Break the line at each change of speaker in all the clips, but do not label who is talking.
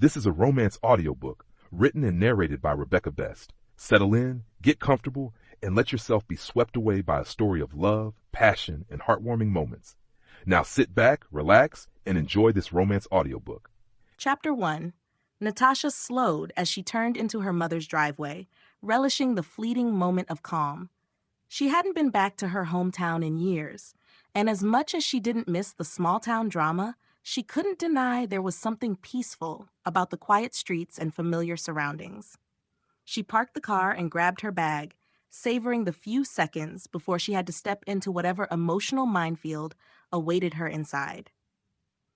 This is a romance audiobook written and narrated by Rebecca Best. Settle in, get comfortable, and let yourself be swept away by a story of love, passion, and heartwarming moments. Now sit back, relax, and enjoy this romance audiobook.
Chapter 1. Natasha slowed as she turned into her mother's driveway, relishing the fleeting moment of calm. She hadn't been back to her hometown in years, and as much as she didn't miss the small-town drama, she couldn't deny there was something peaceful about the quiet streets and familiar surroundings. She parked the car and grabbed her bag, savoring the few seconds before she had to step into whatever emotional minefield awaited her inside.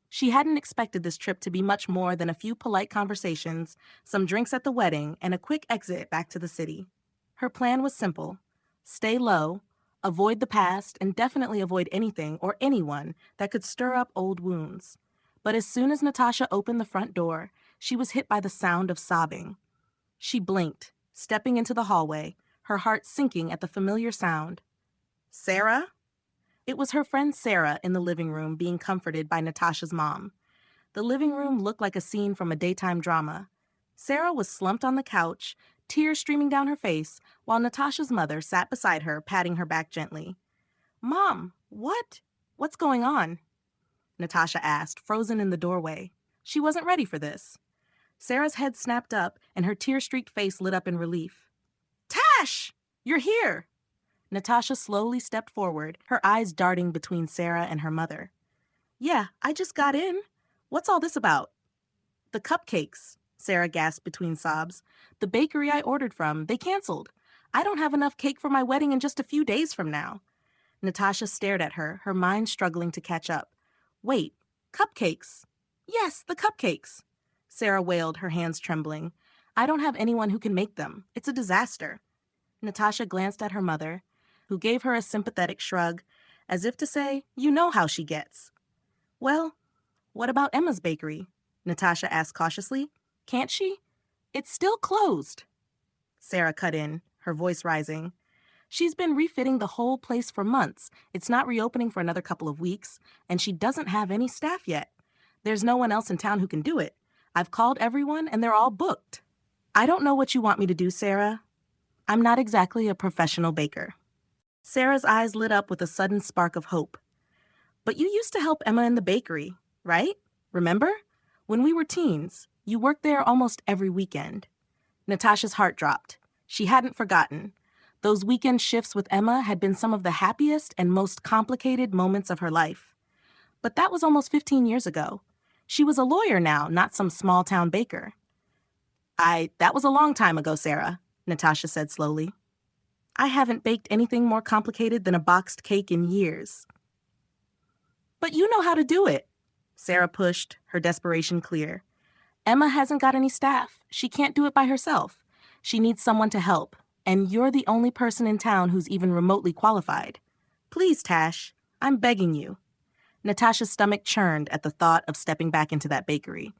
She hadn't expected this trip to be much more than a few polite conversations, some drinks at the wedding, and a quick exit back to the city. Her plan was simple: stay low, avoid the past, and definitely avoid anything or anyone that could stir up old wounds. But as soon as Natasha opened the front door, she was hit by the sound of sobbing. She blinked, stepping into the hallway, her heart sinking at the familiar sound. "Sarah?" It was her friend Sarah in the living room being comforted by Natasha's mom. The living room looked like a scene from a daytime drama. Sarah was slumped on the couch, tears streaming down her face, while Natasha's mother sat beside her, patting her back gently. "Mom, what? What's going on?" Natasha asked, frozen in the doorway. She wasn't ready for this. Sarah's head snapped up, and her tear-streaked face lit up in relief. "Tash! You're here!" Natasha slowly stepped forward, her eyes darting between Sarah and her mother. "Yeah, I just got in. What's all this about?" "The cupcakes," Sarah gasped between sobs. "The bakery I ordered from, they canceled. I don't have enough cake for my wedding in just a few days from now." Natasha stared at her, her mind struggling to catch up. "Wait, cupcakes?" "Yes, the cupcakes," Sarah wailed, her hands trembling. "I don't have anyone who can make them. It's a disaster." Natasha glanced at her mother, who gave her a sympathetic shrug, as if to say, "You know how she gets." "Well, what about Emma's bakery?" Natasha asked cautiously. "Can't she? It's still closed." Sarah cut in, her voice rising. "She's been refitting the whole place for months. It's not reopening for another couple of weeks, and she doesn't have any staff yet. There's no one else in town who can do it. I've called everyone, and they're all booked." "I don't know what you want me to do, Sarah. I'm not exactly a professional baker." Sarah's eyes lit up with a sudden spark of hope. "But you used to help Emma in the bakery, right? Remember? When we were teens, you worked there almost every weekend." Natasha's heart dropped. She hadn't forgotten. Those weekend shifts with Emma had been some of the happiest and most complicated moments of her life. But that was almost 15 years ago. She was a lawyer now, not some small-town baker. That was a long time ago, Sarah," Natasha said slowly. "I haven't baked anything more complicated than a boxed cake in years." "But you know how to do it," Sarah pushed, her desperation clear. "Emma hasn't got any staff. She can't do it by herself. She needs someone to help, and you're the only person in town who's even remotely qualified. Please, Tash, I'm begging you." Natasha's stomach churned at the thought of stepping back into that bakery,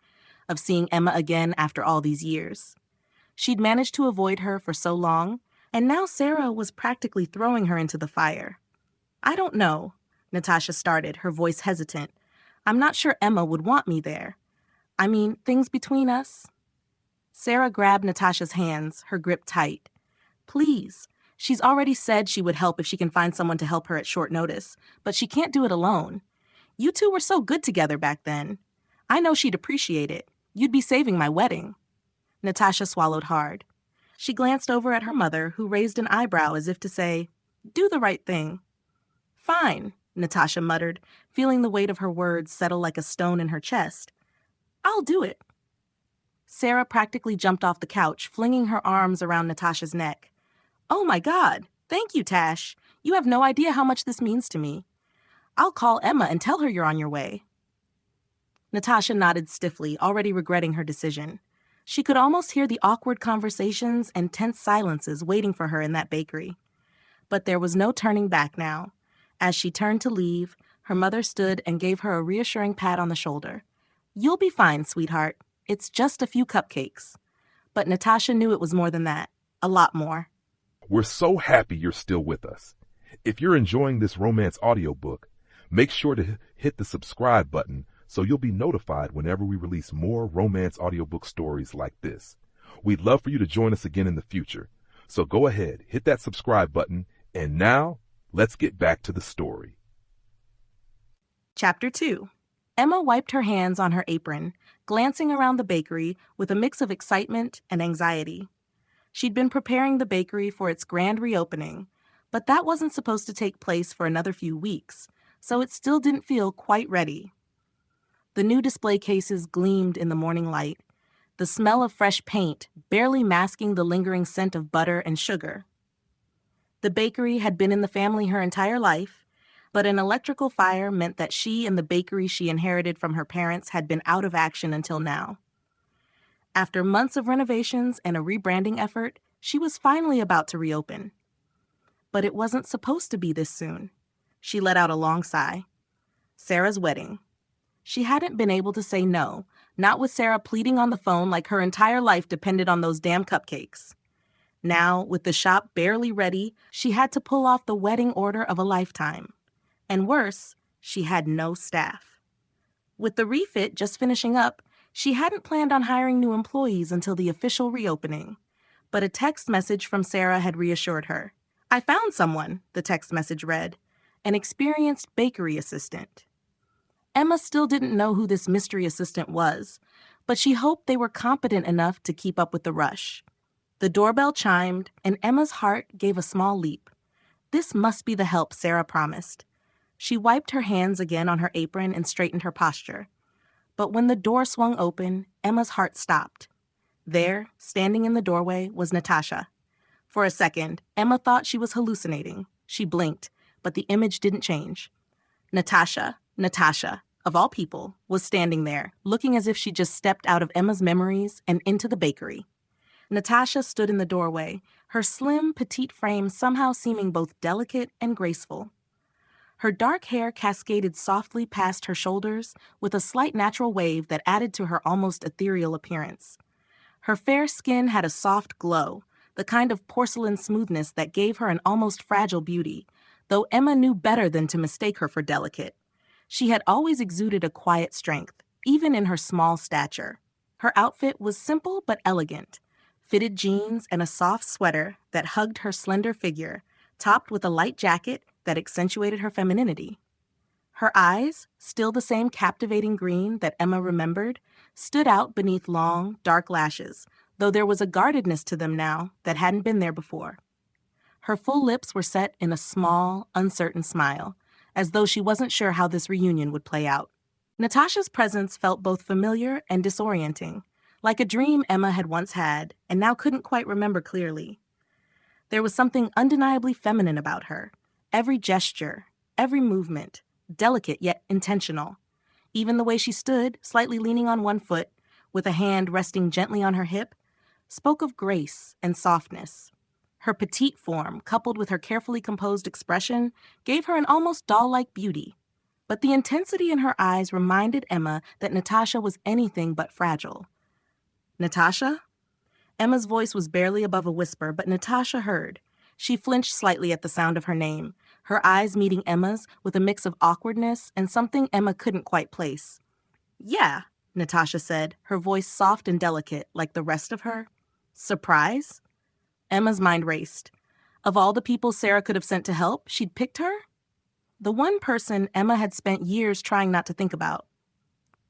of seeing Emma again after all these years. She'd managed to avoid her for so long, and now Sarah was practically throwing her into the fire. "I don't know," Natasha started, her voice hesitant. "I'm not sure Emma would want me there. I mean, things between us." Sarah grabbed Natasha's hands, her grip tight. "Please, she's already said she would help if she can find someone to help her at short notice, but she can't do it alone. You two were so good together back then. I know she'd appreciate it. You'd be saving my wedding." Natasha swallowed hard. She glanced over at her mother, who raised an eyebrow as if to say, "Do the right thing." "Fine," Natasha muttered, feeling the weight of her words settle like a stone in her chest. "I'll do it." Sarah practically jumped off the couch, flinging her arms around Natasha's neck. "Oh my God, thank you, Tash. You have no idea how much this means to me. I'll call Emma and tell her you're on your way." Natasha nodded stiffly, already regretting her decision. She could almost hear the awkward conversations and tense silences waiting for her in that bakery. But there was no turning back now. As she turned to leave, her mother stood and gave her a reassuring pat on the shoulder. "You'll be fine, sweetheart. It's just a few cupcakes." But Natasha knew it was more than that. A lot more.
We're so happy you're still with us. If you're enjoying this romance audiobook, make sure to hit the subscribe button so you'll be notified whenever we release more romance audiobook stories like this. We'd love for you to join us again in the future. So go ahead, hit that subscribe button, and now let's get back to the story.
Chapter 2. Emma wiped her hands on her apron, glancing around the bakery with a mix of excitement and anxiety. She'd been preparing the bakery for its grand reopening, but that wasn't supposed to take place for another few weeks, so it still didn't feel quite ready. The new display cases gleamed in the morning light, the smell of fresh paint barely masking the lingering scent of butter and sugar. The bakery had been in the family her entire life, but an electrical fire meant that she and the bakery she inherited from her parents had been out of action until now. After months of renovations and a rebranding effort, she was finally about to reopen. But it wasn't supposed to be this soon. She let out a long sigh. Sarah's wedding. She hadn't been able to say no, not with Sarah pleading on the phone like her entire life depended on those damn cupcakes. Now, with the shop barely ready, she had to pull off the wedding order of a lifetime. And worse, she had no staff. With the refit just finishing up, she hadn't planned on hiring new employees until the official reopening. But a text message from Sarah had reassured her. "I found someone," the text message read, "an experienced bakery assistant." Emma still didn't know who this mystery assistant was, but she hoped they were competent enough to keep up with the rush. The doorbell chimed, and Emma's heart gave a small leap. This must be the help Sarah promised. She wiped her hands again on her apron and straightened her posture. But when the door swung open, Emma's heart stopped. There, standing in the doorway, was Natasha. For a second, Emma thought she was hallucinating. She blinked, but the image didn't change. Natasha, of all people, was standing there, looking as if she just stepped out of Emma's memories and into the bakery. Natasha stood in the doorway, her slim, petite frame somehow seeming both delicate and graceful. Her dark hair cascaded softly past her shoulders with a slight natural wave that added to her almost ethereal appearance. Her fair skin had a soft glow, the kind of porcelain smoothness that gave her an almost fragile beauty, though Emma knew better than to mistake her for delicate. She had always exuded a quiet strength, even in her small stature. Her outfit was simple but elegant. Fitted jeans and a soft sweater that hugged her slender figure, topped with a light jacket that accentuated her femininity. Her eyes, still the same captivating green that Emma remembered, stood out beneath long, dark lashes, though there was a guardedness to them now that hadn't been there before. Her full lips were set in a small, uncertain smile, as though she wasn't sure how this reunion would play out. Natasha's presence felt both familiar and disorienting, like a dream Emma had once had and now couldn't quite remember clearly. There was something undeniably feminine about her. Every gesture, every movement, delicate yet intentional. Even the way she stood, slightly leaning on one foot, with a hand resting gently on her hip, spoke of grace and softness. Her petite form, coupled with her carefully composed expression, gave her an almost doll-like beauty. But the intensity in her eyes reminded Emma that Natasha was anything but fragile. "Natasha?" Emma's voice was barely above a whisper, but Natasha heard. She flinched slightly at the sound of her name, her eyes meeting Emma's with a mix of awkwardness and something Emma couldn't quite place. "Yeah," Natasha said, her voice soft and delicate, like the rest of her. "Surprise?" Emma's mind raced. Of all the people Sarah could have sent to help, she'd picked her? The one person Emma had spent years trying not to think about.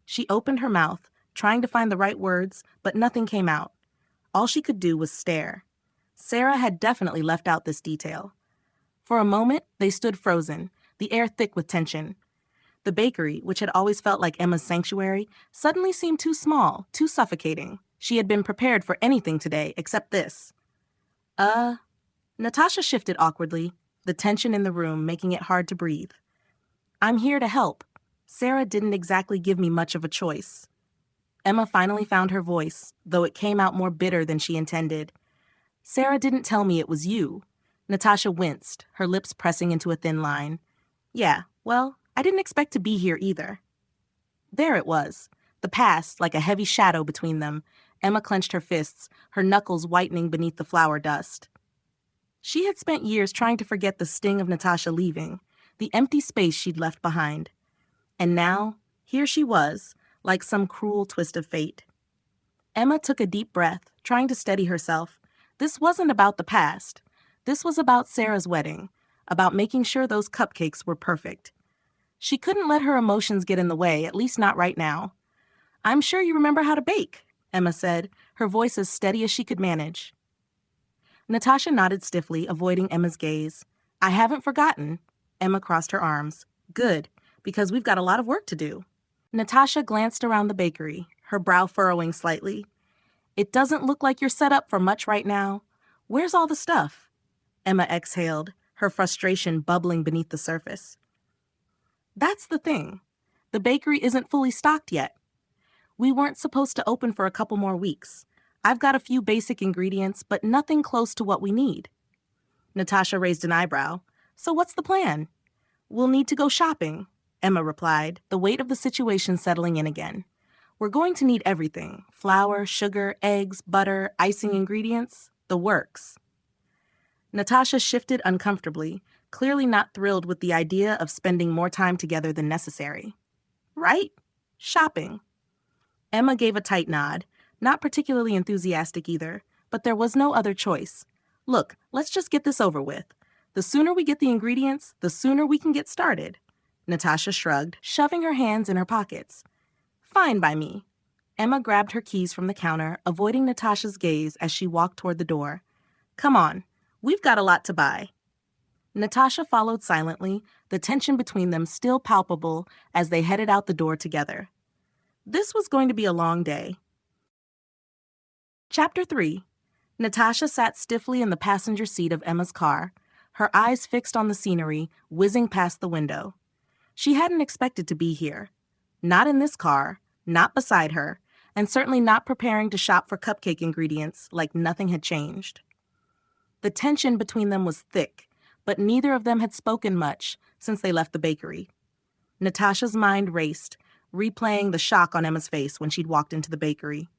She opened her mouth, trying to find the right words, but nothing came out. All she could do was stare. Sarah had definitely left out this detail. For a moment, they stood frozen, the air thick with tension. The bakery, which had always felt like Emma's sanctuary, suddenly seemed too small, too suffocating. She had been prepared for anything today except this. Natasha shifted awkwardly, the tension in the room making it hard to breathe. "I'm here to help. Sarah didn't exactly give me much of a choice." Emma finally found her voice, though it came out more bitter than she intended. "Sarah didn't tell me it was you." Natasha winced, her lips pressing into a thin line. "Yeah, well, I didn't expect to be here either." There it was, the past like a heavy shadow between them. Emma clenched her fists, her knuckles whitening beneath the flour dust. She had spent years trying to forget the sting of Natasha leaving, the empty space she'd left behind. And now, Here she was, like some cruel twist of fate. Emma took a deep breath, trying to steady herself. This wasn't about the past. This was about Sarah's wedding, about making sure those cupcakes were perfect. She couldn't let her emotions get in the way, at least not right now. "I'm sure you remember how to bake," Emma said, her voice as steady as she could manage. Natasha nodded stiffly, avoiding Emma's gaze. "I haven't forgotten." Emma crossed her arms. "Good, because we've got a lot of work to do." Natasha glanced around the bakery, her brow furrowing slightly. "It doesn't look like you're set up for much right now. Where's all the stuff?" Emma exhaled, her frustration bubbling beneath the surface. "That's the thing. The bakery isn't fully stocked yet. We weren't supposed to open for a couple more weeks. I've got a few basic ingredients, but nothing close to what we need." Natasha raised an eyebrow. "So what's the plan?" "We'll need to go shopping," Emma replied, the weight of the situation settling in again. "We're going to need everything: flour, sugar, eggs, butter, icing ingredients, the works." Natasha shifted uncomfortably, clearly not thrilled with the idea of spending more time together than necessary. "Right? Shopping." Emma gave a tight nod, not particularly enthusiastic either, but there was no other choice. "Look, let's just get this over with. The sooner we get the ingredients, the sooner we can get started." Natasha shrugged, shoving her hands in her pockets. "Fine by me." Emma grabbed her keys from the counter, avoiding Natasha's gaze as she walked toward the door. "Come on, we've got a lot to buy." Natasha followed silently, the tension between them still palpable as they headed out the door together. This was going to be a long day. Chapter 3. Natasha sat stiffly in the passenger seat of Emma's car, her eyes fixed on the scenery whizzing past the window. She hadn't expected to be here. Not in this car, not beside her, and certainly not preparing to shop for cupcake ingredients like nothing had changed. The tension between them was thick, but neither of them had spoken much since they left the bakery. Natasha's mind raced, replaying the shock on Emma's face when she'd walked into the bakery.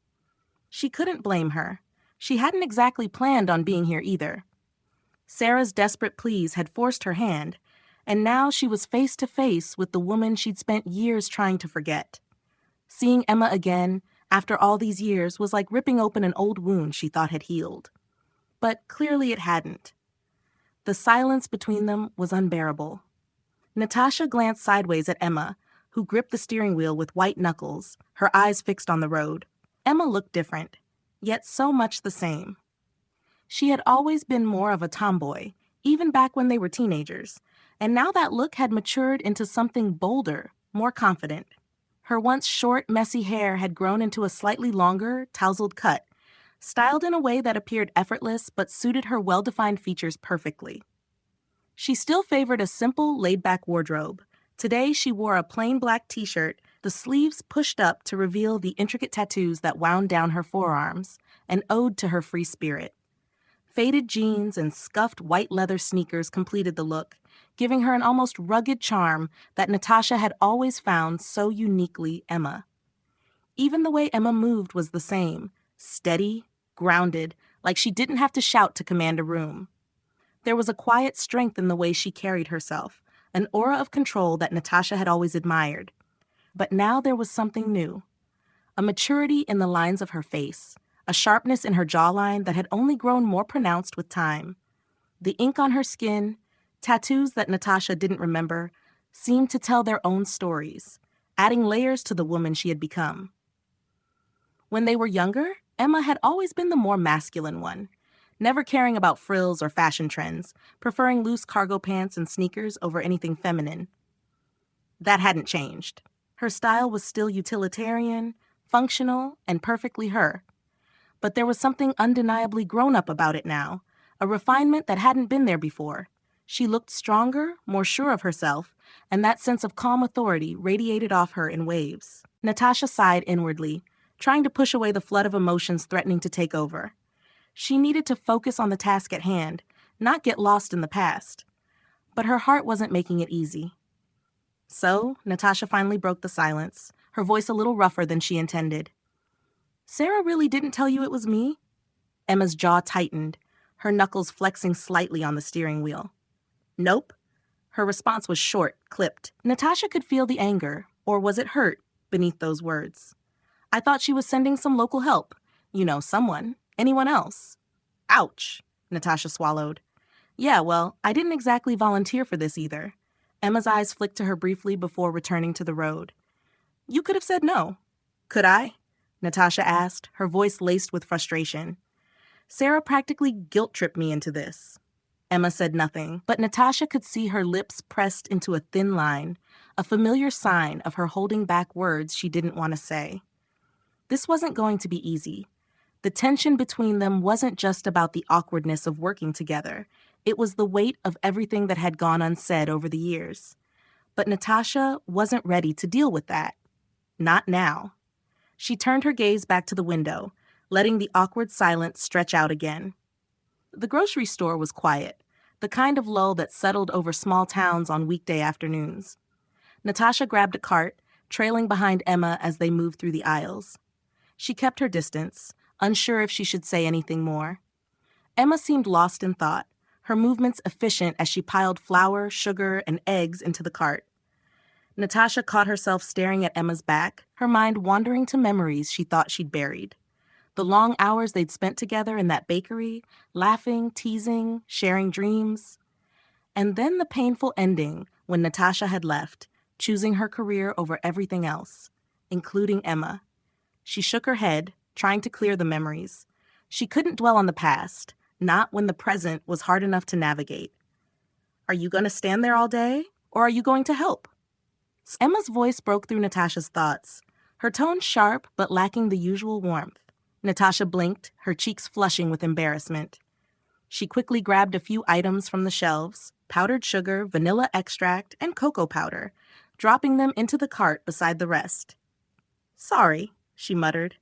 She couldn't blame her. She hadn't exactly planned on being here either. Sarah's desperate pleas had forced her hand, and now she was face to face with the woman she'd spent years trying to forget. Seeing Emma again, after all these years, was like ripping open an old wound she thought had healed. But clearly it hadn't. The silence between them was unbearable. Natasha glanced sideways at Emma, who gripped the steering wheel with white knuckles, her eyes fixed on the road. Emma looked different, yet so much the same. She had always been more of a tomboy, even back when they were teenagers, and now that look had matured into something bolder, more confident. Her once short, messy hair had grown into a slightly longer, tousled cut, styled in a way that appeared effortless but suited her well-defined features perfectly. She still favored a simple, laid-back wardrobe. Today she wore a plain black t-shirt, the sleeves pushed up to reveal the intricate tattoos that wound down her forearms, an ode to her free spirit. Faded jeans and scuffed white leather sneakers completed the look, giving her an almost rugged charm that Natasha had always found so uniquely Emma. Even the way Emma moved was the same, steady, grounded, like she didn't have to shout to command a room. There was a quiet strength in the way she carried herself, an aura of control that Natasha had always admired. But now there was something new. A maturity in the lines of her face, a sharpness in her jawline that had only grown more pronounced with time. The ink on her skin, tattoos that Natasha didn't remember, seemed to tell their own stories, adding layers to the woman she had become. When they were younger, Emma had always been the more masculine one, never caring about frills or fashion trends, preferring loose cargo pants and sneakers over anything feminine. That hadn't changed. Her style was still utilitarian, functional, and perfectly her. But there was something undeniably grown-up about it now, a refinement that hadn't been there before. She looked stronger, more sure of herself, and that sense of calm authority radiated off her in waves. Natasha sighed inwardly, trying to push away the flood of emotions threatening to take over. She needed to focus on the task at hand, not get lost in the past. But her heart wasn't making it easy. So, Natasha finally broke the silence, her voice a little rougher than she intended. "Sarah really didn't tell you it was me?" Emma's jaw tightened, her knuckles flexing slightly on the steering wheel. "Nope." Her response was short, clipped. Natasha could feel the anger, or was it hurt, beneath those words. I thought she was sending some local help. You know, someone. Anyone else. Ouch, Natasha swallowed. Yeah, well, I didn't exactly volunteer for this either. Emma's eyes flicked to her briefly before returning to the road. You could have said no. Could I? Natasha asked, her voice laced with frustration. Sarah practically guilt-tripped me into this. Emma said nothing, but Natasha could see her lips pressed into a thin line, a familiar sign of her holding back words she didn't want to say. This wasn't going to be easy. The tension between them wasn't just about the awkwardness of working together. It was the weight of everything that had gone unsaid over the years. But Natasha wasn't ready to deal with that. Not now. She turned her gaze back to the window, letting the awkward silence stretch out again. The grocery store was quiet, the kind of lull that settled over small towns on weekday afternoons. Natasha grabbed a cart, trailing behind Emma as they moved through the aisles. She kept her distance, unsure if she should say anything more. Emma seemed lost in thought, her movements efficient as she piled flour, sugar, and eggs into the cart. Natasha caught herself staring at Emma's back, her mind wandering to memories she thought she'd buried. The long hours they'd spent together in that bakery, laughing, teasing, sharing dreams. And then the painful ending when Natasha had left, choosing her career over everything else, including Emma. She shook her head, trying to clear the memories. She couldn't dwell on the past, not when the present was hard enough to navigate. Are you going to stand there all day, or are you going to help? Emma's voice broke through Natasha's thoughts, her tone sharp but lacking the usual warmth. Natasha blinked, her cheeks flushing with embarrassment. She quickly grabbed a few items from the shelves, powdered sugar, vanilla extract, and cocoa powder, dropping them into the cart beside the rest. Sorry, she muttered.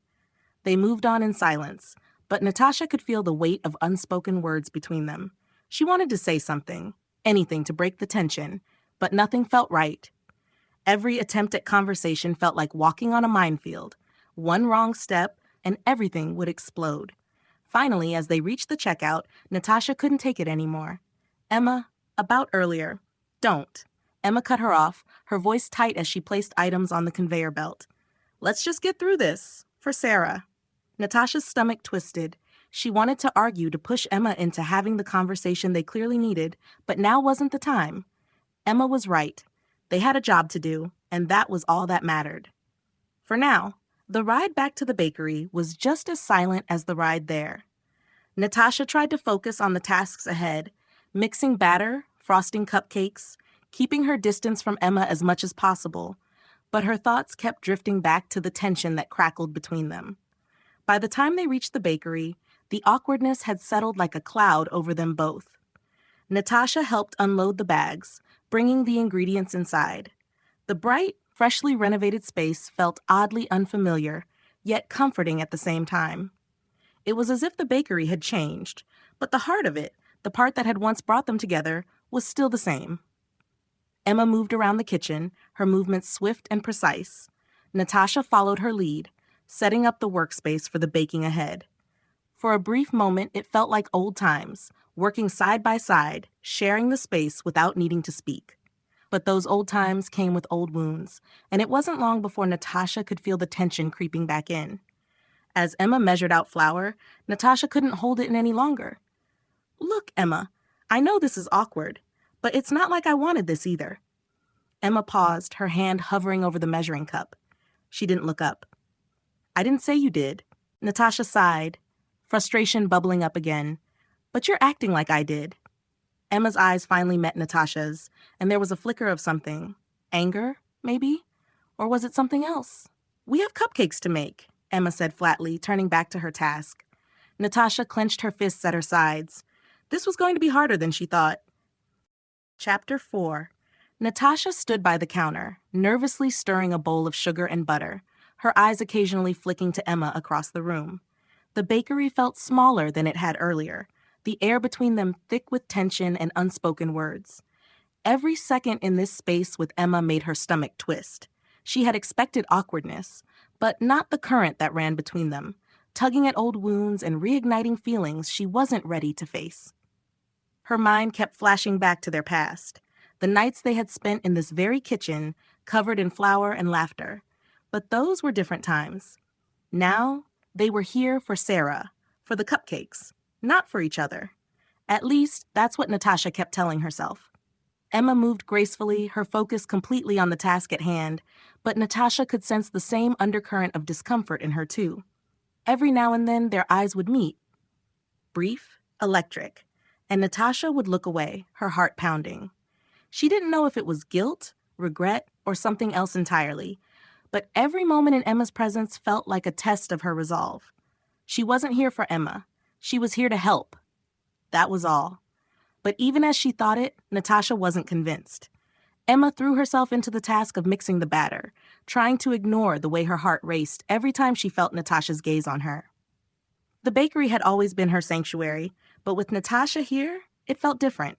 They moved on in silence, but Natasha could feel the weight of unspoken words between them. She wanted to say something, anything to break the tension, but nothing felt right. Every attempt at conversation felt like walking on a minefield. One wrong step, and everything would explode. Finally, as they reached the checkout, Natasha couldn't take it anymore. Emma, about earlier. Don't. Emma cut her off, her voice tight as she placed items on the conveyor belt. Let's just get through this. For Sarah. Natasha's stomach twisted. She wanted to argue to push Emma into having the conversation they clearly needed, but now wasn't the time. Emma was right. They had a job to do, and that was all that mattered. For now, the ride back to the bakery was just as silent as the ride there. Natasha tried to focus on the tasks ahead, mixing batter, frosting cupcakes, keeping her distance from Emma as much as possible, but her thoughts kept drifting back to the tension that crackled between them. By the time they reached the bakery, the awkwardness had settled like a cloud over them both. Natasha helped unload the bags, bringing the ingredients inside. The bright, freshly renovated space felt oddly unfamiliar, yet comforting at the same time. It was as if the bakery had changed, but the heart of it, the part that had once brought them together, was still the same. Emma moved around the kitchen, her movements swift and precise. Natasha followed her lead, setting up the workspace for the baking ahead. For a brief moment, it felt like old times, working side by side, sharing the space without needing to speak. But those old times came with old wounds, and it wasn't long before Natasha could feel the tension creeping back in. As Emma measured out flour, Natasha couldn't hold it in any longer. Look, Emma, I know this is awkward, but it's not like I wanted this either. Emma paused, her hand hovering over the measuring cup. She didn't look up. I didn't say you did. Natasha sighed, frustration bubbling up again. But you're acting like I did. Emma's eyes finally met Natasha's, and there was a flicker of something. Anger, maybe? Or was it something else? We have cupcakes to make, Emma said flatly, turning back to her task. Natasha clenched her fists at her sides. This was going to be harder than she thought. Chapter 4. Natasha stood by the counter, nervously stirring a bowl of sugar and butter, her eyes occasionally flicking to Emma across the room. The bakery felt smaller than it had earlier, the air between them thick with tension and unspoken words. Every second in this space with Emma made her stomach twist. She had expected awkwardness, but not the current that ran between them, tugging at old wounds and reigniting feelings she wasn't ready to face. Her mind kept flashing back to their past, the nights they had spent in this very kitchen, covered in flour and laughter. But those were different times. Now, they were here for Sarah, for the cupcakes, not for each other. At least, that's what Natasha kept telling herself. Emma moved gracefully, her focus completely on the task at hand, but Natasha could sense the same undercurrent of discomfort in her too. Every now and then, their eyes would meet. Brief, electric, and Natasha would look away, her heart pounding. She didn't know if it was guilt, regret, or something else entirely, but every moment in Emma's presence felt like a test of her resolve. She wasn't here for Emma. She was here to help. That was all. But even as she thought it, Natasha wasn't convinced. Emma threw herself into the task of mixing the batter, trying to ignore the way her heart raced every time she felt Natasha's gaze on her. The bakery had always been her sanctuary, but with Natasha here, it felt different.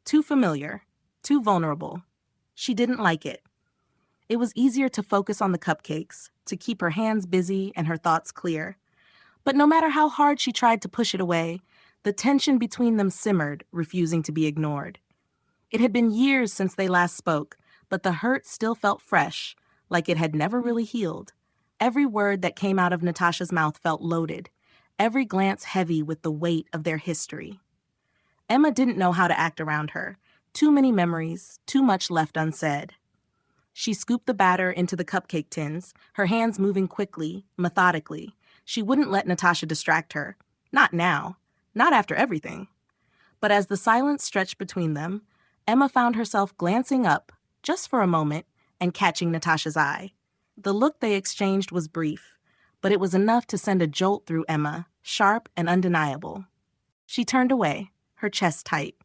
Too familiar. Too vulnerable. She didn't like it. It was easier to focus on the cupcakes, to keep her hands busy and her thoughts clear. But no matter how hard she tried to push it away, the tension between them simmered, refusing to be ignored. It had been years since they last spoke, but the hurt still felt fresh, like it had never really healed. Every word that came out of Natasha's mouth felt loaded, every glance heavy with the weight of their history. Emma didn't know how to act around her. Too many memories, too much left unsaid. She scooped the batter into the cupcake tins, her hands moving quickly, methodically. She wouldn't let Natasha distract her. Not now. Not after everything. But as the silence stretched between them, Emma found herself glancing up, just for a moment, and catching Natasha's eye. The look they exchanged was brief, but it was enough to send a jolt through Emma, sharp and undeniable. She turned away, her chest tight.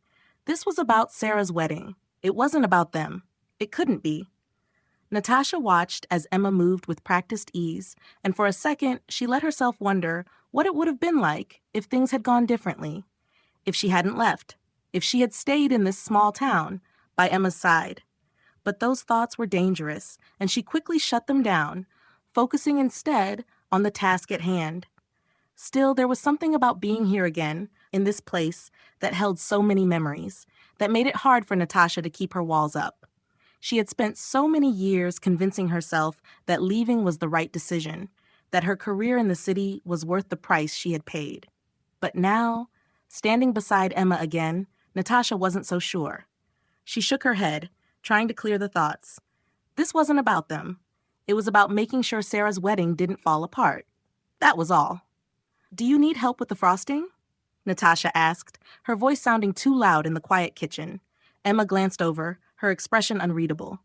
This was about Sarah's wedding. It wasn't about them. It couldn't be. Natasha watched as Emma moved with practiced ease, and for a second, she let herself wonder what it would have been like if things had gone differently. If she hadn't left. If she had stayed in this small town, by Emma's side. But those thoughts were dangerous, and she quickly shut them down, focusing instead on the task at hand. Still, there was something about being here again, in this place, that held so many memories, that made it hard for Natasha to keep her walls up. She had spent so many years convincing herself that leaving was the right decision, that her career in the city was worth the price she had paid. But now, standing beside Emma again, Natasha wasn't so sure. She shook her head, trying to clear the thoughts. This wasn't about them. It was about making sure Sarah's wedding didn't fall apart. That was all. "Do you need help with the frosting?" Natasha asked, her voice sounding too loud in the quiet kitchen. Emma glanced over, her expression unreadable.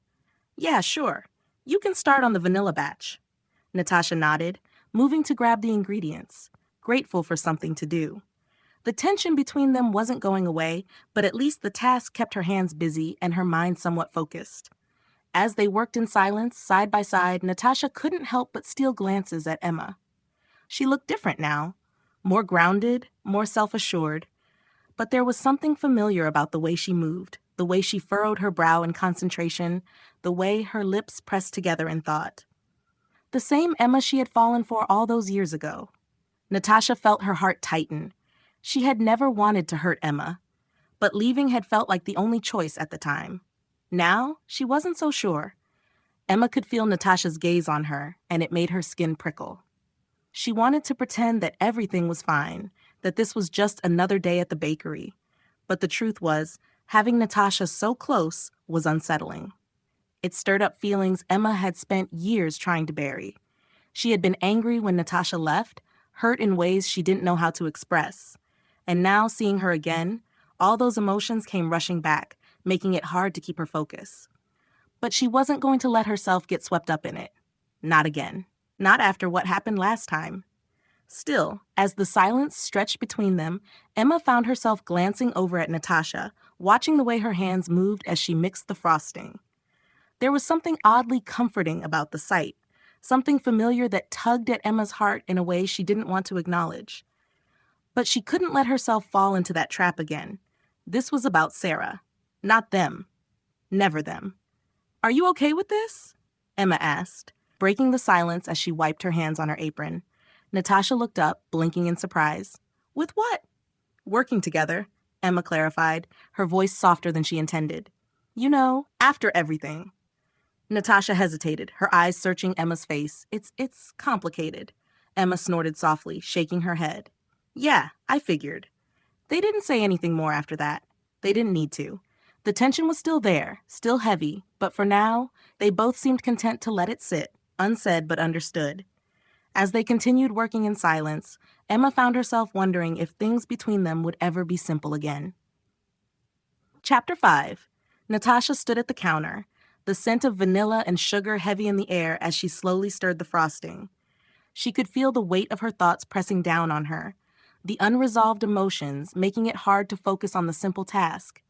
"Yeah, sure. You can start on the vanilla batch." Natasha nodded, moving to grab the ingredients, grateful for something to do. The tension between them wasn't going away, but at least the task kept her hands busy and her mind somewhat focused. As they worked in silence, side by side, Natasha couldn't help but steal glances at Emma. She looked different now, more grounded, more self-assured. But there was something familiar about the way she moved, the way she furrowed her brow in concentration, the way her lips pressed together in thought. The same Emma she had fallen for all those years ago. Natasha felt her heart tighten. She had never wanted to hurt Emma, but leaving had felt like the only choice at the time. Now, she wasn't so sure. Emma could feel Natasha's gaze on her, and it made her skin prickle. She wanted to pretend that everything was fine, that this was just another day at the bakery. But the truth was, having Natasha so close was unsettling. It stirred up feelings Emma had spent years trying to bury. She had been angry when Natasha left, hurt in ways she didn't know how to express. And now, seeing her again, all those emotions came rushing back, making it hard to keep her focus. But she wasn't going to let herself get swept up in it. Not again. Not after what happened last time. Still, as the silence stretched between them, Emma found herself glancing over at Natasha, watching the way her hands moved as she mixed the frosting. There was something oddly comforting about the sight, something familiar that tugged at Emma's heart in a way she didn't want to acknowledge. But she couldn't let herself fall into that trap again. This was about Sarah, not them. Never them. "Are you okay with this?" Emma asked, breaking the silence as she wiped her hands on her apron. Natasha looked up, blinking in surprise. "With what?" "Working together," Emma clarified, her voice softer than she intended. "You know, after everything." Natasha hesitated, her eyes searching Emma's face. It's complicated. Emma snorted softly, shaking her head. Yeah, I figured. They didn't say anything more after that. They didn't need to. The tension was still there, still heavy, but for now, they both seemed content to let it sit, unsaid but understood. As they continued working in silence, Emma found herself wondering if things between them would ever be simple again. Chapter 5. Natasha stood at the counter, the scent of vanilla and sugar heavy in the air as she slowly stirred the frosting. She could feel the weight of her thoughts pressing down on her, the unresolved emotions making it hard to focus on the simple task.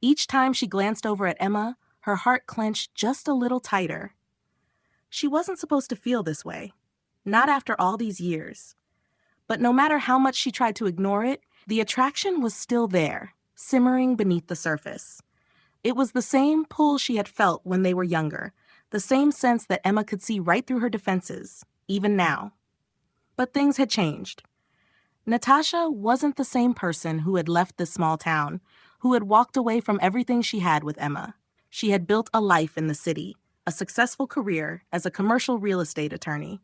Each time she glanced over at Emma, her heart clenched just a little tighter. She wasn't supposed to feel this way, not after all these years. But no matter how much she tried to ignore it, the attraction was still there, simmering beneath the surface. It was the same pull she had felt when they were younger, the same sense that Emma could see right through her defenses, even now. But things had changed. Natasha wasn't the same person who had left this small town, who had walked away from everything she had with Emma. She had built a life in the city, a successful career as a commercial real estate attorney.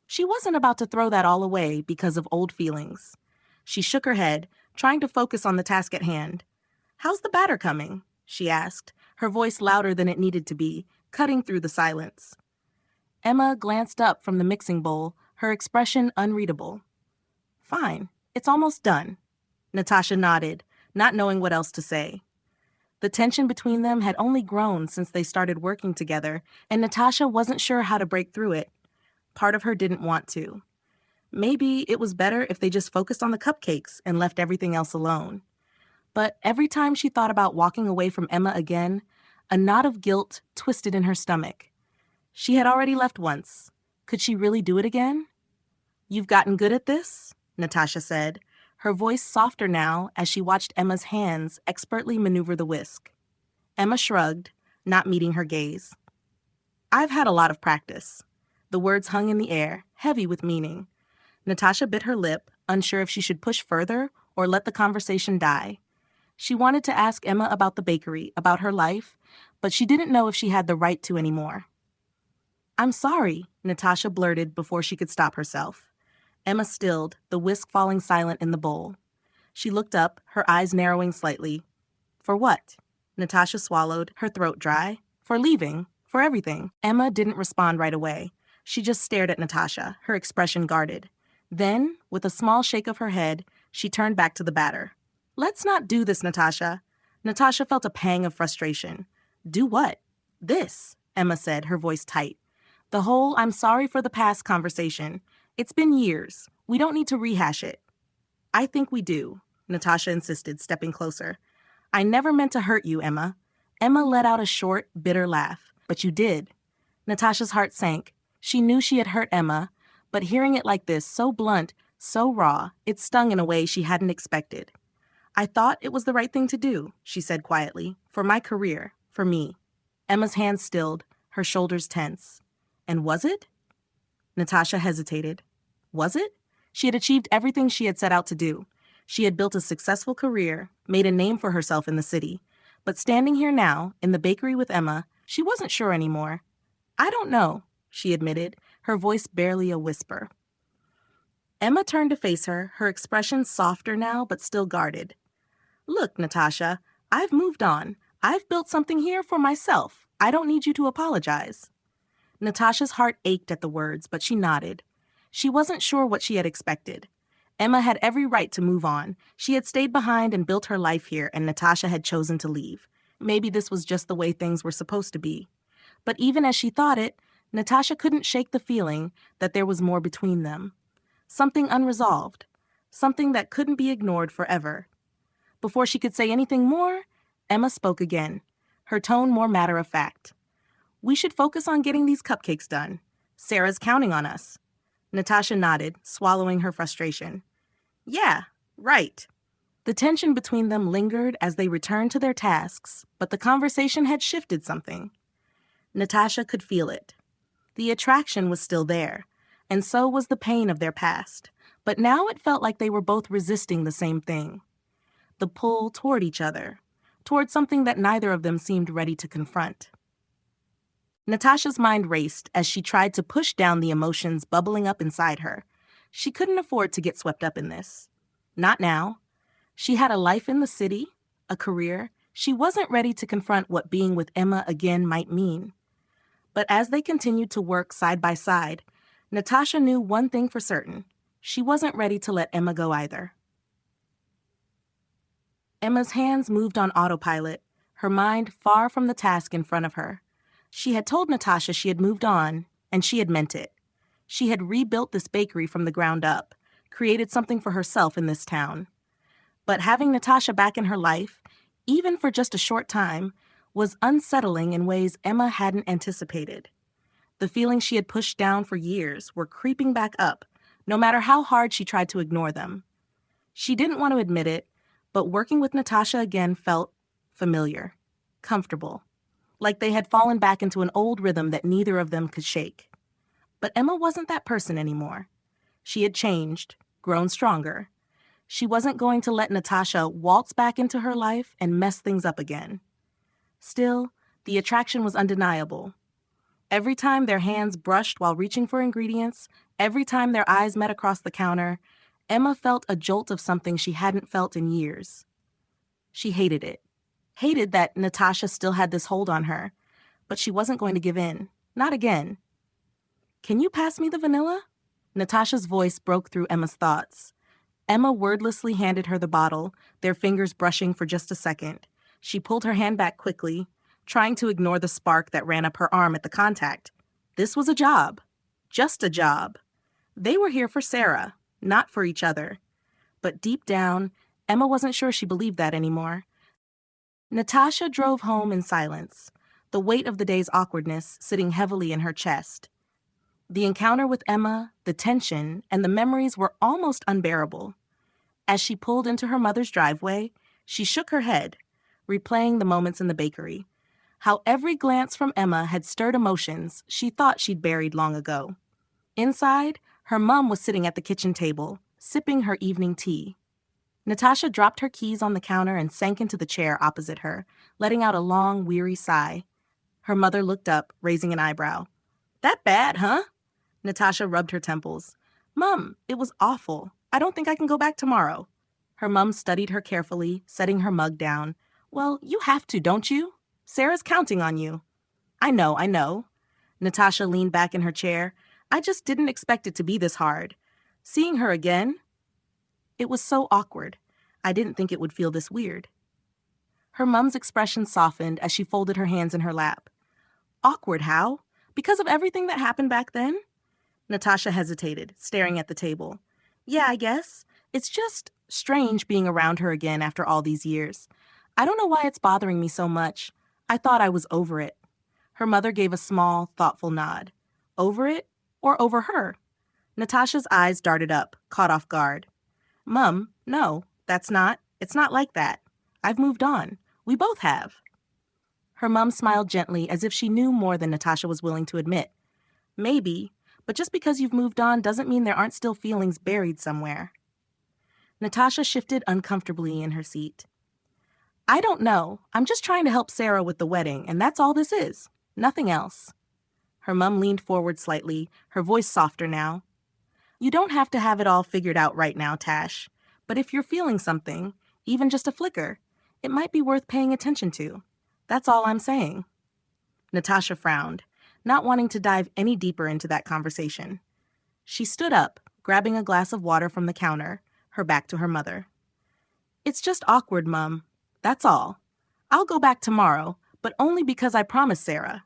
She wasn't about to throw that all away because of old feelings. She shook her head, trying to focus on the task at hand. "How's the batter coming?" she asked, her voice louder than it needed to be, cutting through the silence. Emma glanced up from the mixing bowl, her expression unreadable. "Fine, it's almost done." Natasha nodded, not knowing what else to say. The tension between them had only grown since they started working together, and Natasha wasn't sure how to break through it. Part of her didn't want to. Maybe it was better if they just focused on the cupcakes and left everything else alone. But every time she thought about walking away from Emma again, a knot of guilt twisted in her stomach. She had already left once. Could she really do it again? "You've gotten good at this?" Natasha said, her voice softer now as she watched Emma's hands expertly maneuver the whisk. Emma shrugged, not meeting her gaze. "I've had a lot of practice." The words hung in the air, heavy with meaning. Natasha bit her lip, unsure if she should push further or let the conversation die. She wanted to ask Emma about the bakery, about her life, but she didn't know if she had the right to anymore. "I'm sorry," Natasha blurted before she could stop herself. Emma stilled, the whisk falling silent in the bowl. She looked up, her eyes narrowing slightly. "For what?" Natasha swallowed, her throat dry. "For leaving. For everything." Emma didn't respond right away. She just stared at Natasha, her expression guarded. Then, with a small shake of her head, she turned back to the batter. "Let's not do this, Natasha." Natasha felt a pang of frustration. "Do what?" "This," Emma said, her voice tight. "The whole 'I'm sorry for the past' conversation. It's been years. We don't need to rehash it." "I think we do," Natasha insisted, stepping closer. "I never meant to hurt you, Emma." Emma let out a short, bitter laugh. "But you did." Natasha's heart sank. She knew she had hurt Emma, but hearing it like this, so blunt, so raw, it stung in a way she hadn't expected. "I thought it was the right thing to do," she said quietly. "For my career. For me." Emma's hands stilled, her shoulders tense. "And was it?" Natasha hesitated. Was it? She had achieved everything she had set out to do. She had built a successful career, made a name for herself in the city. But standing here now, in the bakery with Emma, she wasn't sure anymore. "I don't know," she admitted, her voice barely a whisper. Emma turned to face her, her expression softer now but still guarded. "Look, Natasha, I've moved on. I've built something here for myself. I don't need you to apologize." Natasha's heart ached at the words, but she nodded. She wasn't sure what she had expected. Emma had every right to move on. She had stayed behind and built her life here, and Natasha had chosen to leave. Maybe this was just the way things were supposed to be. But even as she thought it, Natasha couldn't shake the feeling that there was more between them. Something unresolved. Something that couldn't be ignored forever. Before she could say anything more, Emma spoke again, her tone more matter-of-fact. "We should focus on getting these cupcakes done. Sarah's counting on us." Natasha nodded, swallowing her frustration. "Yeah, right." The tension between them lingered as they returned to their tasks, but the conversation had shifted something. Natasha could feel it. The attraction was still there, and so was the pain of their past, but now it felt like they were both resisting the same thing. The pull toward each other, toward something that neither of them seemed ready to confront. Natasha's mind raced as she tried to push down the emotions bubbling up inside her. She couldn't afford to get swept up in this. Not now. She had a life in the city, a career. She wasn't ready to confront what being with Emma again might mean. But as they continued to work side by side, Natasha knew one thing for certain. She wasn't ready to let Emma go either. Emma's hands moved on autopilot, her mind far from the task in front of her. She had told Natasha she had moved on, and she had meant it. She had rebuilt this bakery from the ground up, created something for herself in this town. But having Natasha back in her life, even for just a short time, was unsettling in ways Emma hadn't anticipated. The feelings she had pushed down for years were creeping back up, no matter how hard she tried to ignore them. She didn't want to admit it, but working with Natasha again felt familiar, comfortable, like they had fallen back into an old rhythm that neither of them could shake. But Emma wasn't that person anymore. She had changed, grown stronger. She wasn't going to let Natasha waltz back into her life and mess things up again. Still, the attraction was undeniable. Every time their hands brushed while reaching for ingredients, every time their eyes met across the counter, Emma felt a jolt of something she hadn't felt in years. She hated it. Hated that Natasha still had this hold on her, but she wasn't going to give in. Not again. "Can you pass me the vanilla?" Natasha's voice broke through Emma's thoughts. Emma wordlessly handed her the bottle, their fingers brushing for just a second. She pulled her hand back quickly, trying to ignore the spark that ran up her arm at the contact. This was a job. Just a job. They were here for Sarah, not for each other. But deep down, Emma wasn't sure she believed that anymore. Natasha drove home in silence, the weight of the day's awkwardness sitting heavily in her chest. The encounter with Emma, the tension, and the memories were almost unbearable. As she pulled into her mother's driveway, she shook her head, replaying the moments in the bakery. How every glance from Emma had stirred emotions she thought she'd buried long ago. Inside, her mom was sitting at the kitchen table, sipping her evening tea. Natasha dropped her keys on the counter and sank into the chair opposite her, letting out a long, weary sigh. Her mother looked up, raising an eyebrow. "That bad, huh?" Natasha rubbed her temples. "Mom, it was awful. I don't think I can go back tomorrow." Her mom studied her carefully, setting her mug down. "Well, you have to, don't you? Sarah's counting on you." I know. Natasha leaned back in her chair. "I just didn't expect it to be this hard. Seeing her again, it was so awkward. I didn't think it would feel this weird." Her mom's expression softened as she folded her hands in her lap. "Awkward how? Because of everything that happened back then?" Natasha hesitated, staring at the table. "Yeah, I guess. It's just strange being around her again after all these years. I don't know why it's bothering me so much. I thought I was over it." Her mother gave a small, thoughtful nod. Over it or over her? Natasha's eyes darted up, caught off guard. "Mum, no, it's not like that. I've moved on. We both have." Her mum smiled gently as if she knew more than Natasha was willing to admit. "Maybe, but just because you've moved on doesn't mean there aren't still feelings buried somewhere." Natasha shifted uncomfortably in her seat. "I don't know. I'm just trying to help Sarah with the wedding, and that's all this is. Nothing else." Her mum leaned forward slightly, her voice softer now. "You don't have to have it all figured out right now, Tash. But if you're feeling something, even just a flicker, it might be worth paying attention to. That's all I'm saying." Natasha frowned, not wanting to dive any deeper into that conversation. She stood up, grabbing a glass of water from the counter, her back to her mother. "It's just awkward, Mum. That's all. I'll go back tomorrow, but only because I promised Sarah."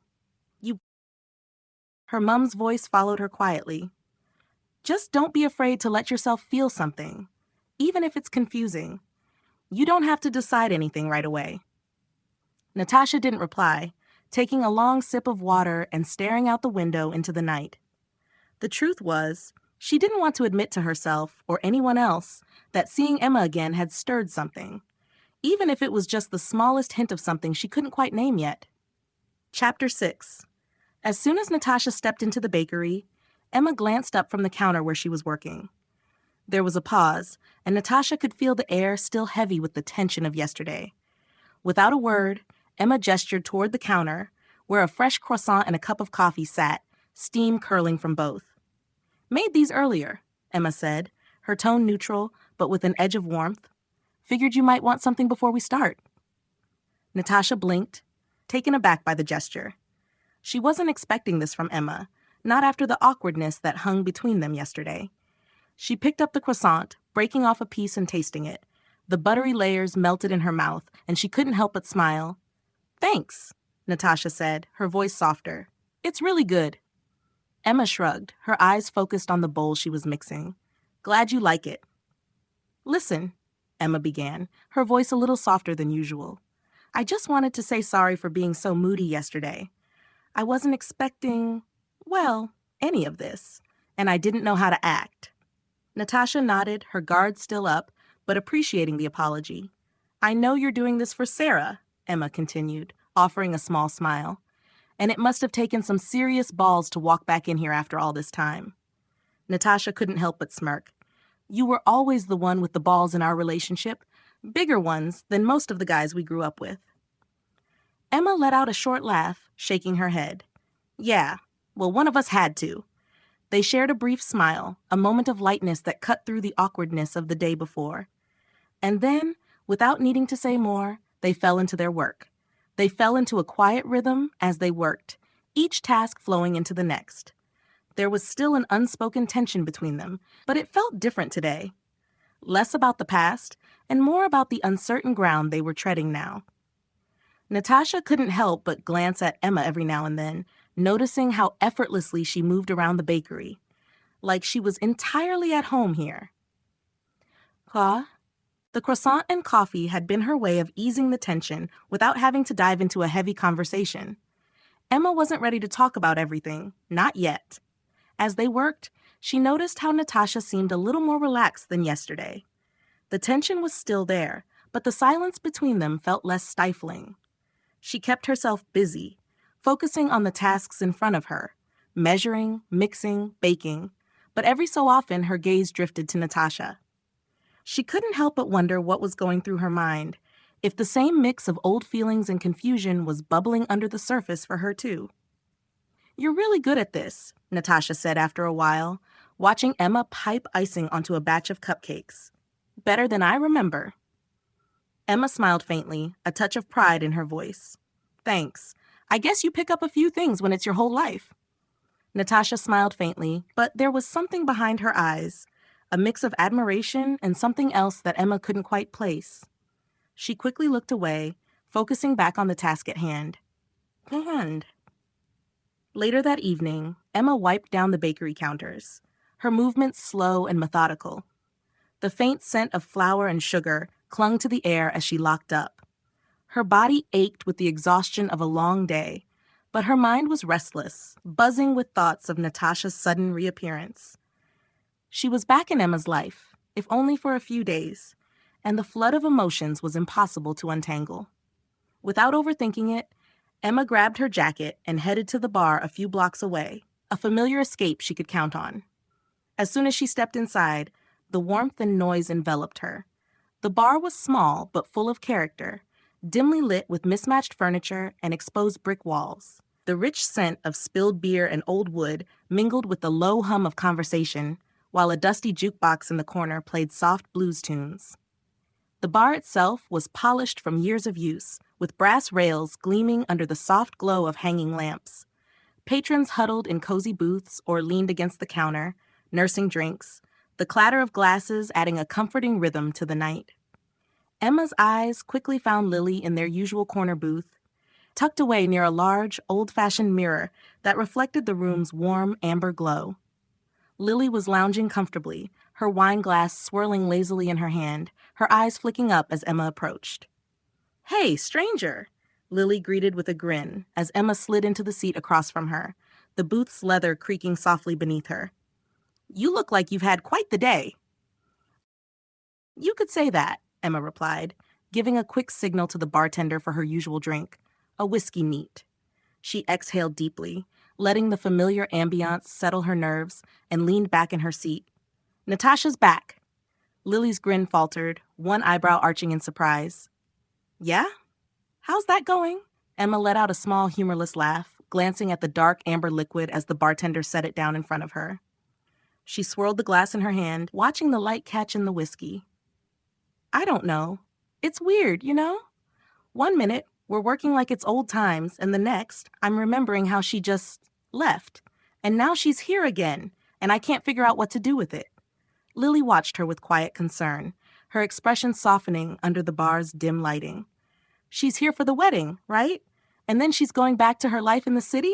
Her mum's voice followed her quietly. "Just don't be afraid to let yourself feel something, even if it's confusing. You don't have to decide anything right away." Natasha didn't reply, taking a long sip of water and staring out the window into the night. The truth was, she didn't want to admit to herself or anyone else that seeing Emma again had stirred something, even if it was just the smallest hint of something she couldn't quite name yet. Chapter 6. As soon as Natasha stepped into the bakery, Emma glanced up from the counter where she was working. There was a pause, and Natasha could feel the air still heavy with the tension of yesterday. Without a word, Emma gestured toward the counter, where a fresh croissant and a cup of coffee sat, steam curling from both. "Made these earlier," Emma said, her tone neutral but with an edge of warmth. "Figured you might want something before we start." Natasha blinked, taken aback by the gesture. She wasn't expecting this from Emma, not after the awkwardness that hung between them yesterday. She picked up the croissant, breaking off a piece and tasting it. The buttery layers melted in her mouth, and she couldn't help but smile. "Thanks," Natasha said, her voice softer. "It's really good." Emma shrugged, her eyes focused on the bowl she was mixing. "Glad you like it." "Listen," Emma began, her voice a little softer than usual. "I just wanted to say sorry for being so moody yesterday. I wasn't expecting, well, any of this, and I didn't know how to act." Natasha nodded, her guard still up, but appreciating the apology. "I know you're doing this for Sarah," Emma continued, offering a small smile. "And it must have taken some serious balls to walk back in here after all this time." Natasha couldn't help but smirk. "You were always the one with the balls in our relationship, bigger ones than most of the guys we grew up with." Emma let out a short laugh, shaking her head. "Yeah, well, one of us had to." They shared a brief smile, a moment of lightness that cut through the awkwardness of the day before. And then, without needing to say more, they fell into their work. They fell into a quiet rhythm as they worked, each task flowing into the next. There was still an unspoken tension between them, but it felt different today. Less about the past, and more about the uncertain ground they were treading now. Natasha couldn't help but glance at Emma every now and then, noticing how effortlessly she moved around the bakery, like she was entirely at home here. Quoi? The croissant and coffee had been her way of easing the tension without having to dive into a heavy conversation. Emma wasn't ready to talk about everything, not yet. As they worked, she noticed how Natasha seemed a little more relaxed than yesterday. The tension was still there, but the silence between them felt less stifling. She kept herself busy, focusing on the tasks in front of her, measuring, mixing, baking, but every so often her gaze drifted to Natasha. She couldn't help but wonder what was going through her mind, if the same mix of old feelings and confusion was bubbling under the surface for her too. "You're really good at this," Natasha said after a while, watching Emma pipe icing onto a batch of cupcakes. "Better than I remember." Emma smiled faintly, a touch of pride in her voice. "Thanks. I guess you pick up a few things when it's your whole life." Natasha smiled faintly, but there was something behind her eyes, a mix of admiration and something else that Emma couldn't quite place. She quickly looked away, focusing back on the task at hand. Later that evening, Emma wiped down the bakery counters, her movements slow and methodical. The faint scent of flour and sugar clung to the air as she locked up. Her body ached with the exhaustion of a long day, but her mind was restless, buzzing with thoughts of Natasha's sudden reappearance. She was back in Emma's life, if only for a few days, and the flood of emotions was impossible to untangle. Without overthinking it, Emma grabbed her jacket and headed to the bar a few blocks away, a familiar escape she could count on. As soon as she stepped inside, the warmth and noise enveloped her. The bar was small but full of character, dimly lit with mismatched furniture and exposed brick walls. The rich scent of spilled beer and old wood mingled with the low hum of conversation, while a dusty jukebox in the corner played soft blues tunes. The bar itself was polished from years of use, with brass rails gleaming under the soft glow of hanging lamps. Patrons huddled in cozy booths or leaned against the counter, nursing drinks, the clatter of glasses adding a comforting rhythm to the night. Emma's eyes quickly found Lily in their usual corner booth, tucked away near a large, old-fashioned mirror that reflected the room's warm, amber glow. Lily was lounging comfortably, her wine glass swirling lazily in her hand, her eyes flicking up as Emma approached. "Hey, stranger!" Lily greeted with a grin as Emma slid into the seat across from her, the booth's leather creaking softly beneath her. "You look like you've had quite the day." "You could say that," Emma replied, giving a quick signal to the bartender for her usual drink, a whiskey neat. She exhaled deeply, letting the familiar ambiance settle her nerves, and leaned back in her seat. "Natasha's back." Lily's grin faltered, one eyebrow arching in surprise. "Yeah? How's that going?" Emma let out a small, humorless laugh, glancing at the dark amber liquid as the bartender set it down in front of her. She swirled the glass in her hand, watching the light catch in the whiskey. I don't know. It's weird, you know? One minute, we're working like it's old times, and the next, I'm remembering how she just left. And now she's here again, and I can't figure out what to do with it. Lily watched her with quiet concern, her expression softening under the bar's dim lighting. She's here for the wedding, right? And then she's going back to her life in the city?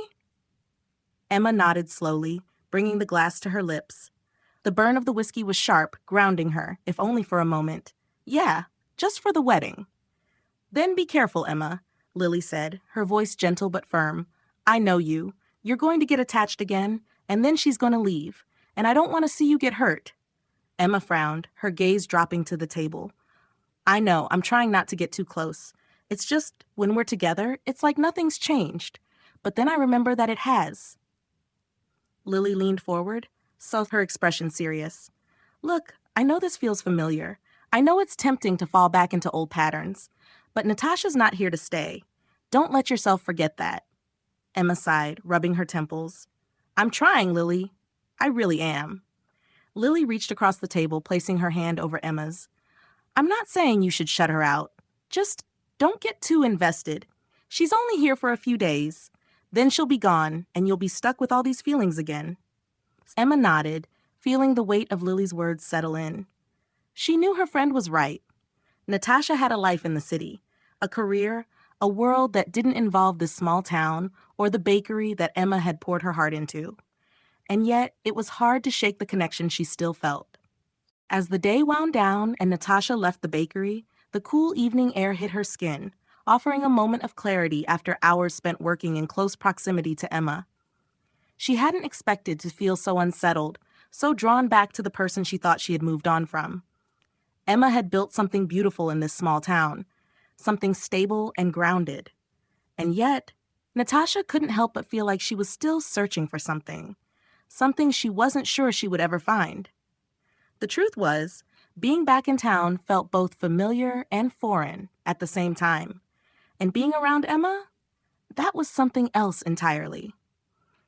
Emma nodded slowly, bringing the glass to her lips. The burn of the whiskey was sharp, grounding her, if only for a moment. Yeah, just for the wedding. Then be careful, Emma, Lily said, her voice gentle but firm. I know you. You're going to get attached again, and then she's going to leave, and I don't want to see you get hurt. Emma frowned, her gaze dropping to the table. I know, I'm trying not to get too close. It's just, when we're together, it's like nothing's changed. But then I remember that it has. Lily leaned forward, saw her expression serious. Look, I know this feels familiar. I know it's tempting to fall back into old patterns. But Natasha's not here to stay. Don't let yourself forget that. Emma sighed, rubbing her temples. I'm trying, Lily. I really am. Lily reached across the table, placing her hand over Emma's. I'm not saying you should shut her out. Just don't get too invested. She's only here for a few days. Then she'll be gone, and you'll be stuck with all these feelings again. Emma nodded, feeling the weight of Lily's words settle in. She knew her friend was right. Natasha had a life in the city, a career, a world that didn't involve this small town or the bakery that Emma had poured her heart into. And yet, it was hard to shake the connection she still felt. As the day wound down and Natasha left the bakery, the cool evening air hit her skin, offering a moment of clarity after hours spent working in close proximity to Emma. She hadn't expected to feel so unsettled, so drawn back to the person she thought she had moved on from. Emma had built something beautiful in this small town, something stable and grounded. And yet, Natasha couldn't help but feel like she was still searching for something she wasn't sure she would ever find. The truth was, being back in town felt both familiar and foreign at the same time. And being around Emma, that was something else entirely.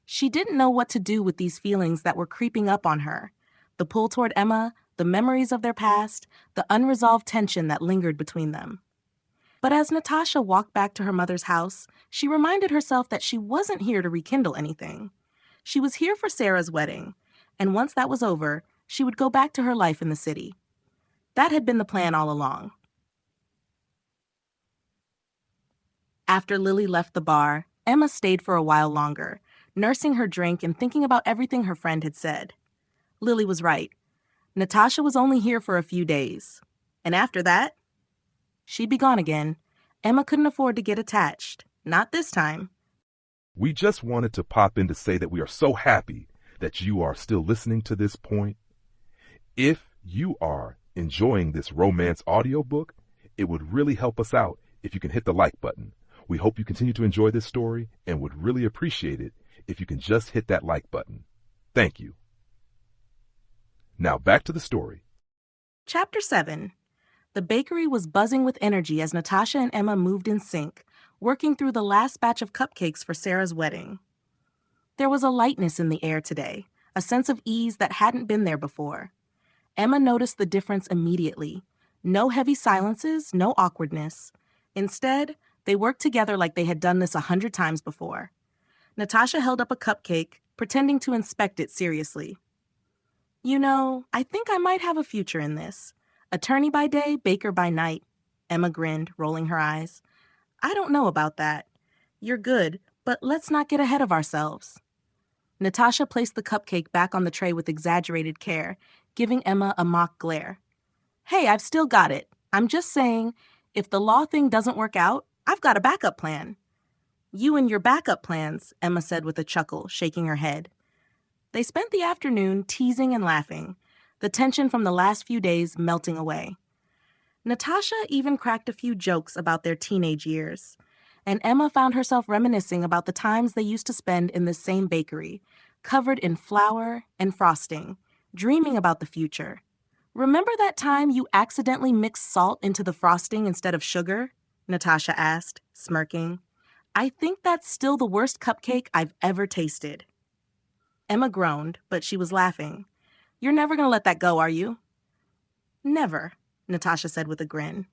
She didn't know what to do with these feelings that were creeping up on her. The pull toward Emma, the memories of their past, the unresolved tension that lingered between them. But as Natasha walked back to her mother's house, she reminded herself that she wasn't here to rekindle anything. She was here for Sarah's wedding, and once that was over, she would go back to her life in the city. That had been the plan all along. After Lily left the bar, Emma stayed for a while longer, nursing her drink and thinking about everything her friend had said. Lily was right. Natasha was only here for a few days. And after that, she'd be gone again. Emma couldn't afford to get attached. Not this time.
We just wanted to pop in to say that we are so happy that you are still listening to this point. If you are enjoying this romance audiobook, it would really help us out if you can hit the like button. We hope you continue to enjoy this story and would really appreciate it if you can just hit that like button. Thank you. Now back to the story.
Chapter 7. The bakery was buzzing with energy as Natasha and Emma moved in sync, working through the last batch of cupcakes for Sarah's wedding. There was a lightness in the air today, a sense of ease that hadn't been there before. Emma noticed the difference immediately. No heavy silences, no awkwardness. Instead, they worked together like they had done this 100 times before. Natasha held up a cupcake, pretending to inspect it seriously. You know, I think I might have a future in this. Attorney by day, baker by night. Emma grinned, rolling her eyes. I don't know about that. You're good, but let's not get ahead of ourselves. Natasha placed the cupcake back on the tray with exaggerated care, giving Emma a mock glare. Hey, I've still got it. I'm just saying, if the law thing doesn't work out, I've got a backup plan. You and your backup plans, Emma said with a chuckle, shaking her head. They spent the afternoon teasing and laughing, the tension from the last few days melting away. Natasha even cracked a few jokes about their teenage years, and Emma found herself reminiscing about the times they used to spend in this same bakery, covered in flour and frosting, dreaming about the future. Remember that time you accidentally mixed salt into the frosting instead of sugar? Natasha asked, smirking. I think that's still the worst cupcake I've ever tasted. Emma groaned, but she was laughing. You're never going to let that go, are you? Never, Natasha said with a grin.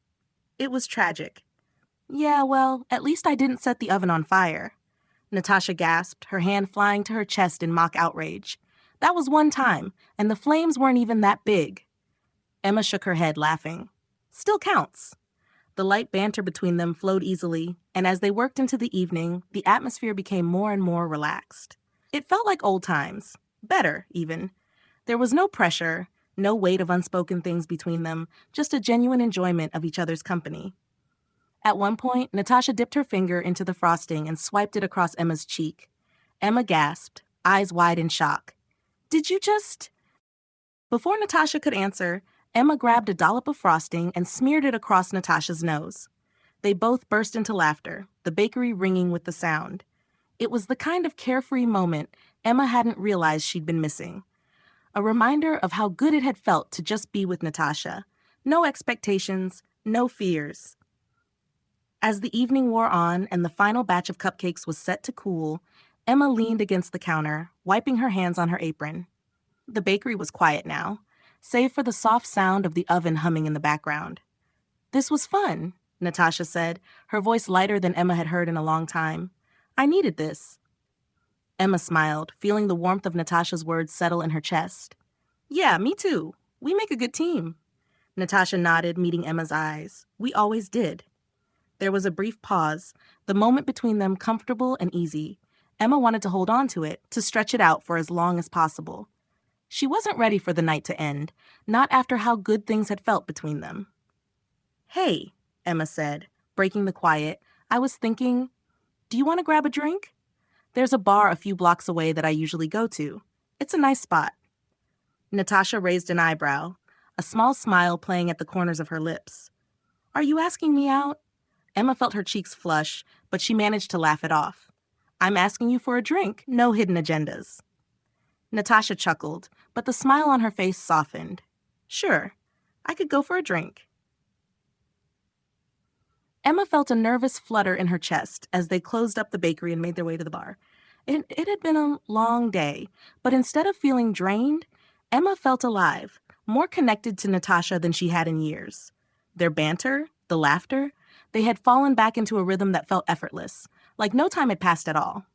It was tragic. Yeah, well, at least I didn't set the oven on fire. Natasha gasped, her hand flying to her chest in mock outrage. That was one time, and the flames weren't even that big. Emma shook her head, laughing. Still counts. The light banter between them flowed easily, and as they worked into the evening, the atmosphere became more and more relaxed. It felt like old times. Better, even. There was no pressure, no weight of unspoken things between them, just a genuine enjoyment of each other's company. At one point, Natasha dipped her finger into the frosting and swiped it across Emma's cheek. Emma gasped, eyes wide in shock. Did you just... Before Natasha could answer, Emma grabbed a dollop of frosting and smeared it across Natasha's nose. They both burst into laughter, the bakery ringing with the sound. It was the kind of carefree moment Emma hadn't realized she'd been missing. A reminder of how good it had felt to just be with Natasha. No expectations, no fears. As the evening wore on and the final batch of cupcakes was set to cool, Emma leaned against the counter, wiping her hands on her apron. The bakery was quiet now, save for the soft sound of the oven humming in the background. This was fun, Natasha said, her voice lighter than Emma had heard in a long time. I needed this. Emma smiled, feeling the warmth of Natasha's words settle in her chest. Yeah, me too. We make a good team. Natasha nodded, meeting Emma's eyes. We always did. There was a brief pause, the moment between them comfortable and easy. Emma wanted to hold on to it, to stretch it out for as long as possible. She wasn't ready for the night to end, not after how good things had felt between them. Hey, Emma said, breaking the quiet, I was thinking, do you want to grab a drink? There's a bar a few blocks away that I usually go to. It's a nice spot. Natasha raised an eyebrow, a small smile playing at the corners of her lips. Are you asking me out? Emma felt her cheeks flush, but she managed to laugh it off. I'm asking you for a drink, no hidden agendas. Natasha chuckled, but the smile on her face softened. Sure, I could go for a drink. Emma felt a nervous flutter in her chest as they closed up the bakery and made their way to the bar. It had been a long day, but instead of feeling drained, Emma felt alive, more connected to Natasha than she had in years. Their banter, the laughter, they had fallen back into a rhythm that felt effortless, like no time had passed at all.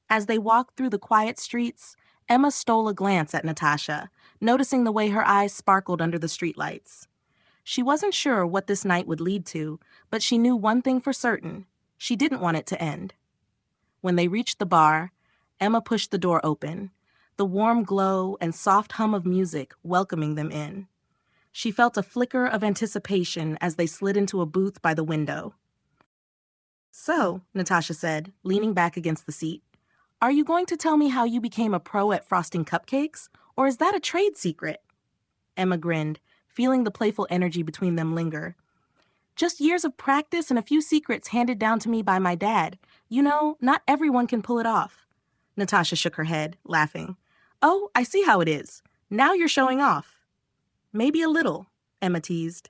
As they walked through the quiet streets, Emma stole a glance at Natasha, noticing the way her eyes sparkled under the streetlights. She wasn't sure what this night would lead to, but she knew one thing for certain. She didn't want it to end. When they reached the bar, Emma pushed the door open, the warm glow and soft hum of music welcoming them in. She felt a flicker of anticipation as they slid into a booth by the window. So, Natasha said, leaning back against the seat, are you going to tell me how you became a pro at frosting cupcakes, or is that a trade secret? Emma grinned, feeling the playful energy between them linger. Just years of practice and a few secrets handed down to me by my dad. You know, not everyone can pull it off. Natasha shook her head, laughing. Oh, I see how it is. Now you're showing off. Maybe a little, Emma teased.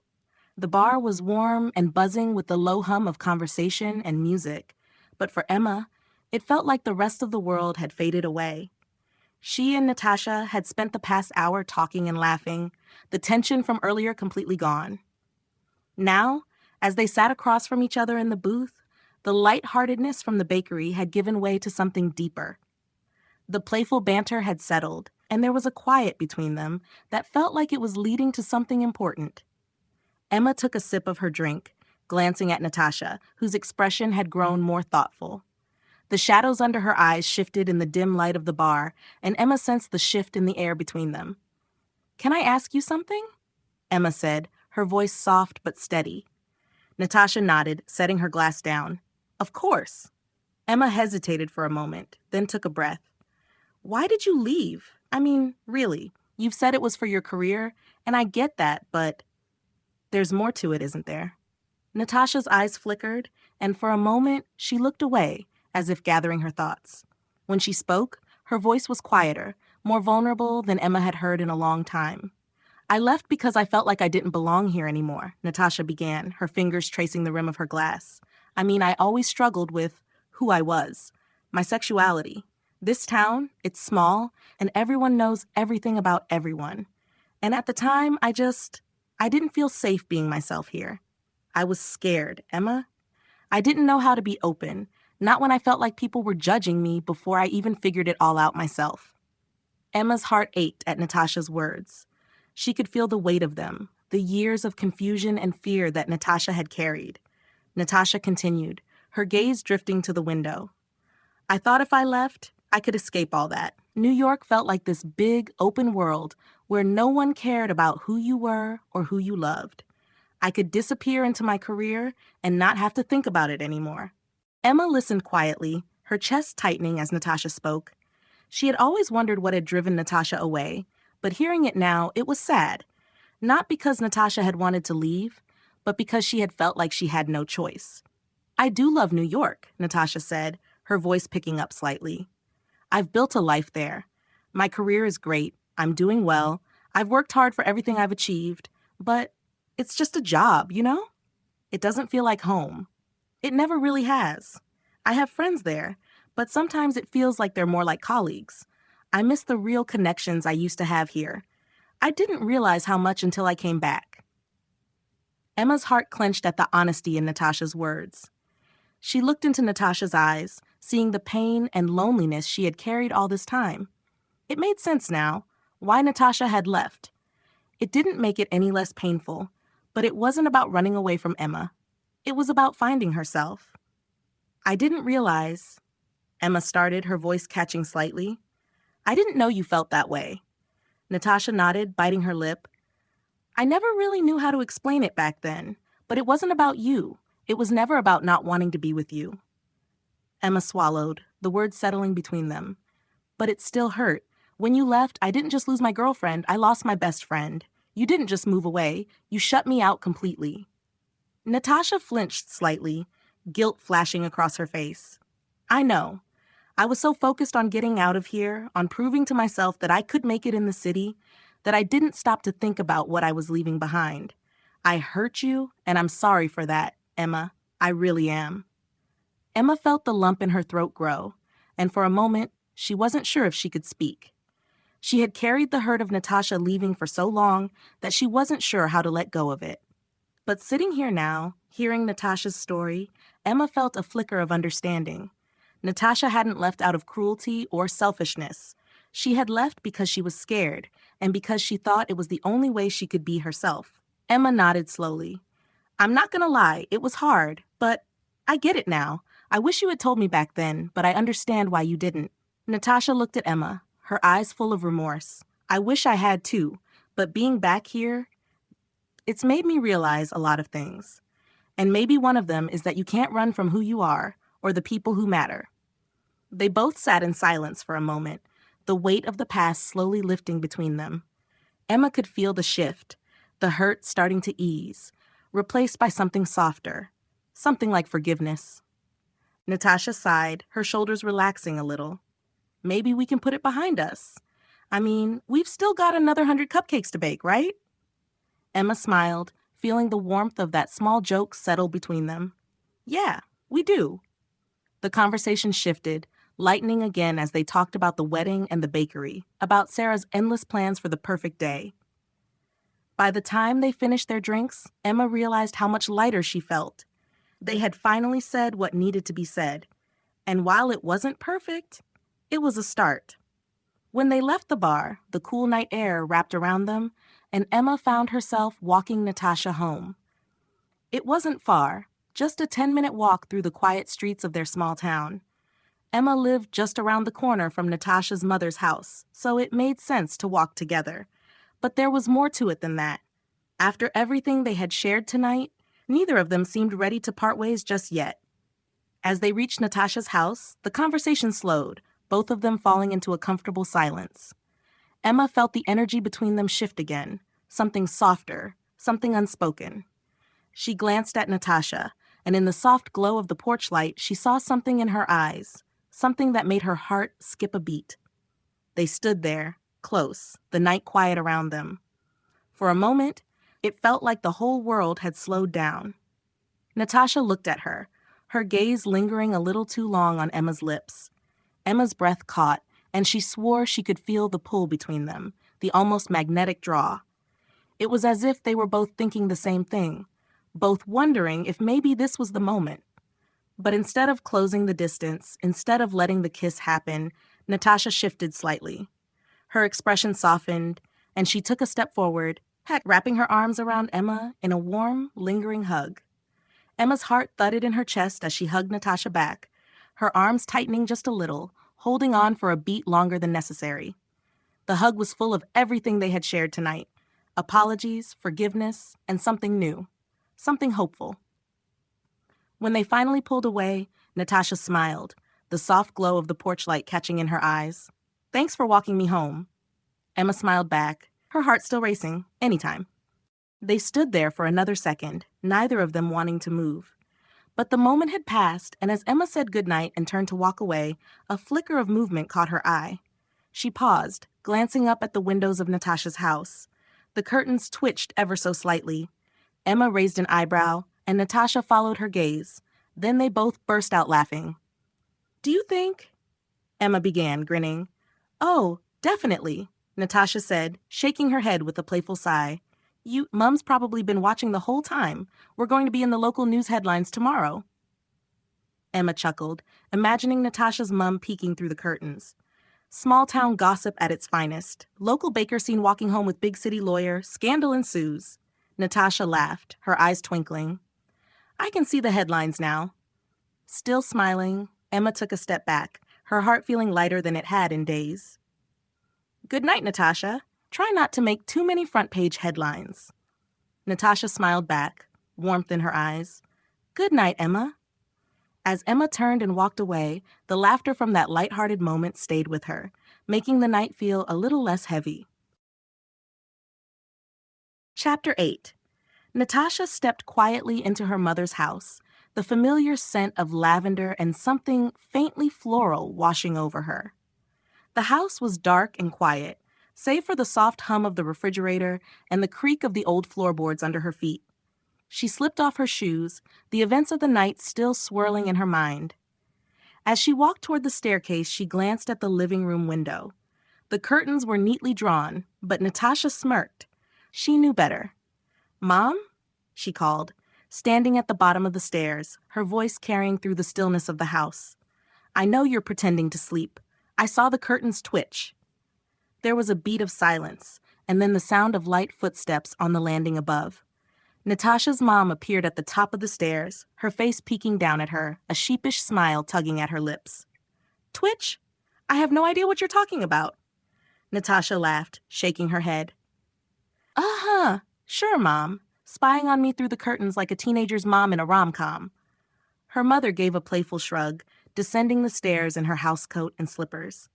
The bar was warm and buzzing with the low hum of conversation and music, but for Emma, it felt like the rest of the world had faded away. She and Natasha had spent the past hour talking and laughing, the tension from earlier completely gone. Now, as they sat across from each other in the booth, the lightheartedness from the bakery had given way to something deeper. The playful banter had settled, and there was a quiet between them that felt like it was leading to something important. Emma took a sip of her drink, glancing at Natasha, whose expression had grown more thoughtful. The shadows under her eyes shifted in the dim light of the bar, and Emma sensed the shift in the air between them. Can I ask you something? Emma said, her voice soft but steady. Natasha nodded, setting her glass down. Of course. Emma hesitated for a moment, then took a breath. Why did you leave? I mean, really, you've said it was for your career, and I get that, but there's more to it, isn't there? Natasha's eyes flickered, and for a moment, she looked away, as if gathering her thoughts. When she spoke, her voice was quieter, more vulnerable than Emma had heard in a long time. I left because I felt like I didn't belong here anymore, Natasha began, her fingers tracing the rim of her glass. I mean, I always struggled with who I was, my sexuality. This town, it's small, and everyone knows everything about everyone. And at the time, I didn't feel safe being myself here. I was scared, Emma. I didn't know how to be open, not when I felt like people were judging me before I even figured it all out myself. Emma's heart ached at Natasha's words. She could feel the weight of them, the years of confusion and fear that Natasha had carried. Natasha continued, her gaze drifting to the window. I thought if I left, I could escape all that. New York felt like this big, open world where no one cared about who you were or who you loved. I could disappear into my career and not have to think about it anymore. Emma listened quietly, her chest tightening as Natasha spoke. She had always wondered what had driven Natasha away, but hearing it now, it was sad. Not because Natasha had wanted to leave, but because she had felt like she had no choice. I do love New York, Natasha said, her voice picking up slightly. I've built a life there. My career is great. I'm doing well. I've worked hard for everything I've achieved, but it's just a job, you know? It doesn't feel like home. It never really has. I have friends there, but sometimes it feels like they're more like colleagues. I miss the real connections I used to have here. I didn't realize how much until I came back. Emma's heart clenched at the honesty in Natasha's words. She looked into Natasha's eyes, seeing the pain and loneliness she had carried all this time. It made sense now, why Natasha had left. It didn't make it any less painful, but it wasn't about running away from Emma. It was about finding herself. I didn't realize, Emma started, her voice catching slightly. I didn't know you felt that way. Natasha nodded, biting her lip. I never really knew how to explain it back then, but it wasn't about you. It was never about not wanting to be with you. Emma swallowed, the words settling between them. But it still hurt. When you left, I didn't just lose my girlfriend, I lost my best friend. You didn't just move away, you shut me out completely. Natasha flinched slightly, guilt flashing across her face. I know. I was so focused on getting out of here, on proving to myself that I could make it in the city, that I didn't stop to think about what I was leaving behind. I hurt you, and I'm sorry for that, Emma. I really am. Emma felt the lump in her throat grow, and for a moment, she wasn't sure if she could speak. She had carried the hurt of Natasha leaving for so long that she wasn't sure how to let go of it. But sitting here now, hearing Natasha's story, Emma felt a flicker of understanding. Natasha hadn't left out of cruelty or selfishness. She had left because she was scared, and because she thought it was the only way she could be herself. Emma nodded slowly. I'm not gonna lie, it was hard, but I get it now. I wish you had told me back then, but I understand why you didn't. Natasha looked at Emma, her eyes full of remorse. I wish I had too, but being back here, it's made me realize a lot of things. And maybe one of them is that you can't run from who you are or the people who matter. They both sat in silence for a moment, the weight of the past slowly lifting between them. Emma could feel the shift, the hurt starting to ease, replaced by something softer, something like forgiveness. Natasha sighed, her shoulders relaxing a little. Maybe we can put it behind us. I mean, we've still got another 100 cupcakes to bake, right? Emma smiled, feeling the warmth of that small joke settle between them. Yeah, we do. The conversation shifted, lightening again as they talked about the wedding and the bakery, about Sarah's endless plans for the perfect day. By the time they finished their drinks, Emma realized how much lighter she felt. They had finally said what needed to be said. And while it wasn't perfect, it was a start. When they left the bar, the cool night air wrapped around them, and Emma found herself walking Natasha home. It wasn't far, just a 10-minute walk through the quiet streets of their small town. Emma lived just around the corner from Natasha's mother's house, so it made sense to walk together. But there was more to it than that. After everything they had shared tonight, neither of them seemed ready to part ways just yet. As they reached Natasha's house, the conversation slowed, both of them falling into a comfortable silence. Emma felt the energy between them shift again, something softer, something unspoken. She glanced at Natasha, and in the soft glow of the porch light, she saw something in her eyes, something that made her heart skip a beat. They stood there, close, the night quiet around them. For a moment, it felt like the whole world had slowed down. Natasha looked at her, her gaze lingering a little too long on Emma's lips. Emma's breath caught, and she swore she could feel the pull between them, the almost magnetic draw. It was as if they were both thinking the same thing, both wondering if maybe this was the moment. But instead of closing the distance, instead of letting the kiss happen, Natasha shifted slightly. Her expression softened, and she took a step forward, wrapping her arms around Emma in a warm, lingering hug. Emma's heart thudded in her chest as she hugged Natasha back, her arms tightening just a little, holding on for a beat longer than necessary. The hug was full of everything they had shared tonight: apologies, forgiveness, and something new, something hopeful. When they finally pulled away, Natasha smiled, the soft glow of the porch light catching in her eyes. "Thanks for walking me home." Emma smiled back, her heart still racing. "Anytime." They stood there for another second, neither of them wanting to move. But the moment had passed, and as Emma said goodnight and turned to walk away, a flicker of movement caught her eye. She paused, glancing up at the windows of Natasha's house. The curtains twitched ever so slightly. Emma raised an eyebrow, and Natasha followed her gaze. Then they both burst out laughing. "Do you think—" Emma began, grinning. "Oh, definitely," Natasha said, shaking her head with a playful sigh. Mum's probably been watching the whole time. We're going to be in the local news headlines tomorrow." Emma chuckled, imagining Natasha's mum peeking through the curtains. Small-town gossip at its finest. Local baker seen walking home with big city lawyer. Scandal ensues. Natasha laughed, her eyes twinkling. "I can see the headlines now." Still smiling, Emma took a step back, her heart feeling lighter than it had in days. "Good night, Natasha. Try not to make too many front-page headlines." Natasha smiled back, warmth in her eyes. "Good night, Emma." As Emma turned and walked away, the laughter from that light-hearted moment stayed with her, making the night feel a little less heavy. Chapter 8. Natasha stepped quietly into her mother's house, the familiar scent of lavender and something faintly floral washing over her. The house was dark and quiet, save for the soft hum of the refrigerator and the creak of the old floorboards under her feet. She slipped off her shoes, the events of the night still swirling in her mind. As she walked toward the staircase, she glanced at the living room window. The curtains were neatly drawn, but Natasha smirked. She knew better. "Mom?" she called, standing at the bottom of the stairs, her voice carrying through the stillness of the house. "I know you're pretending to sleep. I saw the curtains twitch." There was a beat of silence, and then the sound of light footsteps on the landing above. Natasha's mom appeared at the top of the stairs, her face peeking down at her, a sheepish smile tugging at her lips. "Twitch? I have no idea what you're talking about." Natasha laughed, shaking her head. "Uh-huh. Sure, Mom. Spying on me through the curtains like a teenager's mom in a rom-com." Her mother gave a playful shrug, descending the stairs in her housecoat and slippers.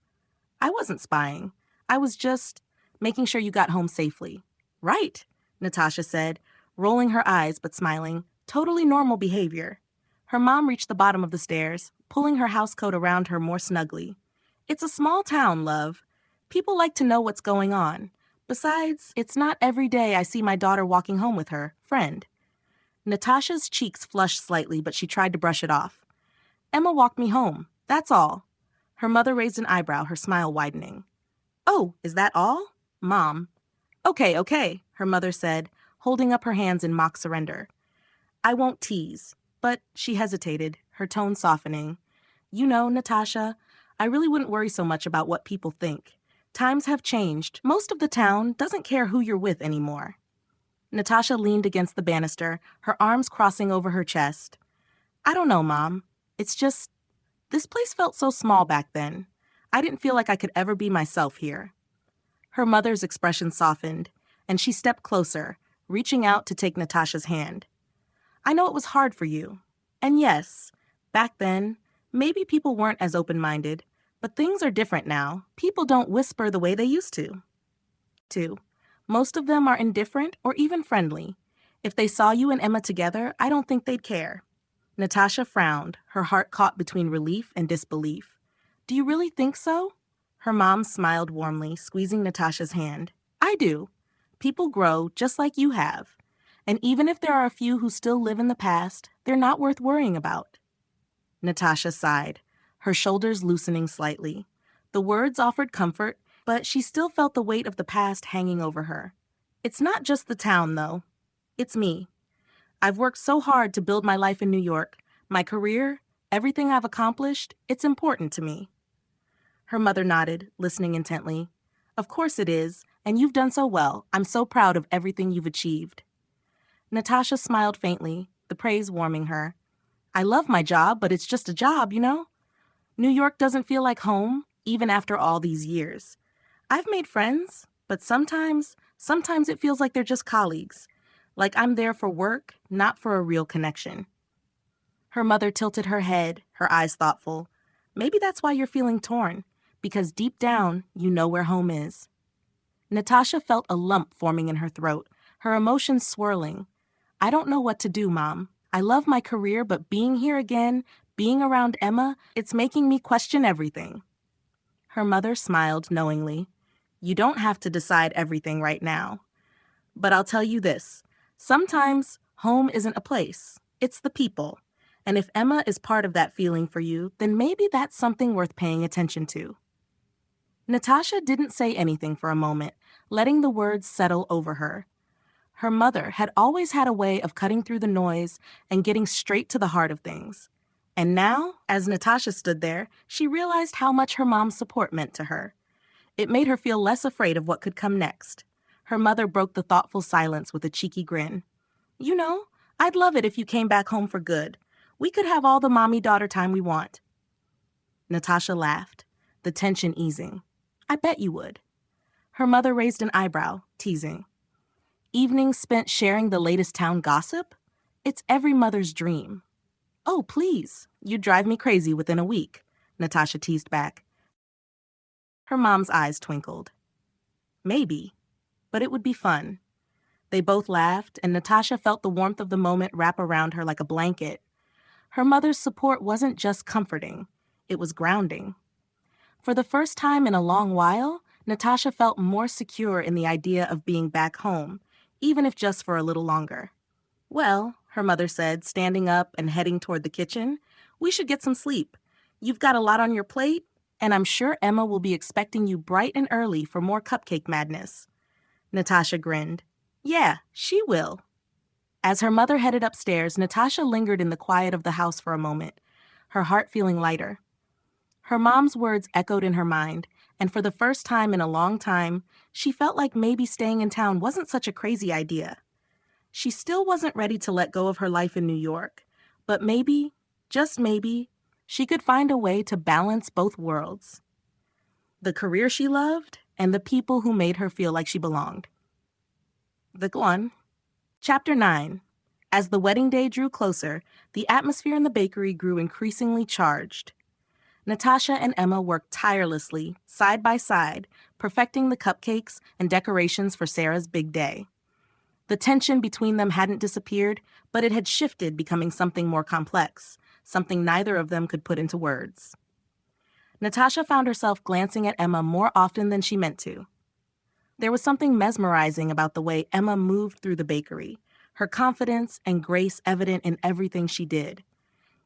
"I wasn't spying. I was just making sure you got home safely." "Right," Natasha said, rolling her eyes but smiling. Totally normal behavior. Her mom reached the bottom of the stairs, pulling her housecoat around her more snugly. "It's a small town, love. People like to know what's going on. Besides, it's not every day I see my daughter walking home with her friend." Natasha's cheeks flushed slightly, but she tried to brush it off. "Emma walked me home. That's all." Her mother raised an eyebrow, her smile widening. "Oh, is that all?" "Mom." Okay, her mother said, holding up her hands in mock surrender. "I won't tease." But she hesitated, her tone softening. "You know, Natasha, I really wouldn't worry so much about what people think. Times have changed. Most of the town doesn't care who you're with anymore." Natasha leaned against the banister, her arms crossing over her chest. "I don't know, Mom. It's just, this place felt so small back then. I didn't feel like I could ever be myself here." Her mother's expression softened, and she stepped closer, reaching out to take Natasha's hand. "I know it was hard for you. And yes, back then, maybe people weren't as open-minded, but things are different now. People don't whisper the way they used to. Most of them are indifferent or even friendly. If they saw you and Emma together, I don't think they'd care." Natasha frowned, her heart caught between relief and disbelief. "Do you really think so?" Her mom smiled warmly, squeezing Natasha's hand. "I do. People grow just like you have. And even if there are a few who still live in the past, they're not worth worrying about." Natasha sighed, her shoulders loosening slightly. The words offered comfort, but she still felt the weight of the past hanging over her. It's not just the town, though. It's me. I've worked so hard to build my life in New York. My career, everything I've accomplished, it's important to me. Her mother nodded, listening intently. Of course it is, and you've done so well. I'm so proud of everything you've achieved. Natasha smiled faintly, the praise warming her. I love my job, but it's just a job, you know? New York doesn't feel like home, even after all these years. I've made friends, but sometimes it feels like they're just colleagues. Like I'm there for work, not for a real connection. Her mother tilted her head, her eyes thoughtful. Maybe that's why you're feeling torn, because deep down, you know where home is. Natasha felt a lump forming in her throat, her emotions swirling. I don't know what to do, Mom. I love my career, but being here again, being around Emma, it's making me question everything. Her mother smiled knowingly. You don't have to decide everything right now. But I'll tell you this. Sometimes home isn't a place. It's the people. And if Emma is part of that feeling for you, then maybe that's something worth paying attention to. Natasha didn't say anything for a moment, letting the words settle over her. Her mother had always had a way of cutting through the noise and getting straight to the heart of things. And now, as Natasha stood there, she realized how much her mom's support meant to her. It made her feel less afraid of what could come next. Her mother broke the thoughtful silence with a cheeky grin. You know, I'd love it if you came back home for good. We could have all the mommy-daughter time we want. Natasha laughed, the tension easing. I bet you would. Her mother raised an eyebrow, teasing. Evenings spent sharing the latest town gossip? It's every mother's dream. Oh, please, you'd drive me crazy within a week, Natasha teased back. Her mom's eyes twinkled. Maybe, but it would be fun. They both laughed, and Natasha felt the warmth of the moment wrap around her like a blanket. Her mother's support wasn't just comforting, it was grounding. For the first time in a long while, Natasha felt more secure in the idea of being back home, even if just for a little longer. Well, her mother said, standing up and heading toward the kitchen, we should get some sleep. You've got a lot on your plate, and I'm sure Emma will be expecting you bright and early for more cupcake madness. Natasha grinned. Yeah, she will. As her mother headed upstairs, Natasha lingered in the quiet of the house for a moment, her heart feeling lighter. Her mom's words echoed in her mind, and for the first time in a long time, she felt like maybe staying in town wasn't such a crazy idea. She still wasn't ready to let go of her life in New York, but maybe, just maybe, she could find a way to balance both worlds. The career she loved and the people who made her feel like she belonged. Go on. Chapter 9. As the wedding day drew closer, the atmosphere in the bakery grew increasingly charged. Natasha and Emma worked tirelessly, side by side, perfecting the cupcakes and decorations for Sarah's big day. The tension between them hadn't disappeared, but it had shifted, becoming something more complex, something neither of them could put into words. Natasha found herself glancing at Emma more often than she meant to. There was something mesmerizing about the way Emma moved through the bakery, her confidence and grace evident in everything she did.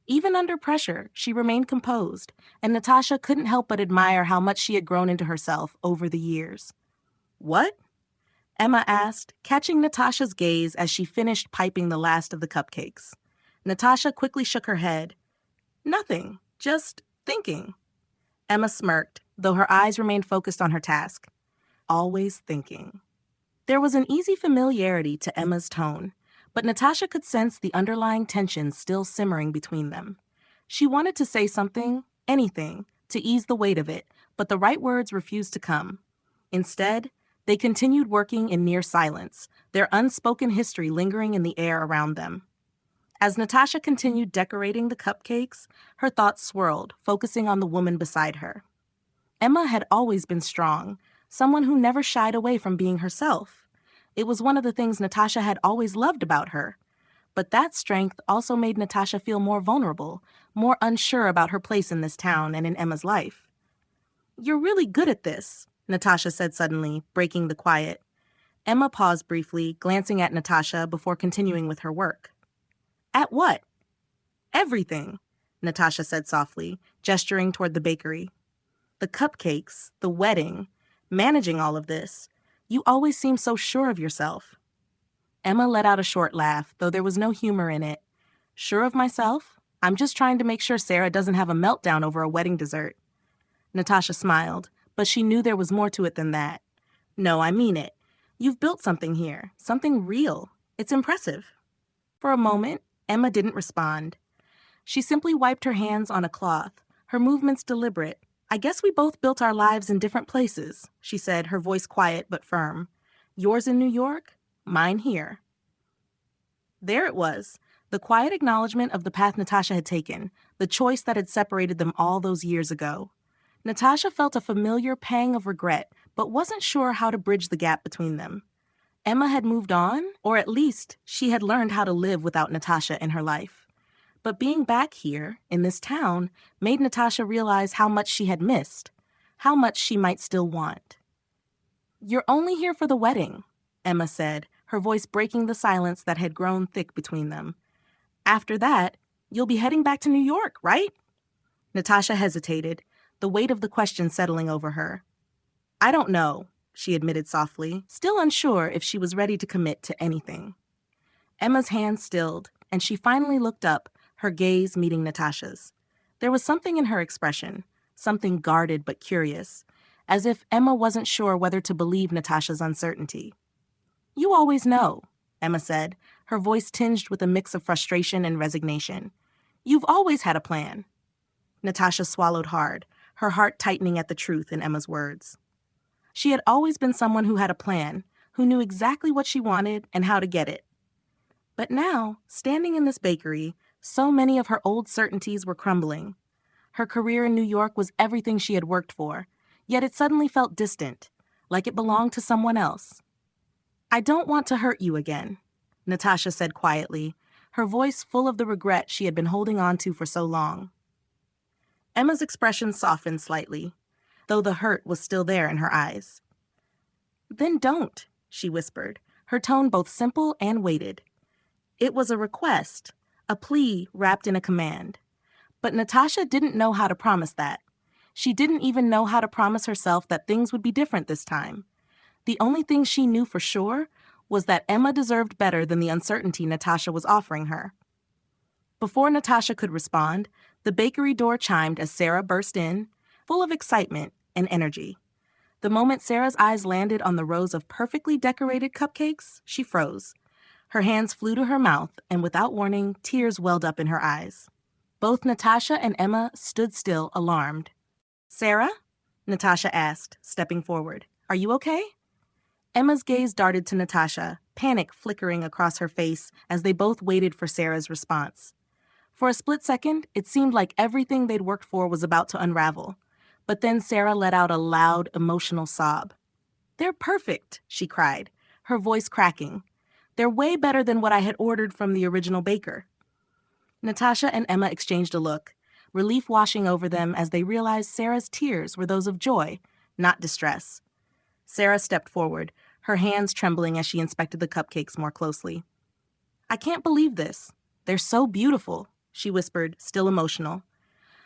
Even under pressure, she remained composed, and Natasha couldn't help but admire how much she had grown into herself over the years. What? Emma asked, catching Natasha's gaze as she finished piping the last of the cupcakes. Natasha quickly shook her head. Nothing, just thinking. Emma smirked, though her eyes remained focused on her task. Always thinking. There was an easy familiarity to Emma's tone, but Natasha could sense the underlying tension still simmering between them. She wanted to say something, anything, to ease the weight of it, but the right words refused to come. Instead, they continued working in near silence, their unspoken history lingering in the air around them. As Natasha continued decorating the cupcakes, her thoughts swirled, focusing on the woman beside her. Emma had always been strong, someone who never shied away from being herself. It was one of the things Natasha had always loved about her. But that strength also made Natasha feel more vulnerable, more unsure about her place in this town and in Emma's life. You're really good at this, Natasha said suddenly, breaking the quiet. Emma paused briefly, glancing at Natasha before continuing with her work. At what? Everything. Natasha said softly, gesturing toward the bakery. The cupcakes, the wedding, managing all of this. You always seem so sure of yourself. Emma let out a short laugh, though there was no humor in it. Sure of myself? I'm just trying to make sure Sarah doesn't have a meltdown over a wedding dessert. Natasha smiled, but she knew there was more to it than that. No, I mean it. You've built something here, something real. It's impressive. For a moment, Emma didn't respond. She simply wiped her hands on a cloth, her movements deliberate. I guess we both built our lives in different places, she said, her voice quiet but firm. Yours in New York, mine here. There it was, the quiet acknowledgement of the path Natasha had taken, the choice that had separated them all those years ago. Natasha felt a familiar pang of regret, but wasn't sure how to bridge the gap between them. Emma had moved on, or at least she had learned how to live without Natasha in her life. But being back here, in this town, made Natasha realize how much she had missed, how much she might still want. You're only here for the wedding, Emma said, her voice breaking the silence that had grown thick between them. After that, you'll be heading back to New York, right? Natasha hesitated, the weight of the question settling over her. I don't know, she admitted softly, still unsure if she was ready to commit to anything. Emma's hand stilled, and she finally looked up, her gaze meeting Natasha's. There was something in her expression, something guarded but curious, as if Emma wasn't sure whether to believe Natasha's uncertainty. You always know, Emma said, her voice tinged with a mix of frustration and resignation. You've always had a plan. Natasha swallowed hard, her heart tightening at the truth in Emma's words. She had always been someone who had a plan, who knew exactly what she wanted and how to get it. But now, standing in this bakery, so many of her old certainties were crumbling. Her career in New York was everything she had worked for, yet it suddenly felt distant, like it belonged to someone else. I don't want to hurt you again, Natasha said quietly, her voice full of the regret she had been holding on to for so long. Emma's expression softened slightly, though the hurt was still there in her eyes. Then don't, she whispered, her tone both simple and weighted. It was a request, a plea wrapped in a command. But Natasha didn't know how to promise that. She didn't even know how to promise herself that things would be different this time. The only thing she knew for sure was that Emma deserved better than the uncertainty Natasha was offering her. Before Natasha could respond, the bakery door chimed as Sarah burst in, full of excitement and energy. The moment Sarah's eyes landed on the rows of perfectly decorated cupcakes, she froze. Her hands flew to her mouth, and without warning, tears welled up in her eyes. Both Natasha and Emma stood still, alarmed. Sarah? Natasha asked, stepping forward. Are you okay? Emma's gaze darted to Natasha, panic flickering across her face as they both waited for Sarah's response. For a split second, it seemed like everything they'd worked for was about to unravel. But then Sarah let out a loud, emotional sob. They're perfect, she cried, her voice cracking. They're way better than what I had ordered from the original baker. Natasha and Emma exchanged a look, relief washing over them as they realized Sarah's tears were those of joy, not distress. Sarah stepped forward, her hands trembling as she inspected the cupcakes more closely. I can't believe this. They're so beautiful, she whispered, still emotional.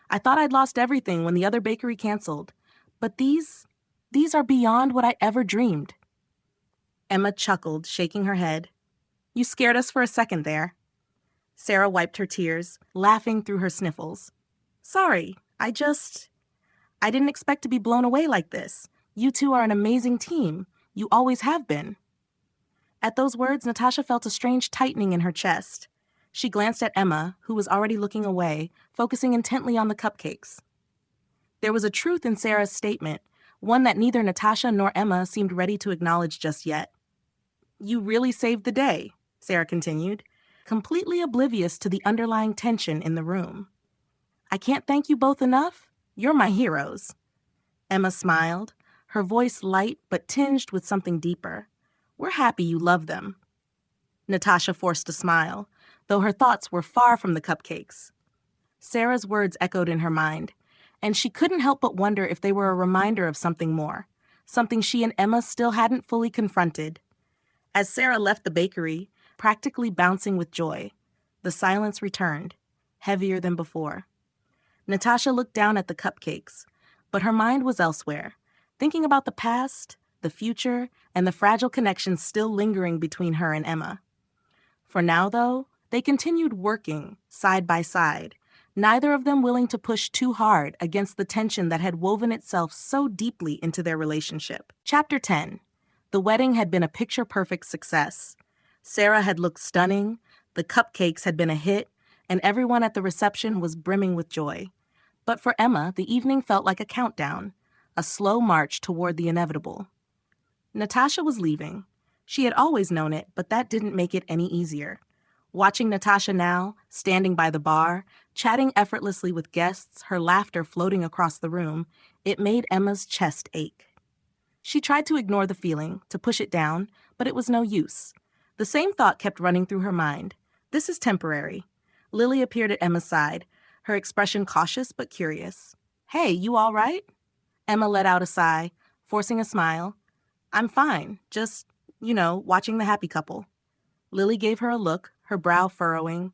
I thought I'd lost everything when the other bakery canceled, but these are beyond what I ever dreamed. Emma chuckled, shaking her head. You scared us for a second there. Sarah wiped her tears, laughing through her sniffles. Sorry, I didn't expect to be blown away like this. You two are an amazing team. You always have been. At those words, Natasha felt a strange tightening in her chest. She glanced at Emma, who was already looking away, focusing intently on the cupcakes. There was a truth in Sarah's statement, one that neither Natasha nor Emma seemed ready to acknowledge just yet. You really saved the day, Sarah continued, completely oblivious to the underlying tension in the room. I can't thank you both enough. You're my heroes. Emma smiled, her voice light but tinged with something deeper. We're happy you love them. Natasha forced a smile, though her thoughts were far from the cupcakes. Sarah's words echoed in her mind, and she couldn't help but wonder if they were a reminder of something more, something she and Emma still hadn't fully confronted. As Sarah left the bakery, practically bouncing with joy, the silence returned, heavier than before. Natasha looked down at the cupcakes, but her mind was elsewhere, thinking about the past, the future, and the fragile connections still lingering between her and Emma. For now, though, they continued working side by side, neither of them willing to push too hard against the tension that had woven itself so deeply into their relationship. Chapter 10. The wedding had been a picture-perfect success. Sarah had looked stunning, the cupcakes had been a hit, and everyone at the reception was brimming with joy. But for Emma, the evening felt like a countdown, a slow march toward the inevitable. Natasha was leaving. She had always known it, but that didn't make it any easier. Watching Natasha now, standing by the bar, chatting effortlessly with guests, her laughter floating across the room, it made Emma's chest ache. She tried to ignore the feeling, to push it down, but it was no use. The same thought kept running through her mind. This is temporary. Lily appeared at Emma's side, her expression cautious but curious. "Hey, you all right?" Emma let out a sigh, forcing a smile. "I'm fine, just, watching the happy couple." Lily gave her a look, her brow furrowing.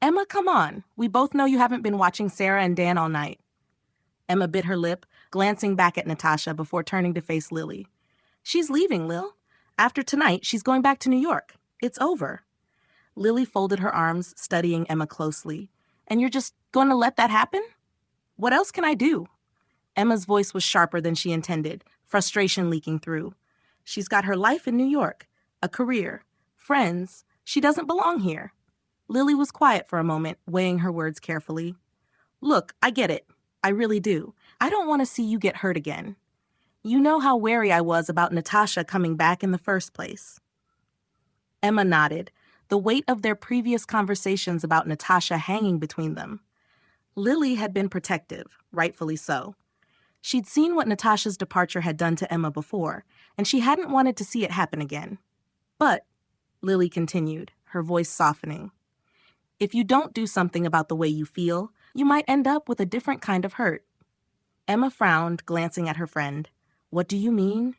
"Emma, come on. We both know you haven't been watching Sarah and Dan all night." Emma bit her lip, glancing back at Natasha before turning to face Lily. "She's leaving, Lil. After tonight, she's going back to New York. It's over." Lily folded her arms, studying Emma closely. "And you're just going to let that happen? What else can I do?" Emma's voice was sharper than she intended, frustration leaking through. "She's got her life in New York, a career, friends. She doesn't belong here." Lily was quiet for a moment, weighing her words carefully. "Look, I get it. I really do. I don't want to see you get hurt again. You know how wary I was about Natasha coming back in the first place." Emma nodded, the weight of their previous conversations about Natasha hanging between them. Lily had been protective, rightfully so. She'd seen what Natasha's departure had done to Emma before, and she hadn't wanted to see it happen again. "But," Lily continued, her voice softening, "if you don't do something about the way you feel, you might end up with a different kind of hurt." Emma frowned, glancing at her friend. "What do you mean?"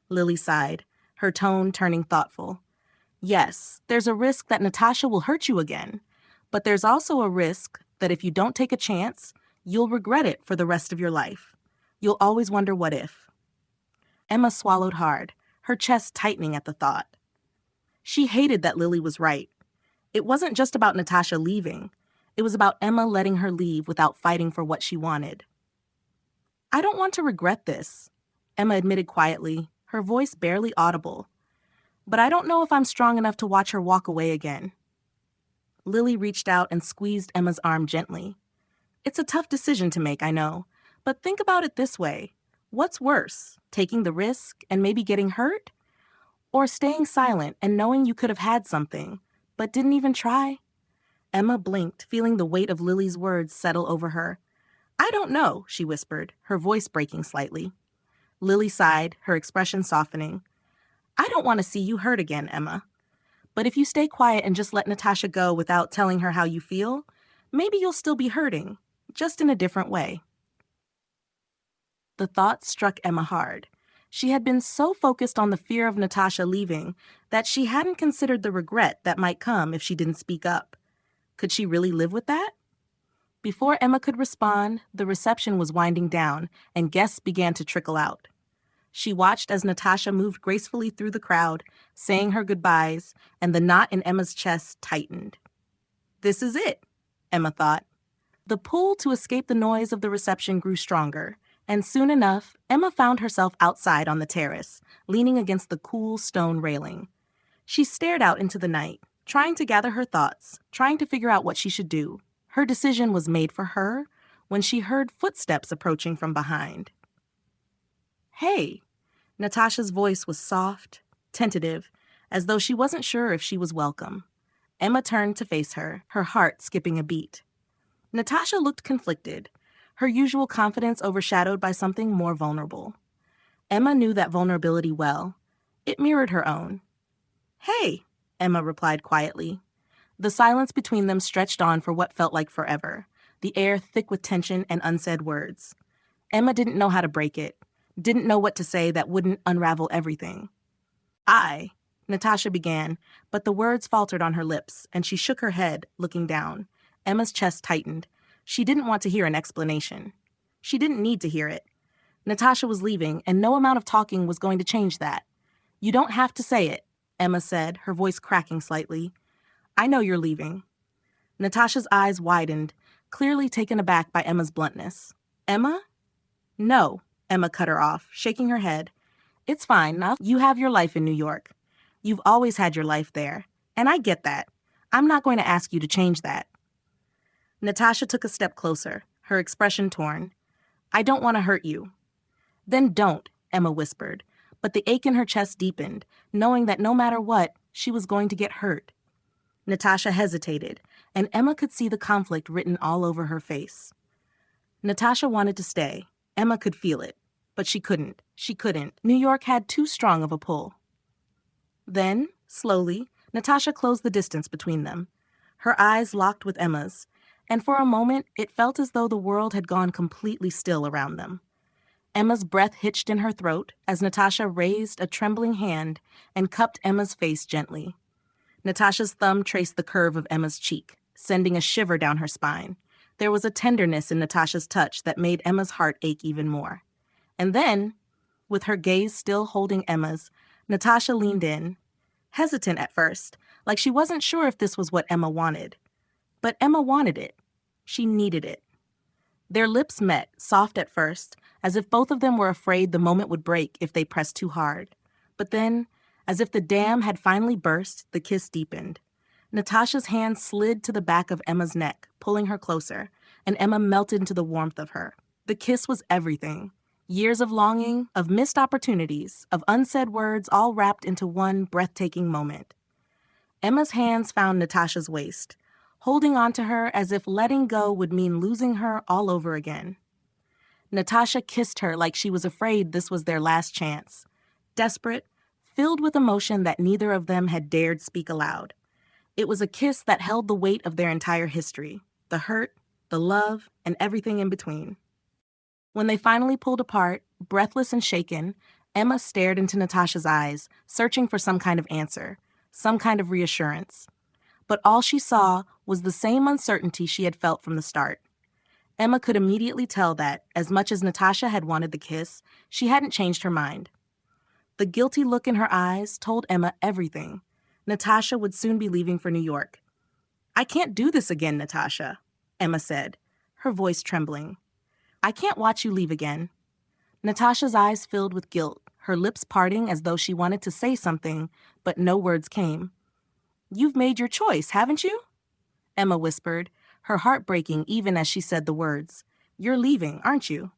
Lily sighed, her tone turning thoughtful. "Yes, there's a risk that Natasha will hurt you again, but there's also a risk that if you don't take a chance, you'll regret it for the rest of your life. You'll always wonder what if." Emma swallowed hard, her chest tightening at the thought. She hated that Lily was right. It wasn't just about Natasha leaving. It was about Emma letting her leave without fighting for what she wanted. "I don't want to regret this," Emma admitted quietly, her voice barely audible. "But I don't know if I'm strong enough to watch her walk away again." Lily reached out and squeezed Emma's arm gently. "It's a tough decision to make, I know, but think about it this way. What's worse, taking the risk and maybe getting hurt? Or staying silent and knowing you could have had something, but didn't even try?" Emma blinked, feeling the weight of Lily's words settle over her. "I don't know," she whispered, her voice breaking slightly. Lily sighed, her expression softening. "I don't want to see you hurt again, Emma. But if you stay quiet and just let Natasha go without telling her how you feel, maybe you'll still be hurting, just in a different way." The thought struck Emma hard. She had been so focused on the fear of Natasha leaving that she hadn't considered the regret that might come if she didn't speak up. Could she really live with that? Before Emma could respond, the reception was winding down and guests began to trickle out. She watched as Natasha moved gracefully through the crowd, saying her goodbyes, and the knot in Emma's chest tightened. This is it, Emma thought. The pull to escape the noise of the reception grew stronger, and soon enough, Emma found herself outside on the terrace, leaning against the cool stone railing. She stared out into the night, trying to gather her thoughts, trying to figure out what she should do. Her decision was made for her when she heard footsteps approaching from behind. "Hey!" Natasha's voice was soft, tentative, as though she wasn't sure if she was welcome. Emma turned to face her, her heart skipping a beat. Natasha looked conflicted, her usual confidence overshadowed by something more vulnerable. Emma knew that vulnerability well. It mirrored her own. "Hey!" Emma replied quietly. The silence between them stretched on for what felt like forever, the air thick with tension and unsaid words. Emma didn't know how to break it, didn't know what to say that wouldn't unravel everything. Natasha began, but the words faltered on her lips, and she shook her head, looking down. Emma's chest tightened. She didn't want to hear an explanation. She didn't need to hear it. Natasha was leaving, and no amount of talking was going to change that. You don't have to say it, Emma said, her voice cracking slightly. I know you're leaving. Natasha's eyes widened, clearly taken aback by Emma's bluntness. Emma? No, Emma cut her off, shaking her head. It's fine, now you have your life in New York. You've always had your life there, and I get that. I'm not going to ask you to change that. Natasha took a step closer, her expression torn. I don't want to hurt you. Then don't, Emma whispered, but the ache in her chest deepened, knowing that no matter what, she was going to get hurt. Natasha hesitated, and Emma could see the conflict written all over her face. Natasha wanted to stay. Emma could feel it, but she couldn't. She couldn't. New York had too strong of a pull. Then, slowly, Natasha closed the distance between them. Her eyes locked with Emma's, and for a moment it felt as though the world had gone completely still around them. Emma's breath hitched in her throat as Natasha raised a trembling hand and cupped Emma's face gently. Natasha's thumb traced the curve of Emma's cheek, sending a shiver down her spine. There was a tenderness in Natasha's touch that made Emma's heart ache even more. And then, with her gaze still holding Emma's, Natasha leaned in, hesitant at first, like she wasn't sure if this was what Emma wanted. But Emma wanted it. She needed it. Their lips met, soft at first, as if both of them were afraid the moment would break if they pressed too hard. But then, as if the dam had finally burst, the kiss deepened. Natasha's hand slid to the back of Emma's neck, pulling her closer, and Emma melted into the warmth of her. The kiss was everything. Years of longing, of missed opportunities, of unsaid words all wrapped into one breathtaking moment. Emma's hands found Natasha's waist, holding on to her as if letting go would mean losing her all over again. Natasha kissed her like she was afraid this was their last chance, desperate, filled with emotion that neither of them had dared speak aloud. It was a kiss that held the weight of their entire history, the hurt, the love, and everything in between. When they finally pulled apart, breathless and shaken, Emma stared into Natasha's eyes, searching for some kind of answer, some kind of reassurance. But all she saw was the same uncertainty she had felt from the start. Emma could immediately tell that, as much as Natasha had wanted the kiss, she hadn't changed her mind. The guilty look in her eyes told Emma everything. Natasha would soon be leaving for New York. I can't do this again, Natasha, Emma said, her voice trembling. I can't watch you leave again. Natasha's eyes filled with guilt, her lips parting as though she wanted to say something, but no words came. You've made your choice, haven't you? Emma whispered, her heart breaking even as she said the words. You're leaving, aren't you?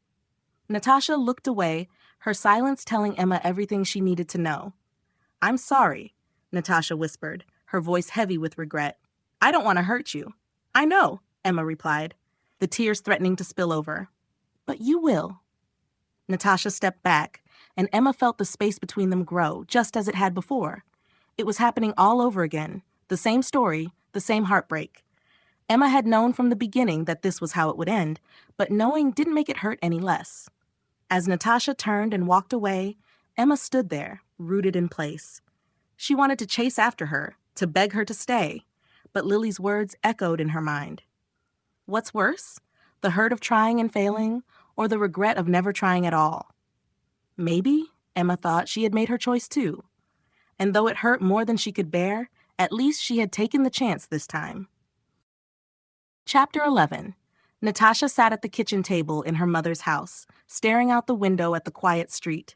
Natasha looked away, her silence telling Emma everything she needed to know. I'm sorry, Natasha whispered, her voice heavy with regret. I don't want to hurt you. I know, Emma replied, the tears threatening to spill over. But you will. Natasha stepped back, and Emma felt the space between them grow, just as it had before. It was happening all over again, the same story, the same heartbreak. Emma had known from the beginning that this was how it would end, but knowing didn't make it hurt any less. As Natasha turned and walked away, Emma stood there, rooted in place. She wanted to chase after her, to beg her to stay, but Lily's words echoed in her mind. What's worse, the hurt of trying and failing, or the regret of never trying at all? Maybe, Emma thought, she had made her choice too. And though it hurt more than she could bear, at least she had taken the chance this time. Chapter 11. Natasha sat at the kitchen table in her mother's house, staring out the window at the quiet street.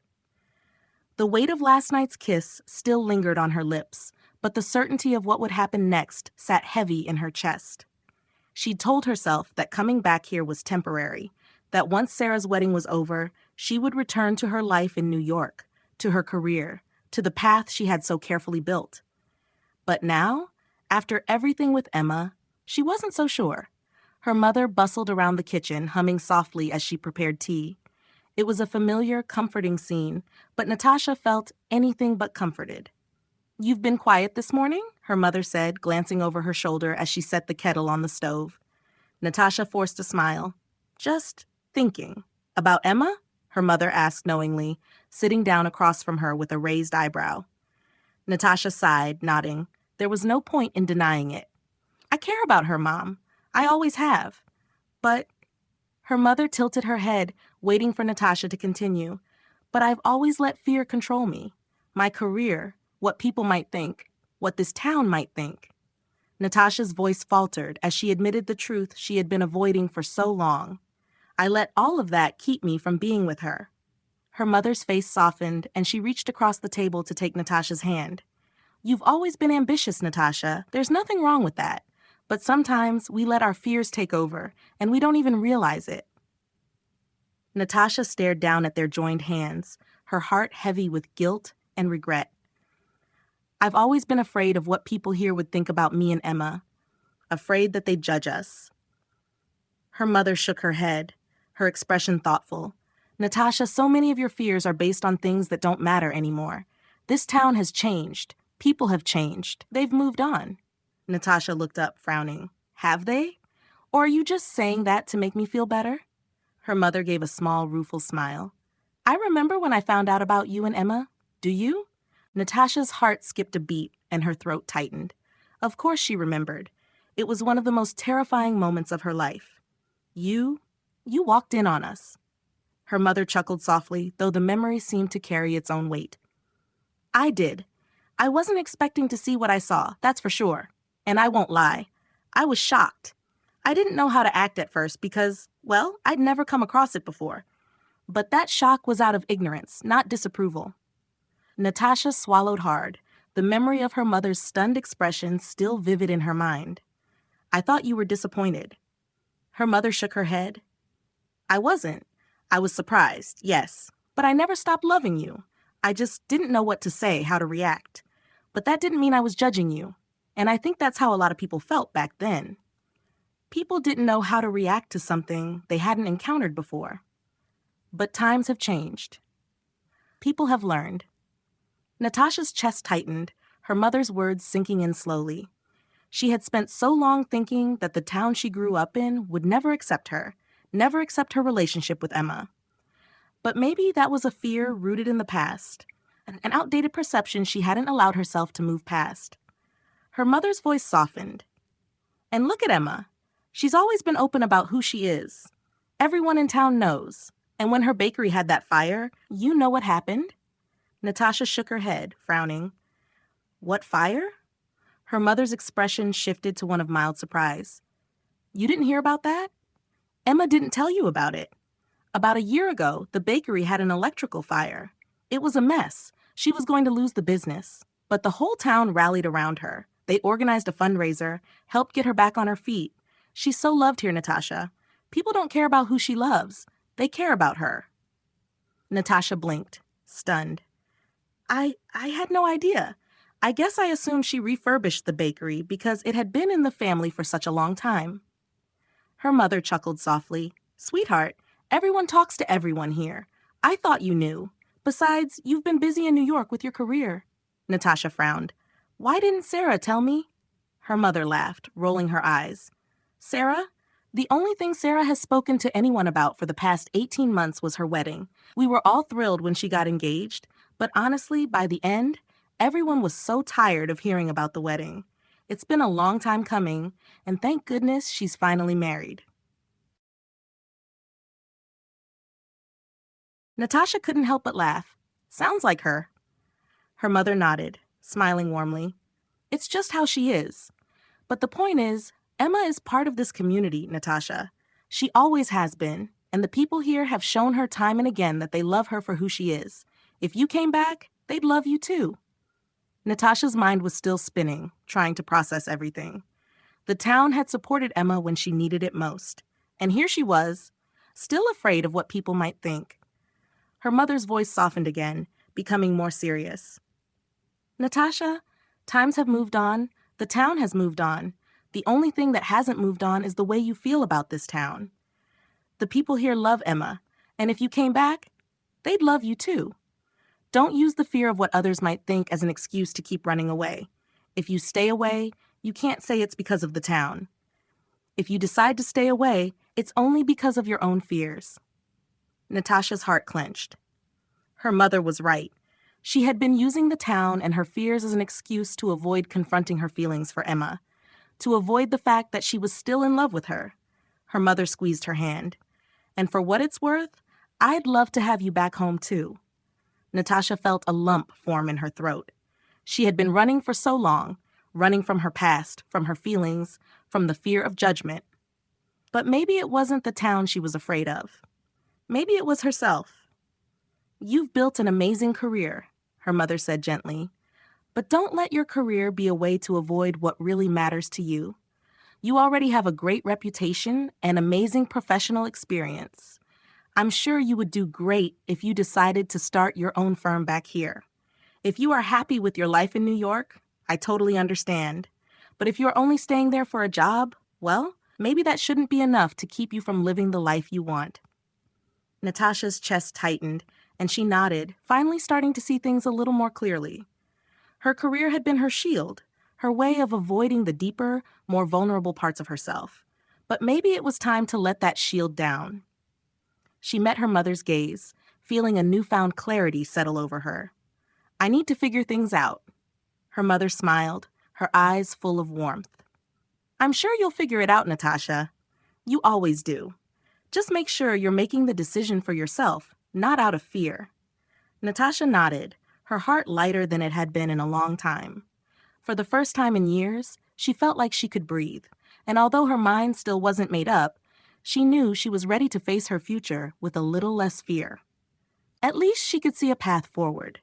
The weight of last night's kiss still lingered on her lips, but the certainty of what would happen next sat heavy in her chest. She'd told herself that coming back here was temporary, that once Sarah's wedding was over, she would return to her life in New York, to her career, to the path she had so carefully built. But now, after everything with Emma, she wasn't so sure. Her mother bustled around the kitchen, humming softly as she prepared tea. It was a familiar, comforting scene, but Natasha felt anything but comforted. You've been quiet this morning? Her mother said, glancing over her shoulder as she set the kettle on the stove. Natasha forced a smile. Just thinking. About Emma? Her mother asked knowingly, sitting down across from her with a raised eyebrow. Natasha sighed, nodding. There was no point in denying it. I care about her, Mom. I always have. But her mother tilted her head, waiting for Natasha to continue. But I've always let fear control me. My career, what people might think, what this town might think. Natasha's voice faltered as she admitted the truth she had been avoiding for so long. I let all of that keep me from being with her. Her mother's face softened, and she reached across the table to take Natasha's hand. You've always been ambitious, Natasha. There's nothing wrong with that. But sometimes we let our fears take over, and we don't even realize it. Natasha stared down at their joined hands, her heart heavy with guilt and regret. I've always been afraid of what people here would think about me and Emma, afraid that they'd judge us. Her mother shook her head, her expression thoughtful. Natasha, so many of your fears are based on things that don't matter anymore. This town has changed. People have changed. They've moved on. Natasha looked up, frowning. Have they? Or are you just saying that to make me feel better? Her mother gave a small, rueful smile. I remember when I found out about you and Emma. Do you? Natasha's heart skipped a beat and her throat tightened. Of course she remembered. It was one of the most terrifying moments of her life. You walked in on us. Her mother chuckled softly, though the memory seemed to carry its own weight. I did. I wasn't expecting to see what I saw, that's for sure. And I won't lie. I was shocked. I didn't know how to act at first because, well, I'd never come across it before. But that shock was out of ignorance, not disapproval. Natasha swallowed hard, the memory of her mother's stunned expression still vivid in her mind. I thought you were disappointed. Her mother shook her head. I wasn't. I was surprised, yes, but I never stopped loving you. I just didn't know what to say, how to react. But that didn't mean I was judging you, and I think that's how a lot of people felt back then. People didn't know how to react to something they hadn't encountered before. But times have changed. People have learned. Natasha's chest tightened, her mother's words sinking in slowly. She had spent so long thinking that the town she grew up in would never accept her relationship with Emma. But maybe that was a fear rooted in the past, an outdated perception she hadn't allowed herself to move past. Her mother's voice softened. And look at Emma. She's always been open about who she is. Everyone in town knows. And when her bakery had that fire, you know what happened? Natasha shook her head, frowning. What fire? Her mother's expression shifted to one of mild surprise. You didn't hear about that? Emma didn't tell you about it. About a year ago, the bakery had an electrical fire. It was a mess. She was going to lose the business. But the whole town rallied around her. They organized a fundraiser, helped get her back on her feet. She's so loved here, Natasha. People don't care about who she loves. They care about her. Natasha blinked, stunned. I had no idea. I guess I assumed she refurbished the bakery because it had been in the family for such a long time. Her mother chuckled softly. Sweetheart, everyone talks to everyone here. I thought you knew. Besides, you've been busy in New York with your career. Natasha frowned. Why didn't Sarah tell me? Her mother laughed, rolling her eyes. Sarah? The only thing Sarah has spoken to anyone about for the past 18 months was her wedding. We were all thrilled when she got engaged, but honestly, by the end, everyone was so tired of hearing about the wedding. It's been a long time coming, and thank goodness she's finally married. Natasha couldn't help but laugh. Sounds like her. Her mother nodded, smiling warmly. It's just how she is. But the point is, Emma is part of this community, Natasha. She always has been, and the people here have shown her time and again that they love her for who she is. If you came back, they'd love you too. Natasha's mind was still spinning, trying to process everything. The town had supported Emma when she needed it most. And here she was, still afraid of what people might think. Her mother's voice softened again, becoming more serious. Natasha, times have moved on. The town has moved on. The only thing that hasn't moved on is the way you feel about this town. The people here love Emma, and if you came back, they'd love you too. Don't use the fear of what others might think as an excuse to keep running away. If you stay away, you can't say it's because of the town. If you decide to stay away, it's only because of your own fears. Natasha's heart clenched. Her mother was right. She had been using the town and her fears as an excuse to avoid confronting her feelings for Emma, to avoid the fact that she was still in love with her. Her mother squeezed her hand. "And for what it's worth, I'd love to have you back home too." Natasha felt a lump form in her throat. She had been running for so long, running from her past, from her feelings, from the fear of judgment. But maybe it wasn't the town she was afraid of. Maybe it was herself. "You've built an amazing career," her mother said gently. "But don't let your career be a way to avoid what really matters to you. You already have a great reputation and amazing professional experience. I'm sure you would do great if you decided to start your own firm back here. If you are happy with your life in New York, I totally understand. But if you're only staying there for a job, well, maybe that shouldn't be enough to keep you from living the life you want." Natasha's chest tightened, and she nodded, finally starting to see things a little more clearly. Her career had been her shield, her way of avoiding the deeper, more vulnerable parts of herself. But maybe it was time to let that shield down. She met her mother's gaze, feeling a newfound clarity settle over her. "I need to figure things out." Her mother smiled, her eyes full of warmth. "I'm sure you'll figure it out, Natasha. You always do. Just make sure you're making the decision for yourself, not out of fear." Natasha nodded, her heart lighter than it had been in a long time. For the first time in years, she felt like she could breathe, and although her mind still wasn't made up, she knew she was ready to face her future with a little less fear. At least she could see a path forward.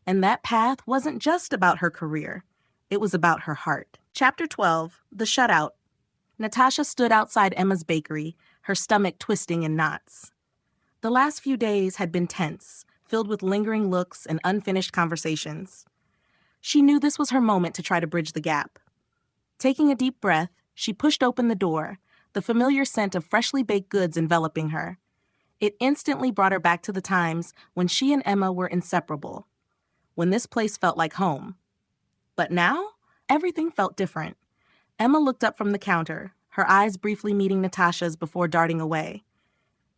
And that path wasn't just about her career. It was about her heart. Chapter 12, The Shutout. Natasha stood outside Emma's bakery, her stomach twisting in knots. The last few days had been tense, filled with lingering looks and unfinished conversations. She knew this was her moment to try to bridge the gap. Taking a deep breath, she pushed open the door, the familiar scent of freshly baked goods enveloping her. It instantly brought her back to the times when she and Emma were inseparable, when this place felt like home. But now, everything felt different. Emma looked up from the counter, her eyes briefly meeting Natasha's before darting away.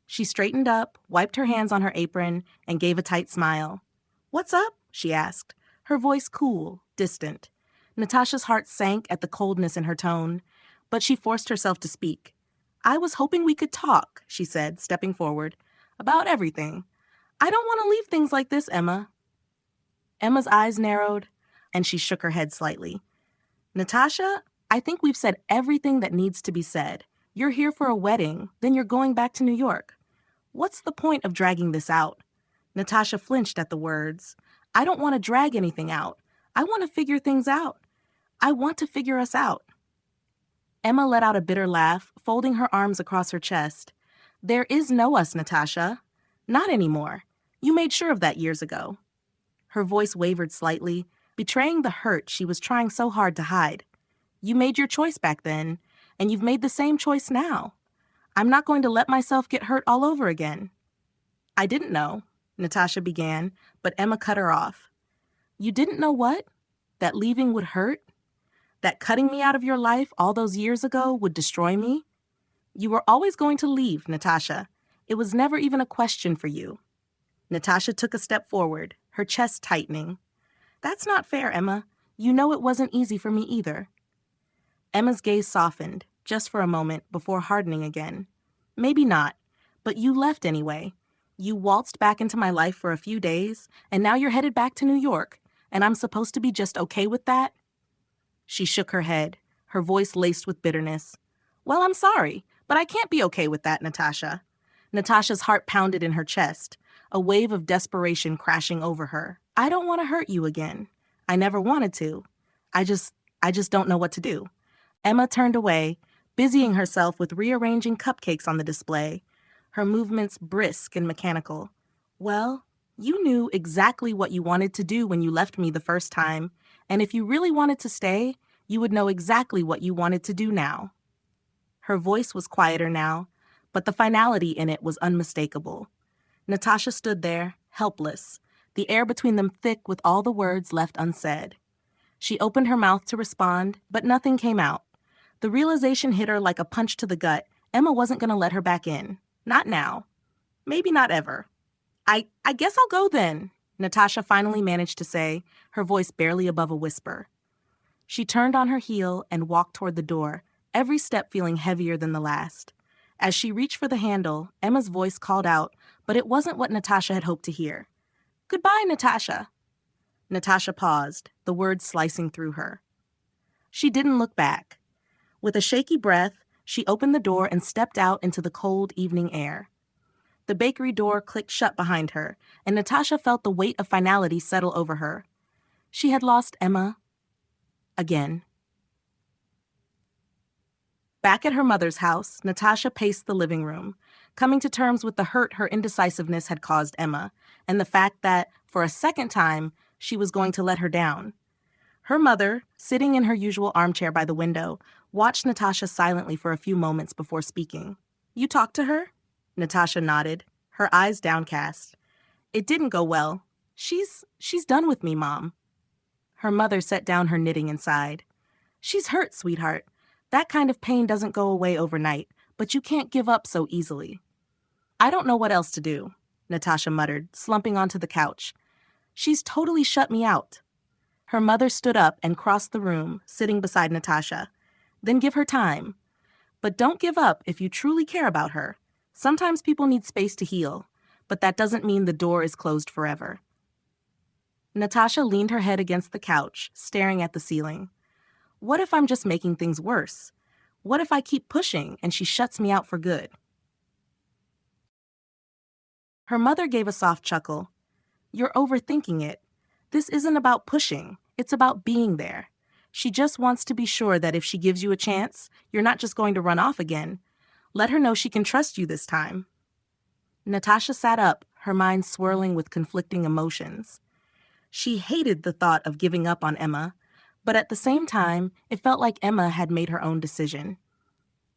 She straightened up, wiped her hands on her apron, and gave a tight smile. "What's up?" she asked, her voice cool, distant. Natasha's heart sank at the coldness in her tone, but she forced herself to speak. "I was hoping we could talk," she said, stepping forward, "about everything. I don't want to leave things like this, Emma." Emma's eyes narrowed, and she shook her head slightly. "Natasha, I think we've said everything that needs to be said. You're here for a wedding, then you're going back to New York. What's the point of dragging this out?" Natasha flinched at the words. "I don't want to drag anything out. I want to figure things out. I want to figure us out." Emma let out a bitter laugh, folding her arms across her chest. "There is no us, Natasha. Not anymore. You made sure of that years ago." Her voice wavered slightly, betraying the hurt she was trying so hard to hide. "You made your choice back then, and you've made the same choice now. I'm not going to let myself get hurt all over again." "I didn't know," Natasha began, but Emma cut her off. "You didn't know what? That leaving would hurt? That cutting me out of your life all those years ago would destroy me? You were always going to leave, Natasha. It was never even a question for you." Natasha took a step forward, her chest tightening. "That's not fair, Emma. You know it wasn't easy for me either." Emma's gaze softened, just for a moment, before hardening again. "Maybe not, but you left anyway. You waltzed back into my life for a few days, and now you're headed back to New York, and I'm supposed to be just okay with that?" She shook her head, her voice laced with bitterness. "Well, I'm sorry, but I can't be okay with that, Natasha." Natasha's heart pounded in her chest, a wave of desperation crashing over her. "I don't want to hurt you again. I never wanted to. I just don't know what to do." Emma turned away, busying herself with rearranging cupcakes on the display, her movements brisk and mechanical. "Well, you knew exactly what you wanted to do when you left me the first time, and if you really wanted to stay, you would know exactly what you wanted to do now." Her voice was quieter now, but the finality in it was unmistakable. Natasha stood there, helpless, the air between them thick with all the words left unsaid. She opened her mouth to respond, but nothing came out. The realization hit her like a punch to the gut. Emma wasn't going to let her back in. Not now. Maybe not ever. I guess I'll go then," Natasha finally managed to say, her voice barely above a whisper. She turned on her heel and walked toward the door, every step feeling heavier than the last. As she reached for the handle, Emma's voice called out, but it wasn't what Natasha had hoped to hear. "Goodbye, Natasha." Natasha paused, the words slicing through her. She didn't look back. With a shaky breath, she opened the door and stepped out into the cold evening air. The bakery door clicked shut behind her, and Natasha felt the weight of finality settle over her. She had lost Emma again. Back at her mother's house, Natasha paced the living room, coming to terms with the hurt her indecisiveness had caused Emma, and the fact that, for a second time, she was going to let her down. Her mother, sitting in her usual armchair by the window, watched Natasha silently for a few moments before speaking. "You talked to her?" Natasha nodded, her eyes downcast. "It didn't go well. She's done with me, Mom." Her mother set down her knitting and sighed. "She's hurt, sweetheart. That kind of pain doesn't go away overnight, but you can't give up so easily." "I don't know what else to do," Natasha muttered, slumping onto the couch. "She's totally shut me out." Her mother stood up and crossed the room, sitting beside Natasha. "Then give her time. But don't give up if you truly care about her. Sometimes people need space to heal, but that doesn't mean the door is closed forever." Natasha leaned her head against the couch, staring at the ceiling. What if I'm just making things worse? What if I keep pushing and she shuts me out for good? Her mother gave a soft chuckle. "You're overthinking it. This isn't about pushing. It's about being there. She just wants to be sure that if she gives you a chance, you're not just going to run off again. Let her know she can trust you this time." Natasha sat up, her mind swirling with conflicting emotions. She hated the thought of giving up on Emma, but at the same time, it felt like Emma had made her own decision.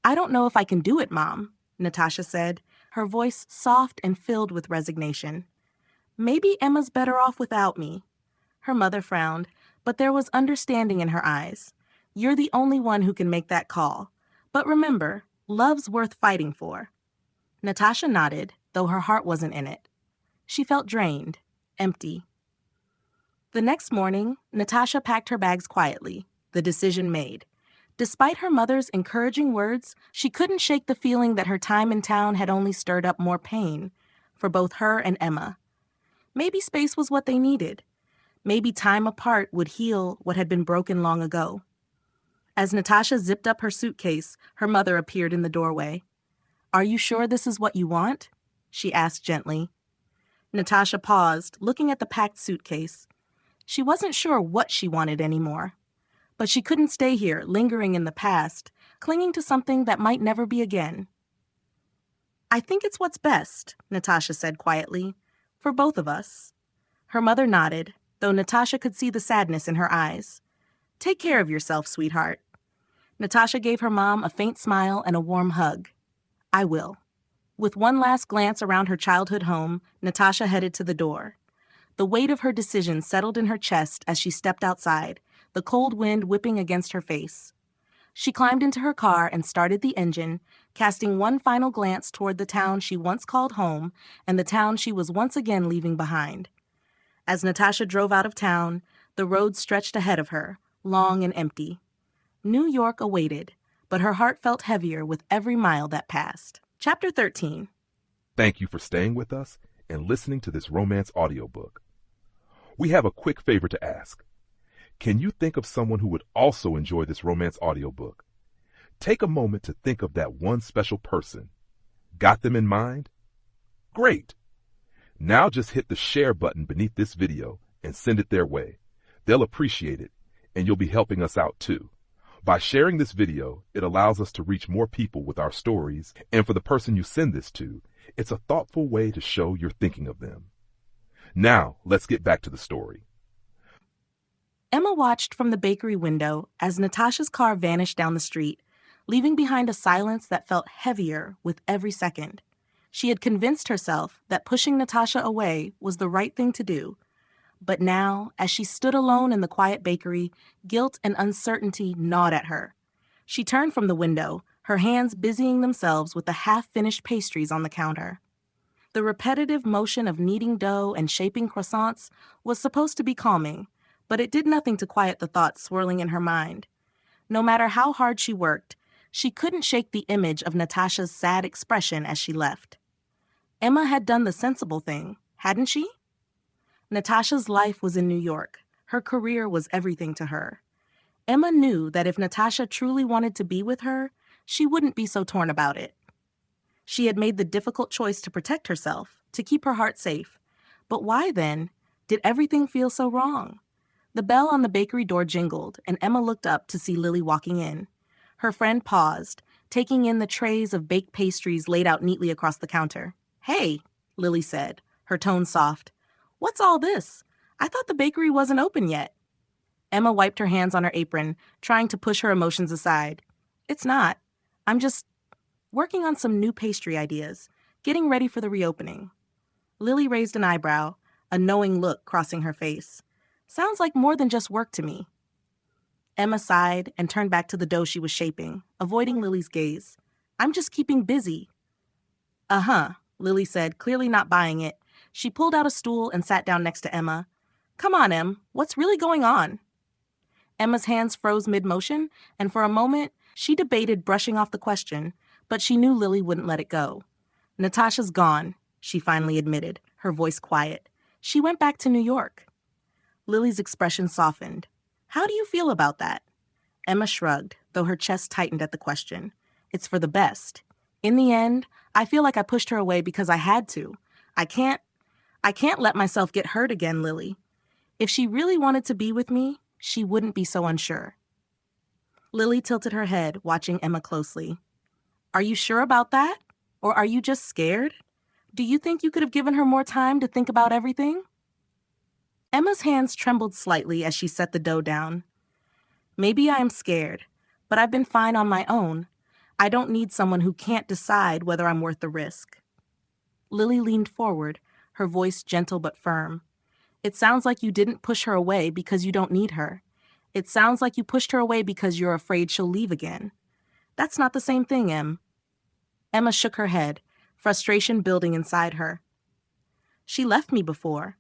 "I don't know if I can do it, Mom," Natasha said, her voice soft and filled with resignation. "Maybe Emma's better off without me." Her mother frowned, but there was understanding in her eyes. "You're the only one who can make that call. But remember, love's worth fighting for." Natasha nodded, though her heart wasn't in it. She felt drained, empty. The next morning, Natasha packed her bags quietly, the decision made. Despite her mother's encouraging words, she couldn't shake the feeling that her time in town had only stirred up more pain for both her and Emma. Maybe space was what they needed. Maybe time apart would heal what had been broken long ago. As Natasha zipped up her suitcase, her mother appeared in the doorway. "Are you sure this is what you want?" she asked gently. Natasha paused, looking at the packed suitcase. She wasn't sure what she wanted anymore. But she couldn't stay here, lingering in the past, clinging to something that might never be again. "I think it's what's best," Natasha said quietly, "for both of us." Her mother nodded, though Natasha could see the sadness in her eyes. "Take care of yourself, sweetheart." Natasha gave her mom a faint smile and a warm hug. "I will." With one last glance around her childhood home, Natasha headed to the door. The weight of her decision settled in her chest as she stepped outside, the cold wind whipping against her face. She climbed into her car and started the engine, casting one final glance toward the town she once called home and the town she was once again leaving behind. As Natasha drove out of town, the road stretched ahead of her, long and empty. New York awaited, but her heart felt heavier with every mile that passed. Chapter 13.
Thank you for staying with us and listening to this romance audiobook. We have a quick favor to ask. Can you think of someone who would also enjoy this romance audiobook? Take a moment to think of that one special person. Got them in mind? Great! Now just hit the share button beneath this video and send it their way. They'll appreciate it, and you'll be helping us out too. By sharing this video, it allows us to reach more people with our stories, and for the person you send this to, it's a thoughtful way to show you're thinking of them. Now, let's get back to the story.
Emma watched from the bakery window as Natasha's car vanished down the street, leaving behind a silence that felt heavier with every second. She had convinced herself that pushing Natasha away was the right thing to do. But now, as she stood alone in the quiet bakery, guilt and uncertainty gnawed at her. She turned from the window, her hands busying themselves with the half-finished pastries on the counter. The repetitive motion of kneading dough and shaping croissants was supposed to be calming, but it did nothing to quiet the thoughts swirling in her mind. No matter how hard she worked, She couldn't shake the image of Natasha's sad expression as she left. Emma had done the sensible thing, hadn't she? Natasha's life was in New York. Her career was everything to her. Emma knew that if Natasha truly wanted to be with her, she wouldn't be so torn about it. She had made the difficult choice to protect herself, to keep her heart safe. But why then did everything feel so wrong? The bell on the bakery door jingled, and Emma looked up to see Lily walking in. Her friend paused, taking in the trays of baked pastries laid out neatly across the counter. "Hey," Lily said, her tone soft. "What's all this? I thought the bakery wasn't open yet." Emma wiped her hands on her apron, trying to push her emotions aside. "It's not. I'm just working on some new pastry ideas, getting ready for the reopening." Lily raised an eyebrow, a knowing look crossing her face. "Sounds like more than just work to me." Emma sighed and turned back to the dough she was shaping, avoiding Lily's gaze. "I'm just keeping busy." "Uh-huh," Lily said, clearly not buying it. She pulled out a stool and sat down next to Emma. "Come on, Em, what's really going on?" Emma's hands froze mid-motion, and for a moment, she debated brushing off the question, but she knew Lily wouldn't let it go. "Natasha's gone," she finally admitted, her voice quiet. "She went back to New York." Lily's expression softened. "How do you feel about that?" Emma shrugged, though her chest tightened at the question. "It's for the best. In the end, I feel like I pushed her away because I had to. I can't let myself get hurt again, Lily. If she really wanted to be with me, she wouldn't be so unsure." Lily tilted her head, watching Emma closely. "Are you sure about that? Or are you just scared? Do you think you could have given her more time to think about everything?" Emma's hands trembled slightly as she set the dough down. "Maybe I am scared, but I've been fine on my own. I don't need someone who can't decide whether I'm worth the risk." Lily leaned forward, her voice gentle but firm. "It sounds like you didn't push her away because you don't need her. It sounds like you pushed her away because you're afraid she'll leave again. That's not the same thing, Em." Emma shook her head, frustration building inside her. "She left me before.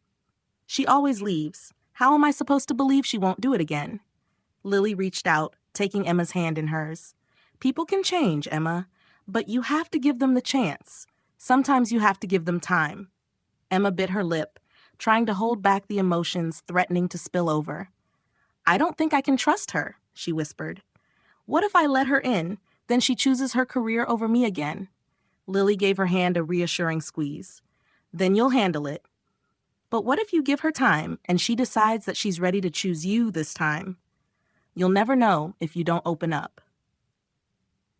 She always leaves. How am I supposed to believe she won't do it again?" Lily reached out, taking Emma's hand in hers. "People can change, Emma, but you have to give them the chance. Sometimes you have to give them time." Emma bit her lip, trying to hold back the emotions threatening to spill over. "I don't think I can trust her," she whispered. "What if I let her in, then she chooses her career over me again?" Lily gave her hand a reassuring squeeze. "Then you'll handle it. But what if you give her time and she decides that she's ready to choose you this time? You'll never know if you don't open up."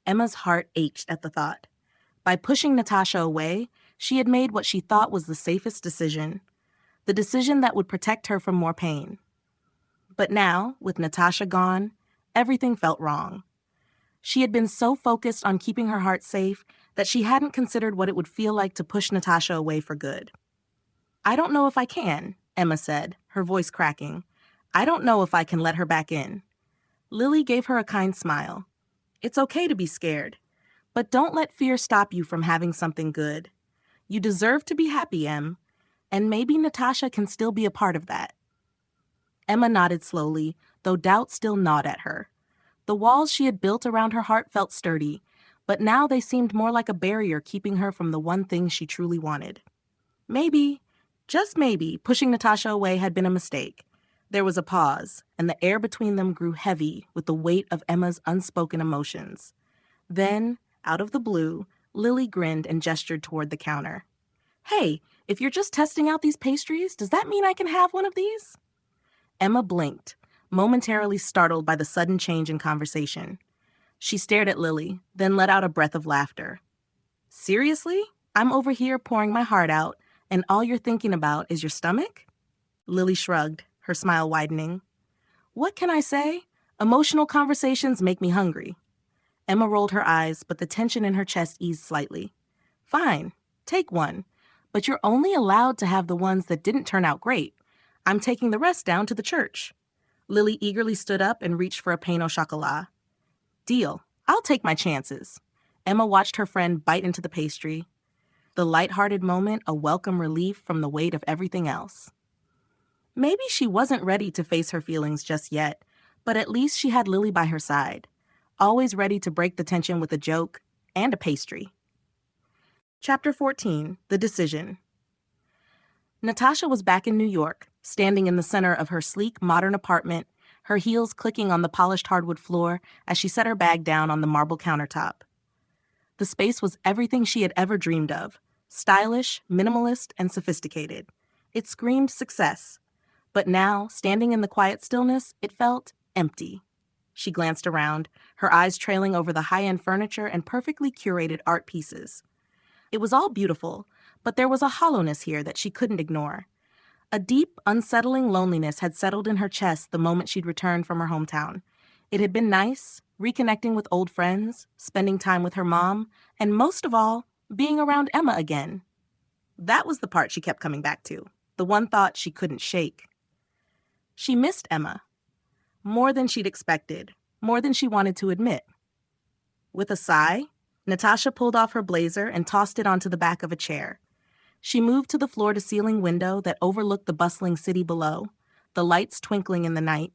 Emma's heart ached at the thought. By pushing Natasha away, she had made what she thought was the safest decision, the decision that would protect her from more pain. But now, with Natasha gone, everything felt wrong. She had been so focused on keeping her heart safe that she hadn't considered what it would feel like to push Natasha away for good. "I don't know if I can," Emma said, her voice cracking. "I don't know if I can let her back in." Lily gave her a kind smile. "It's okay to be scared, but don't let fear stop you from having something good. You deserve to be happy, Em, and maybe Natasha can still be a part of that." Emma nodded slowly, though doubt still gnawed at her. The walls she had built around her heart felt sturdy, but now they seemed more like a barrier keeping her from the one thing she truly wanted. Maybe, just maybe, pushing Natasha away had been a mistake. There was a pause, and the air between them grew heavy with the weight of Emma's unspoken emotions. Then, out of the blue, Lily grinned and gestured toward the counter. "Hey, if you're just testing out these pastries, does that mean I can have one of these?" Emma blinked, momentarily startled by the sudden change in conversation. She stared at Lily, then let out a breath of laughter. "Seriously? I'm over here pouring my heart out, and all you're thinking about is your stomach?" Lily shrugged, her smile widening. "What can I say? Emotional conversations make me hungry." Emma rolled her eyes, but the tension in her chest eased slightly. "Fine, take one, but you're only allowed to have the ones that didn't turn out great. I'm taking the rest down to the church." Lily eagerly stood up and reached for a pain au chocolat. "Deal. I'll take my chances." Emma watched her friend bite into the pastry, the light-hearted moment a welcome relief from the weight of everything else. Maybe she wasn't ready to face her feelings just yet, but at least she had Lily by her side. always ready to break the tension with a joke and a pastry. Chapter 14, The Decision. Natasha was back in New York, standing in the center of her sleek, modern apartment, her heels clicking on the polished hardwood floor as she set her bag down on the marble countertop. The space was everything she had ever dreamed of, stylish, minimalist, and sophisticated. It screamed success. But now, standing in the quiet stillness, it felt empty. She glanced around, her eyes trailing over the high-end furniture and perfectly curated art pieces. It was all beautiful, but there was a hollowness here that she couldn't ignore. A deep, unsettling loneliness had settled in her chest the moment she'd returned from her hometown. It had been nice, reconnecting with old friends, spending time with her mom, and most of all, being around Emma again. That was the part she kept coming back to, the one thought she couldn't shake. She missed Emma. More than she'd expected, more than she wanted to admit. With a sigh, Natasha pulled off her blazer and tossed it onto the back of a chair. She moved to the floor-to-ceiling window that overlooked the bustling city below, the lights twinkling in the night.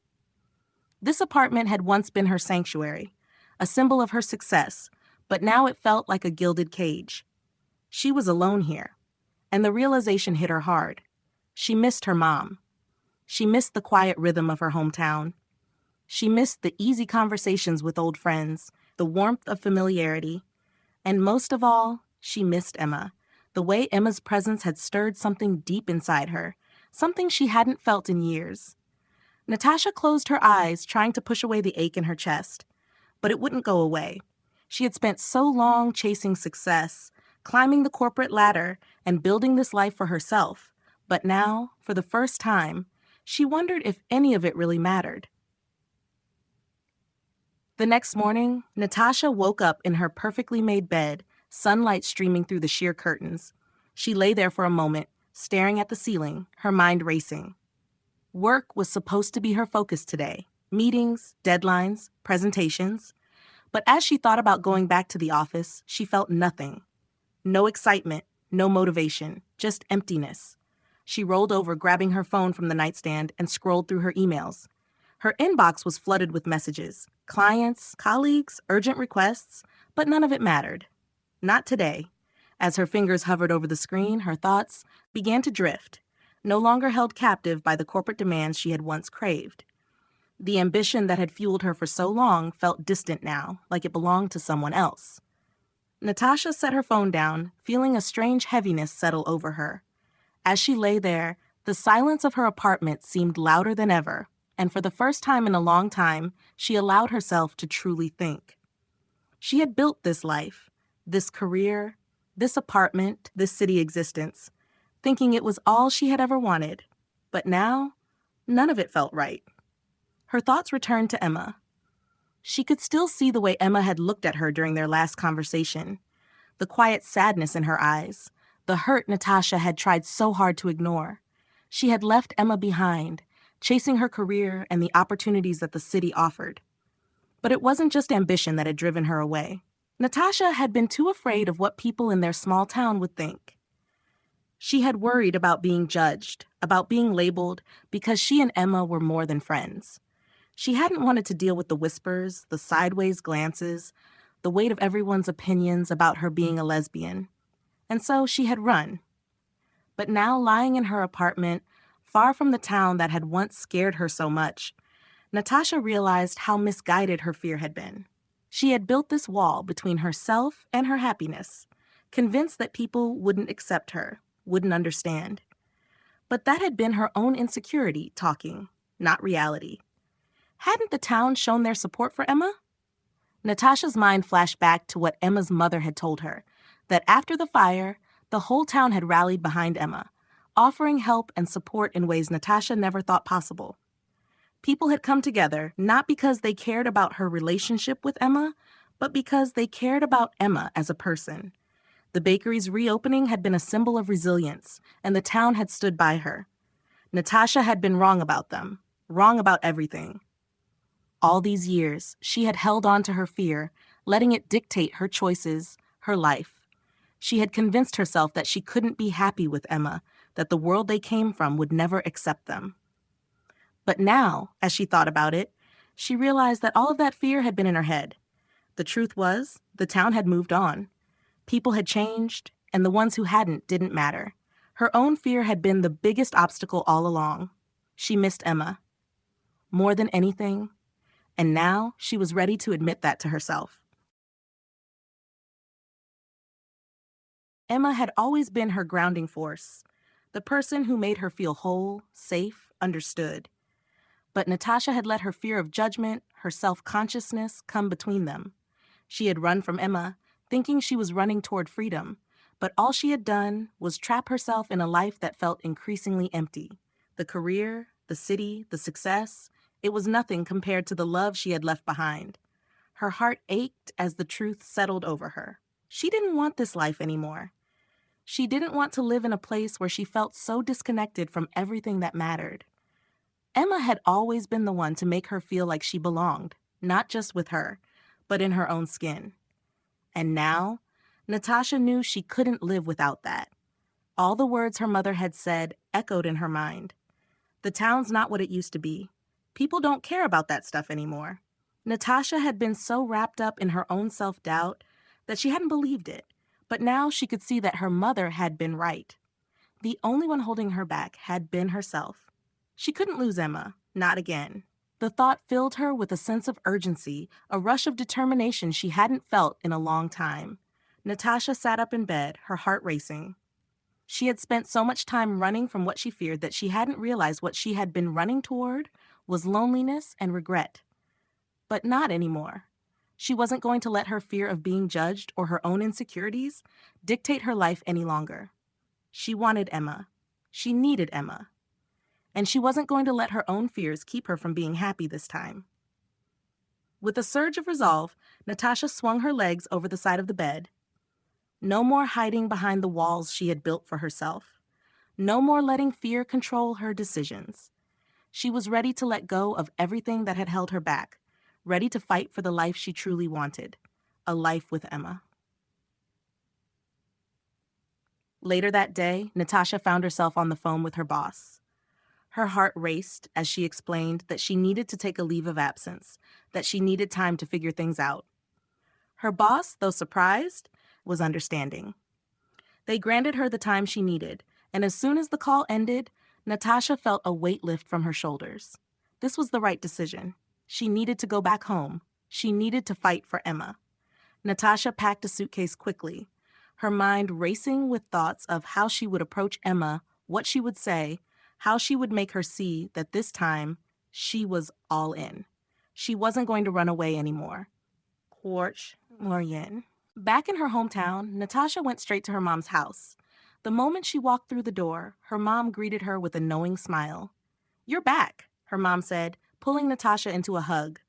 This apartment had once been her sanctuary, a symbol of her success, but now it felt like a gilded cage. She was alone here, and the realization hit her hard. She missed her mom. She missed the quiet rhythm of her hometown. She missed the easy conversations with old friends, the warmth of familiarity, and most of all, she missed Emma. The way Emma's presence had stirred something deep inside her, something she hadn't felt in years. Natasha closed her eyes, trying to push away the ache in her chest. But it wouldn't go away. She had spent so long chasing success, climbing the corporate ladder, and building this life for herself. But now, for the first time, she wondered if any of it really mattered. The next morning, Natasha woke up in her perfectly made bed, sunlight streaming through the sheer curtains. She lay there for a moment, staring at the ceiling, her mind racing. Work was supposed to be her focus today. Meetings, deadlines, presentations. But as she thought about going back to the office, she felt nothing. No excitement, no motivation, just emptiness. She rolled over, grabbing her phone from the nightstand, and scrolled through her emails. Her inbox was flooded with messages. Clients, colleagues, urgent requests, but none of it mattered. Not today. As her fingers hovered over the screen, her thoughts began to drift, no longer held captive by the corporate demands she had once craved. The ambition that had fueled her for so long felt distant now, like it belonged to someone else. Natasha set her phone down, feeling a strange heaviness settle over her. As she lay there, the silence of her apartment seemed louder than ever, and for the first time in a long time, she allowed herself to truly think. She had built this life, this career, this apartment, this city existence, thinking it was all she had ever wanted. But now, none of it felt right. Her thoughts returned to Emma. She could still see the way Emma had looked at her during their last conversation, the quiet sadness in her eyes, the hurt Natasha had tried so hard to ignore. She had left Emma behind, chasing her career and the opportunities that the city offered. But it wasn't just ambition that had driven her away. Natasha had been too afraid of what people in their small town would think. She had worried about being judged, about being labeled, because she and Emma were more than friends. She hadn't wanted to deal with the whispers, the sideways glances, the weight of everyone's opinions about her being a lesbian. And so she had run. But now, lying in her apartment, far from the town that had once scared her so much, Natasha realized how misguided her fear had been. She had built this wall between herself and her happiness, convinced that people wouldn't accept her, wouldn't understand. But that had been her own insecurity talking, not reality. Hadn't the town shown their support for Emma? Natasha's mind flashed back to what Emma's mother had told her, that after the fire, the whole town had rallied behind Emma, offering help and support in ways Natasha never thought possible. People had come together not because they cared about her relationship with Emma, but because they cared about Emma as a person. The bakery's reopening had been a symbol of resilience, and the town had stood by her. Natasha had been wrong about them, wrong about everything. All these years, she had held on to her fear, letting it dictate her choices, her life. She had convinced herself that she couldn't be happy with Emma, that the world they came from would never accept them. But now, as she thought about it, she realized that all of that fear had been in her head. The truth was, the town had moved on. People had changed, and the ones who hadn't didn't matter. Her own fear had been the biggest obstacle all along. She missed Emma more than anything, and now she was ready to admit that to herself. Emma had always been her grounding force, the person who made her feel whole, safe, understood. But Natasha had let her fear of judgment, her self-consciousness, come between them. She had run from Emma, thinking she was running toward freedom, but all she had done was trap herself in a life that felt increasingly empty. The career, the city, the success, it was nothing compared to the love she had left behind. Her heart ached as the truth settled over her. She didn't want this life anymore. She didn't want to live in a place where she felt so disconnected from everything that mattered. Emma had always been the one to make her feel like she belonged, not just with her, but in her own skin. And now, Natasha knew she couldn't live without that. All the words her mother had said echoed in her mind. The town's not what it used to be. People don't care about that stuff anymore. Natasha had been so wrapped up in her own self-doubt that she hadn't believed it, but now she could see that her mother had been right. The only one holding her back had been herself. She couldn't lose Emma, not again. The thought filled her with a sense of urgency, a rush of determination she hadn't felt in a long time. Natasha sat up in bed, her heart racing. She had spent so much time running from what she feared that she hadn't realized what she had been running toward was loneliness and regret. But not anymore. She wasn't going to let her fear of being judged or her own insecurities dictate her life any longer. She wanted Emma. She needed Emma. And she wasn't going to let her own fears keep her from being happy this time. With a surge of resolve, Natasha swung her legs over the side of the bed. No more hiding behind the walls she had built for herself. No more letting fear control her decisions. She was ready to let go of everything that had held her back, ready to fight for the life she truly wanted, a life with Emma. Later that day, Natasha found herself on the phone with her boss. Her heart raced as she explained that she needed to take a leave of absence, that she needed time to figure things out. Her boss, though surprised, was understanding. They granted her the time she needed, and as soon as the call ended, Natasha felt a weight lift from her shoulders. This was the right decision. She needed to go back home. She needed to fight for Emma. Natasha packed a suitcase quickly, her mind racing with thoughts of how she would approach Emma, what she would say, how she would make her see that this time she was all in. She wasn't going to run away anymore. Porch Morgan. Back in her hometown, Natasha went straight to her mom's house. The moment she walked through the door, her mom greeted her with a knowing smile. "You're back," her mom said, pulling Natasha into a hug.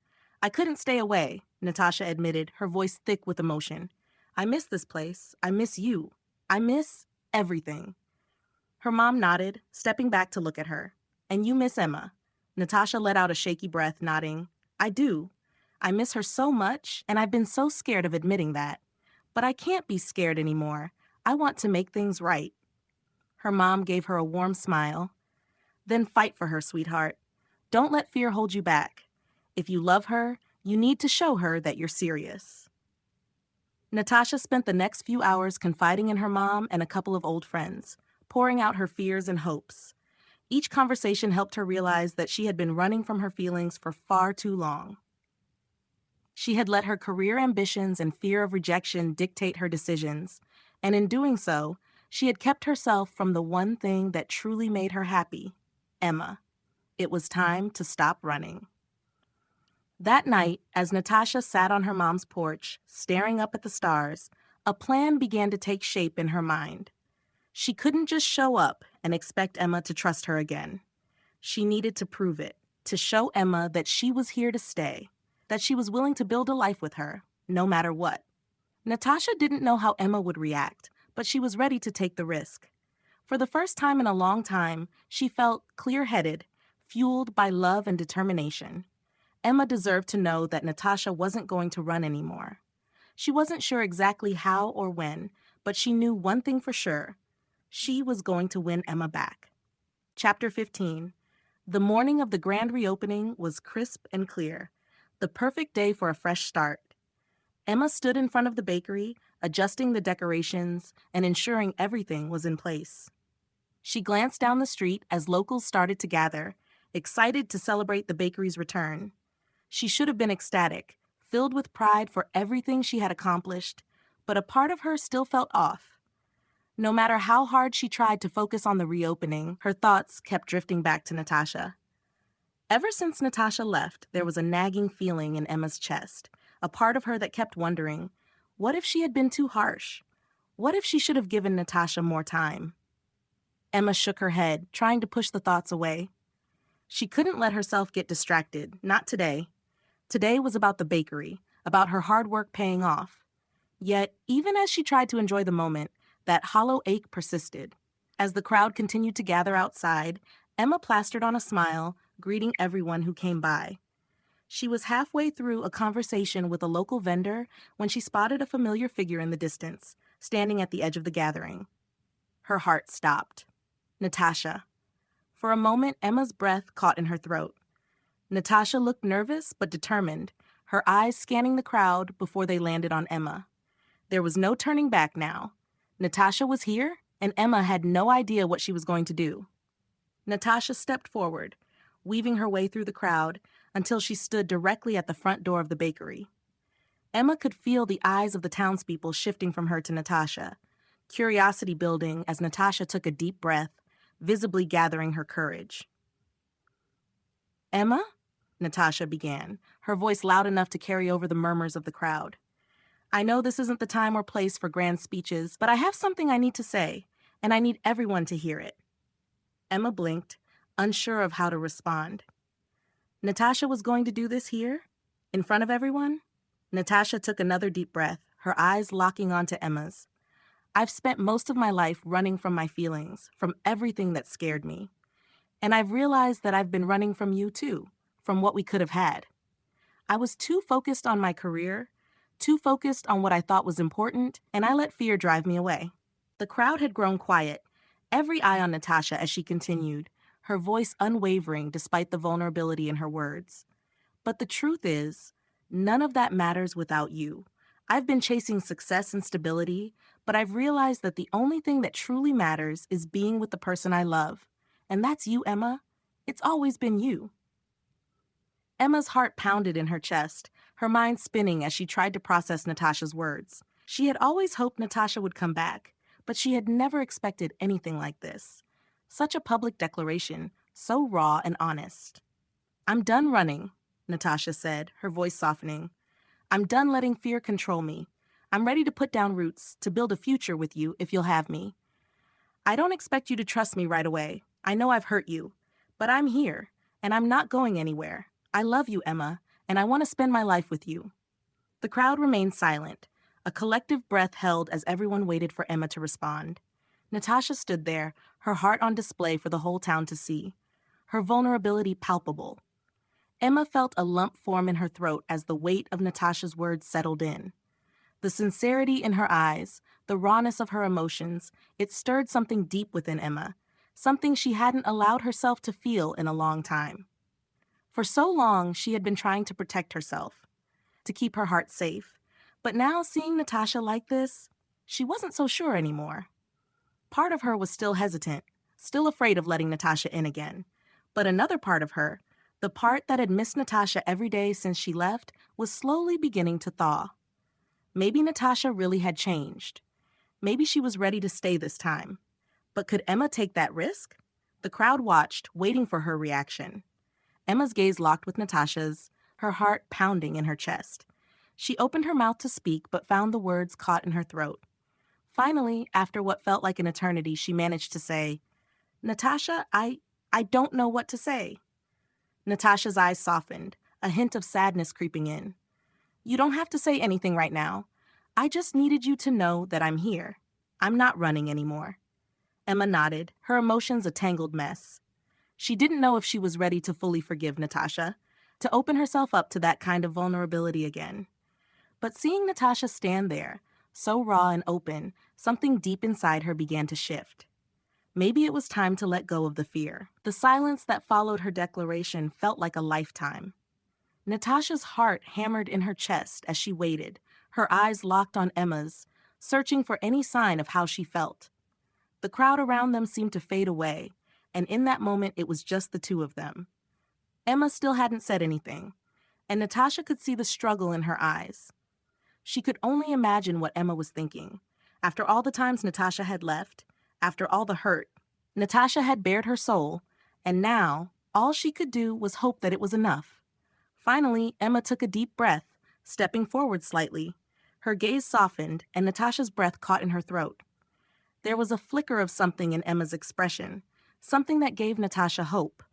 "I couldn't stay away," Natasha admitted, her voice thick with emotion. "I miss this place. I miss you. I miss everything." Her mom nodded, stepping back to look at her. "And you miss Emma?" Natasha let out a shaky breath, nodding. "I do. I miss her so much, and I've been so scared of admitting that. But I can't be scared anymore. I want to make things right." Her mom gave her a warm smile. "Then fight for her, sweetheart. Don't let fear hold you back. If you love her, you need to show her that you're serious." Natasha spent the next few hours confiding in her mom and a couple of old friends, pouring out her fears and hopes. Each conversation helped her realize that she had been running from her feelings for far too long. She had let her career ambitions and fear of rejection dictate her decisions, and in doing so, she had kept herself from the one thing that truly made her happy, Emma. It was time to stop running. That night, as Natasha sat on her mom's porch, staring up at the stars, a plan began to take shape in her mind. She couldn't just show up and expect Emma to trust her again. She needed to prove it, to show Emma that she was here to stay, that she was willing to build a life with her, no matter what. Natasha didn't know how Emma would react, but she was ready to take the risk. For the first time in a long time, she felt clear-headed, fueled by love and determination. Emma deserved to know that Natasha wasn't going to run anymore. She wasn't sure exactly how or when, but she knew one thing for sure. She was going to win Emma back. Chapter 15. The morning of the grand reopening was crisp and clear, the perfect day for a fresh start. Emma stood in front of the bakery, adjusting the decorations and ensuring everything was in place. She glanced down the street as locals started to gather, excited to celebrate the bakery's return. She should have been ecstatic, filled with pride for everything she had accomplished, but a part of her still felt off. No matter how hard she tried to focus on the reopening, her thoughts kept drifting back to Natasha. Ever since Natasha left, there was a nagging feeling in Emma's chest, a part of her that kept wondering, what if she had been too harsh? What if she should have given Natasha more time? Emma shook her head, trying to push the thoughts away. She couldn't let herself get distracted, not today. Today was about the bakery, about her hard work paying off. Yet, even as she tried to enjoy the moment, that hollow ache persisted. As the crowd continued to gather outside, Emma plastered on a smile, greeting everyone who came by. She was halfway through a conversation with a local vendor when she spotted a familiar figure in the distance, standing at the edge of the gathering. Her heart stopped. Natasha. For a moment, Emma's breath caught in her throat. Natasha looked nervous but determined, her eyes scanning the crowd before they landed on Emma. There was no turning back now. Natasha was here, and Emma had no idea what she was going to do. Natasha stepped forward, weaving her way through the crowd until she stood directly at the front door of the bakery. Emma could feel the eyes of the townspeople shifting from her to Natasha, curiosity building as Natasha took a deep breath, visibly gathering her courage. "Emma?" Natasha began, her voice loud enough to carry over the murmurs of the crowd. "I know this isn't the time or place for grand speeches, but I have something I need to say, and I need everyone to hear it." Emma blinked, unsure of how to respond. Natasha was going to do this here? In front of everyone? Natasha took another deep breath, her eyes locking onto Emma's. "I've spent most of my life running from my feelings, from everything that scared me. And I've realized that I've been running from you too, from what we could have had. I was too focused on my career, too focused on what I thought was important, and I let fear drive me away." The crowd had grown quiet, every eye on Natasha as she continued, her voice unwavering despite the vulnerability in her words. "But the truth is, none of that matters without you. I've been chasing success and stability, but I've realized that the only thing that truly matters is being with the person I love. And that's you, Emma. It's always been you." Emma's heart pounded in her chest, her mind spinning as she tried to process Natasha's words. She had always hoped Natasha would come back, but she had never expected anything like this. Such a public declaration, so raw and honest. "I'm done running," Natasha said, her voice softening. "I'm done letting fear control me. I'm ready to put down roots, to build a future with you if you'll have me. I don't expect you to trust me right away. I know I've hurt you. But I'm here, and I'm not going anywhere. I love you, Emma, and I want to spend my life with you." The crowd remained silent, a collective breath held as everyone waited for Emma to respond. Natasha stood there, her heart on display for the whole town to see, her vulnerability palpable. Emma felt a lump form in her throat as the weight of Natasha's words settled in. The sincerity in her eyes, the rawness of her emotions, it stirred something deep within Emma, something she hadn't allowed herself to feel in a long time. For so long, she had been trying to protect herself, to keep her heart safe. But now, seeing Natasha like this, she wasn't so sure anymore. Part of her was still hesitant, still afraid of letting Natasha in again. But another part of her, the part that had missed Natasha every day since she left, was slowly beginning to thaw. Maybe Natasha really had changed. Maybe she was ready to stay this time. But could Emma take that risk? The crowd watched, waiting for her reaction. Emma's gaze locked with Natasha's, her heart pounding in her chest. She opened her mouth to speak, but found the words caught in her throat. Finally, after what felt like an eternity, she managed to say, "Natasha, I don't know what to say." Natasha's eyes softened, a hint of sadness creeping in. "You don't have to say anything right now. I just needed you to know that I'm here. I'm not running anymore." Emma nodded, her emotions a tangled mess. She didn't know if she was ready to fully forgive Natasha, to open herself up to that kind of vulnerability again. But seeing Natasha stand there, so raw and open, something deep inside her began to shift. Maybe it was time to let go of the fear. The silence that followed her declaration felt like a lifetime. Natasha's heart hammered in her chest as she waited, her eyes locked on Emma's, searching for any sign of how she felt. The crowd around them seemed to fade away, and in that moment it was just the two of them. Emma still hadn't said anything, and Natasha could see the struggle in her eyes. She could only imagine what Emma was thinking. After all the times Natasha had left, after all the hurt, Natasha had bared her soul, and now all she could do was hope that it was enough. Finally, Emma took a deep breath, stepping forward slightly. Her gaze softened, and Natasha's breath caught in her throat. There was a flicker of something in Emma's expression, something that gave Natasha hope.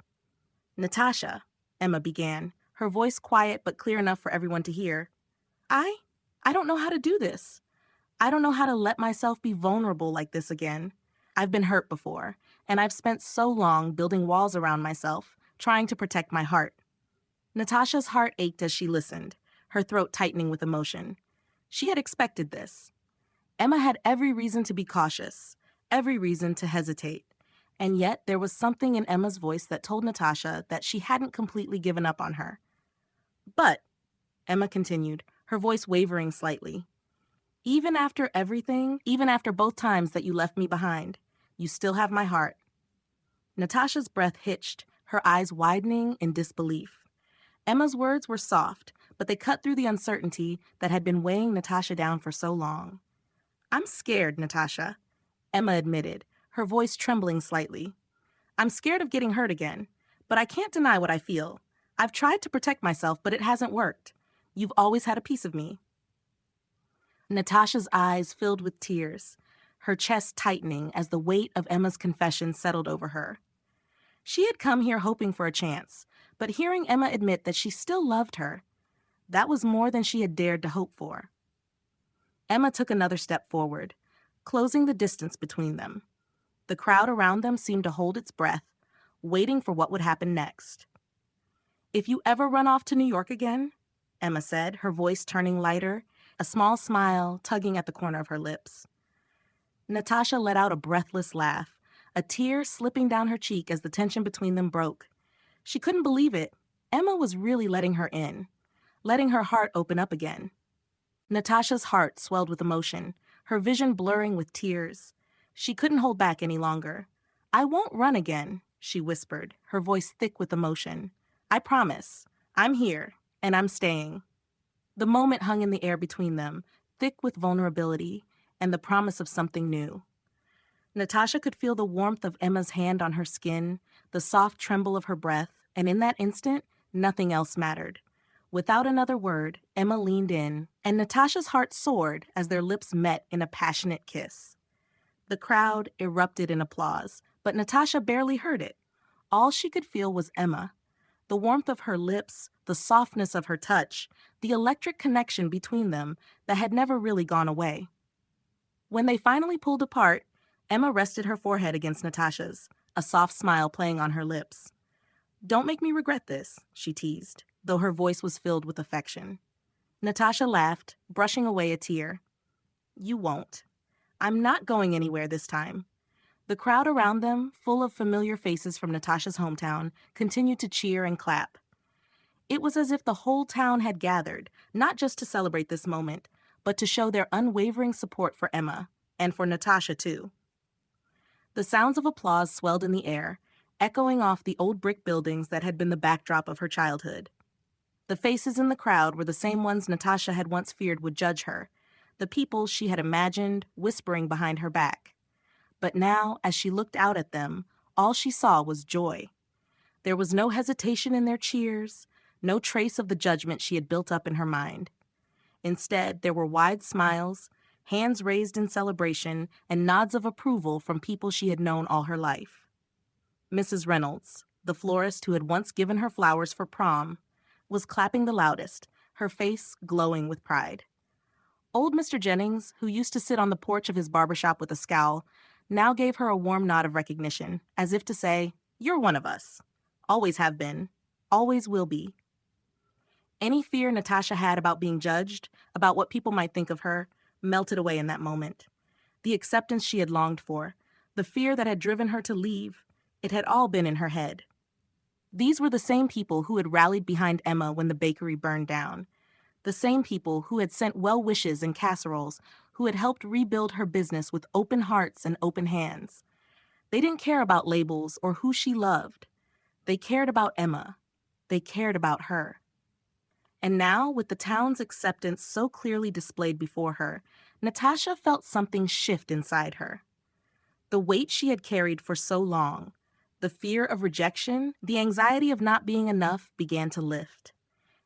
"Natasha," Emma began, her voice quiet but clear enough for everyone to hear. I don't know how to do this. I don't know how to let myself be vulnerable like this again. I've been hurt before, and I've spent so long building walls around myself, trying to protect my heart." Natasha's heart ached as she listened, her throat tightening with emotion. She had expected this. Emma had every reason to be cautious, every reason to hesitate, and yet there was something in Emma's voice that told Natasha that she hadn't completely given up on her. "But," Emma continued, her voice wavering slightly, "even after everything, even after both times that you left me behind, you still have my heart." Natasha's breath hitched, her eyes widening in disbelief. Emma's words were soft, but they cut through the uncertainty that had been weighing Natasha down for so long. "I'm scared, Natasha," Emma admitted, her voice trembling slightly. "I'm scared of getting hurt again, but I can't deny what I feel. I've tried to protect myself, but it hasn't worked. You've always had a piece of me." Natasha's eyes filled with tears, her chest tightening as the weight of Emma's confession settled over her. She had come here hoping for a chance, but hearing Emma admit that she still loved her, that was more than she had dared to hope for. Emma took another step forward, closing the distance between them. The crowd around them seemed to hold its breath, waiting for what would happen next. "If you ever run off to New York again," Emma said, her voice turning lighter, a small smile tugging at the corner of her lips. Natasha let out a breathless laugh, a tear slipping down her cheek as the tension between them broke. She couldn't believe it. Emma was really letting her in, letting her heart open up again. Natasha's heart swelled with emotion, her vision blurring with tears. She couldn't hold back any longer. "I won't run again," she whispered, her voice thick with emotion. "I promise. I'm here, and I'm staying." The moment hung in the air between them, thick with vulnerability and the promise of something new. Natasha could feel the warmth of Emma's hand on her skin, the soft tremble of her breath, and in that instant, nothing else mattered. Without another word, Emma leaned in, and Natasha's heart soared as their lips met in a passionate kiss. The crowd erupted in applause, but Natasha barely heard it. All she could feel was Emma. The warmth of her lips, the softness of her touch, the electric connection between them that had never really gone away. When they finally pulled apart, Emma rested her forehead against Natasha's, a soft smile playing on her lips. "Don't make me regret this," she teased, though her voice was filled with affection. Natasha laughed, brushing away a tear. "You won't. I'm not going anywhere this time." The crowd around them, full of familiar faces from Natasha's hometown, continued to cheer and clap. It was as if the whole town had gathered, not just to celebrate this moment, but to show their unwavering support for Emma, and for Natasha too. The sounds of applause swelled in the air, echoing off the old brick buildings that had been the backdrop of her childhood. The faces in the crowd were the same ones Natasha had once feared would judge her, the people she had imagined whispering behind her back. But now, as she looked out at them, all she saw was joy. There was no hesitation in their cheers, no trace of the judgment she had built up in her mind. Instead, there were wide smiles, hands raised in celebration, and nods of approval from people she had known all her life. Mrs. Reynolds, the florist who had once given her flowers for prom, was clapping the loudest, her face glowing with pride. Old Mr. Jennings, who used to sit on the porch of his barbershop with a scowl, now gave her a warm nod of recognition, as if to say, "You're one of us. Always have been. Always will be." Any fear Natasha had about being judged, about what people might think of her, melted away in that moment. The acceptance she had longed for, the fear that had driven her to leave, it had all been in her head. These were the same people who had rallied behind Emma when the bakery burned down. The same people who had sent well wishes and casseroles, who had helped rebuild her business with open hearts and open hands. They didn't care about labels or who she loved. They cared about Emma. They cared about her. And now, with the town's acceptance so clearly displayed before her, Natasha felt something shift inside her. The weight she had carried for so long, the fear of rejection, the anxiety of not being enough began to lift.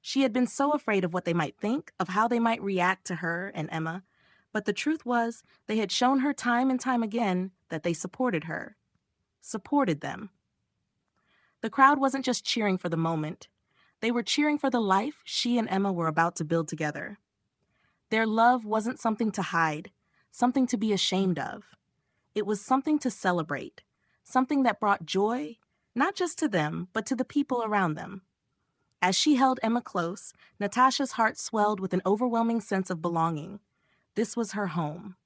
She had been so afraid of what they might think, of how they might react to her and Emma, but the truth was they had shown her time and time again that they supported her, supported them. The crowd wasn't just cheering for the moment. They were cheering for the life she and Emma were about to build together. Their love wasn't something to hide, something to be ashamed of. It was something to celebrate, something that brought joy, not just to them, but to the people around them. As she held Emma close, Natasha's heart swelled with an overwhelming sense of belonging. This was her home.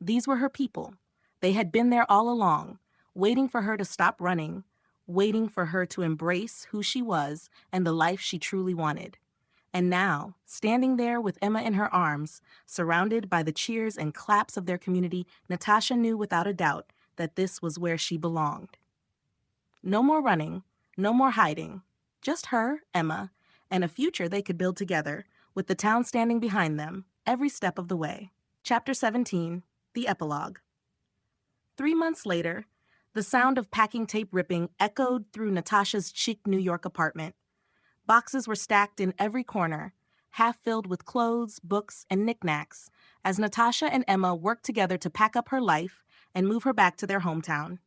These were her people. They had been there all along, waiting for her to stop running, waiting for her to embrace who she was and the life she truly wanted. And now, standing there with Emma in her arms, surrounded by the cheers and claps of their community, Natasha knew without a doubt that this was where she belonged. No more running, no more hiding. Just her, Emma, and a future they could build together, with the town standing behind them, every step of the way. Chapter 17, The Epilogue. 3 months later, the sound of packing tape ripping echoed through Natasha's chic New York apartment. Boxes were stacked in every corner, half filled with clothes, books, and knickknacks, as Natasha and Emma worked together to pack up her life and move her back to their hometown.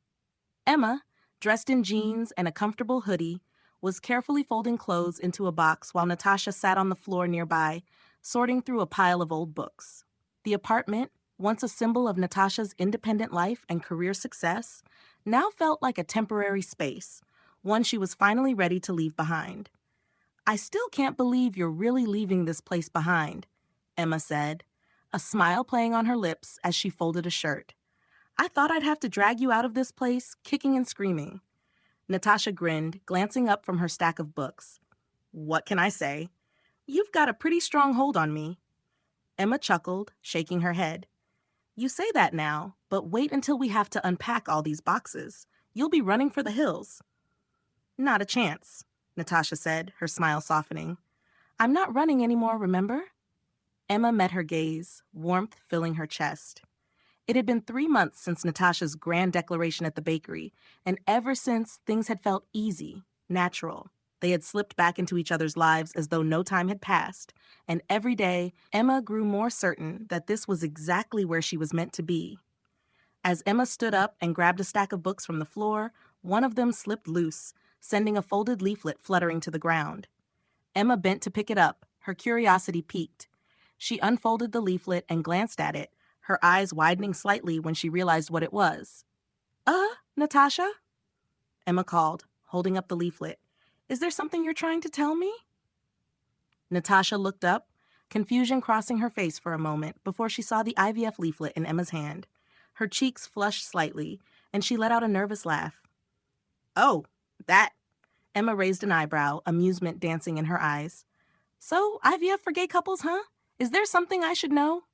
Emma, dressed in jeans and a comfortable hoodie, was carefully folding clothes into a box while Natasha sat on the floor nearby, sorting through a pile of old books. The apartment, once a symbol of Natasha's independent life and career success, now felt like a temporary space, one she was finally ready to leave behind. "I still can't believe you're really leaving this place behind," Emma said, a smile playing on her lips as she folded a shirt. "I thought I'd have to drag you out of this place, kicking and screaming." Natasha grinned, glancing up from her stack of books. "What can I say? You've got a pretty strong hold on me." Emma chuckled, shaking her head. "You say that now, but wait until we have to unpack all these boxes. You'll be running for the hills." "Not a chance," Natasha said, her smile softening. "I'm not running anymore, remember?" Emma met her gaze, warmth filling her chest. It had been 3 months since Natasha's grand declaration at the bakery, and ever since, things had felt easy, natural. They had slipped back into each other's lives as though no time had passed, and every day, Emma grew more certain that this was exactly where she was meant to be. As Emma stood up and grabbed a stack of books from the floor, one of them slipped loose, sending a folded leaflet fluttering to the ground. Emma bent to pick it up, her curiosity piqued. She unfolded the leaflet and glanced at it, her eyes widening slightly when she realized what it was. Natasha?" Emma called, holding up the leaflet. "Is there something you're trying to tell me?" Natasha looked up, confusion crossing her face for a moment before she saw the IVF leaflet in Emma's hand. Her cheeks flushed slightly, and she let out a nervous laugh. "Oh, that." Emma raised an eyebrow, amusement dancing in her eyes. "So, IVF for gay couples, huh? Is there something I should know?"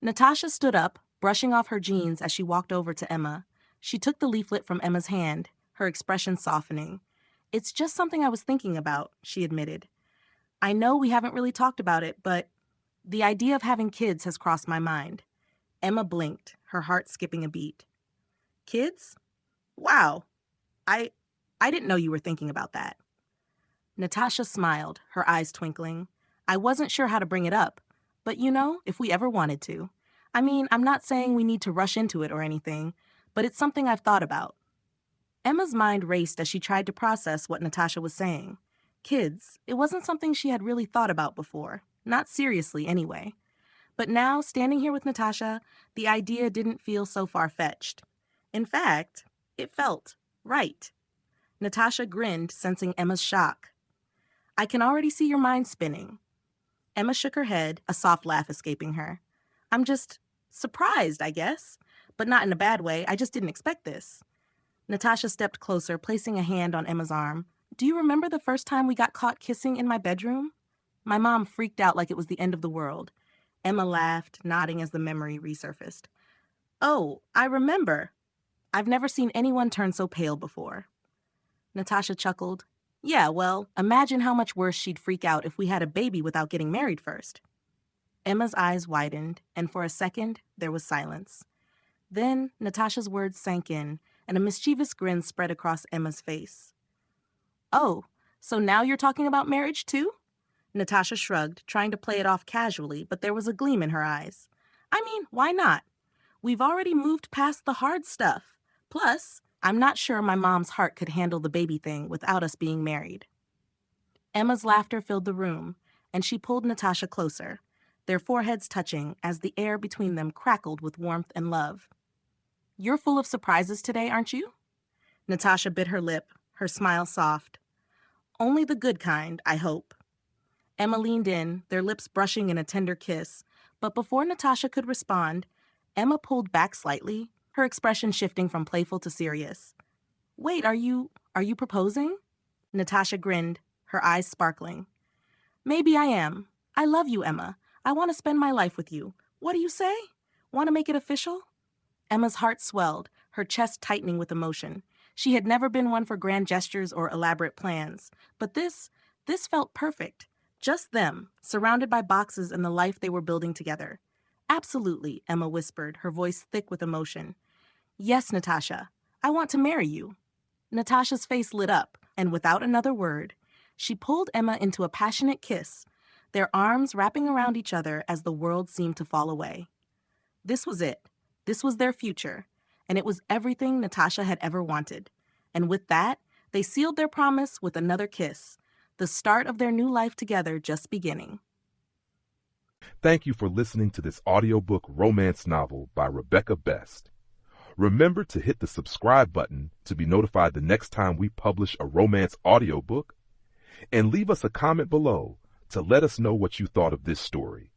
Natasha stood up, brushing off her jeans as she walked over to Emma. She took the leaflet from Emma's hand, her expression softening. "It's just something I was thinking about," she admitted. "I know we haven't really talked about it, but the idea of having kids has crossed my mind." Emma blinked, her heart skipping a beat. "Kids? Wow. I didn't know you were thinking about that." Natasha smiled, her eyes twinkling. "I wasn't sure how to bring it up, but if we ever wanted to. I mean, I'm not saying we need to rush into it or anything, but it's something I've thought about." Emma's mind raced as she tried to process what Natasha was saying. Kids, it wasn't something she had really thought about before, not seriously anyway. But now, standing here with Natasha, the idea didn't feel so far-fetched. In fact, it felt right. Natasha grinned, sensing Emma's shock. "I can already see your mind spinning." Emma shook her head, a soft laugh escaping her. "I'm just surprised, I guess. But not in a bad way. I just didn't expect this." Natasha stepped closer, placing a hand on Emma's arm. "Do you remember the first time we got caught kissing in my bedroom?" My mom freaked out like it was the end of the world. Emma laughed, nodding as the memory resurfaced. Oh, I remember. I've never seen anyone turn so pale before. Natasha chuckled. Yeah, well, imagine how much worse she'd freak out if we had a baby without getting married first. Emma's eyes widened, and for a second, there was silence. Then, Natasha's words sank in, and a mischievous grin spread across Emma's face. Oh, so now you're talking about marriage too? Natasha shrugged, trying to play it off casually, but there was a gleam in her eyes. I mean, why not? We've already moved past the hard stuff. Plus, I'm not sure my mom's heart could handle the baby thing without us being married. Emma's laughter filled the room, and she pulled Natasha closer, their foreheads touching as the air between them crackled with warmth and love. You're full of surprises today, aren't you? Natasha bit her lip, her smile soft. Only the good kind, I hope. Emma leaned in, their lips brushing in a tender kiss, but before Natasha could respond, Emma pulled back slightly, her expression shifting from playful to serious. Wait, are you proposing? Natasha grinned, her eyes sparkling. Maybe I am. I love you, Emma. I want to spend my life with you. What do you say? Want to make it official? Emma's heart swelled, her chest tightening with emotion. She had never been one for grand gestures or elaborate plans, but this felt perfect. Just them, surrounded by boxes and the life they were building together. Absolutely, Emma whispered, her voice thick with emotion. Yes, Natasha, I want to marry you. Natasha's face lit up, and without another word, she pulled Emma into a passionate kiss, their arms wrapping around each other as the world seemed to fall away. This was it. This was their future, and it was everything Natasha had ever wanted. And with that, they sealed their promise with another kiss, the start of their new life together just beginning.
Thank you for listening to this audiobook romance novel by Rebecca Best. Remember to hit the subscribe button to be notified the next time we publish a romance audiobook, and leave us a comment below to let us know what you thought of this story.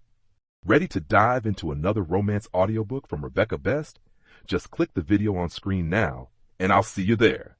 Ready to dive into another romance audiobook from Rebecca Best? Just click the video on screen now, and I'll see you there.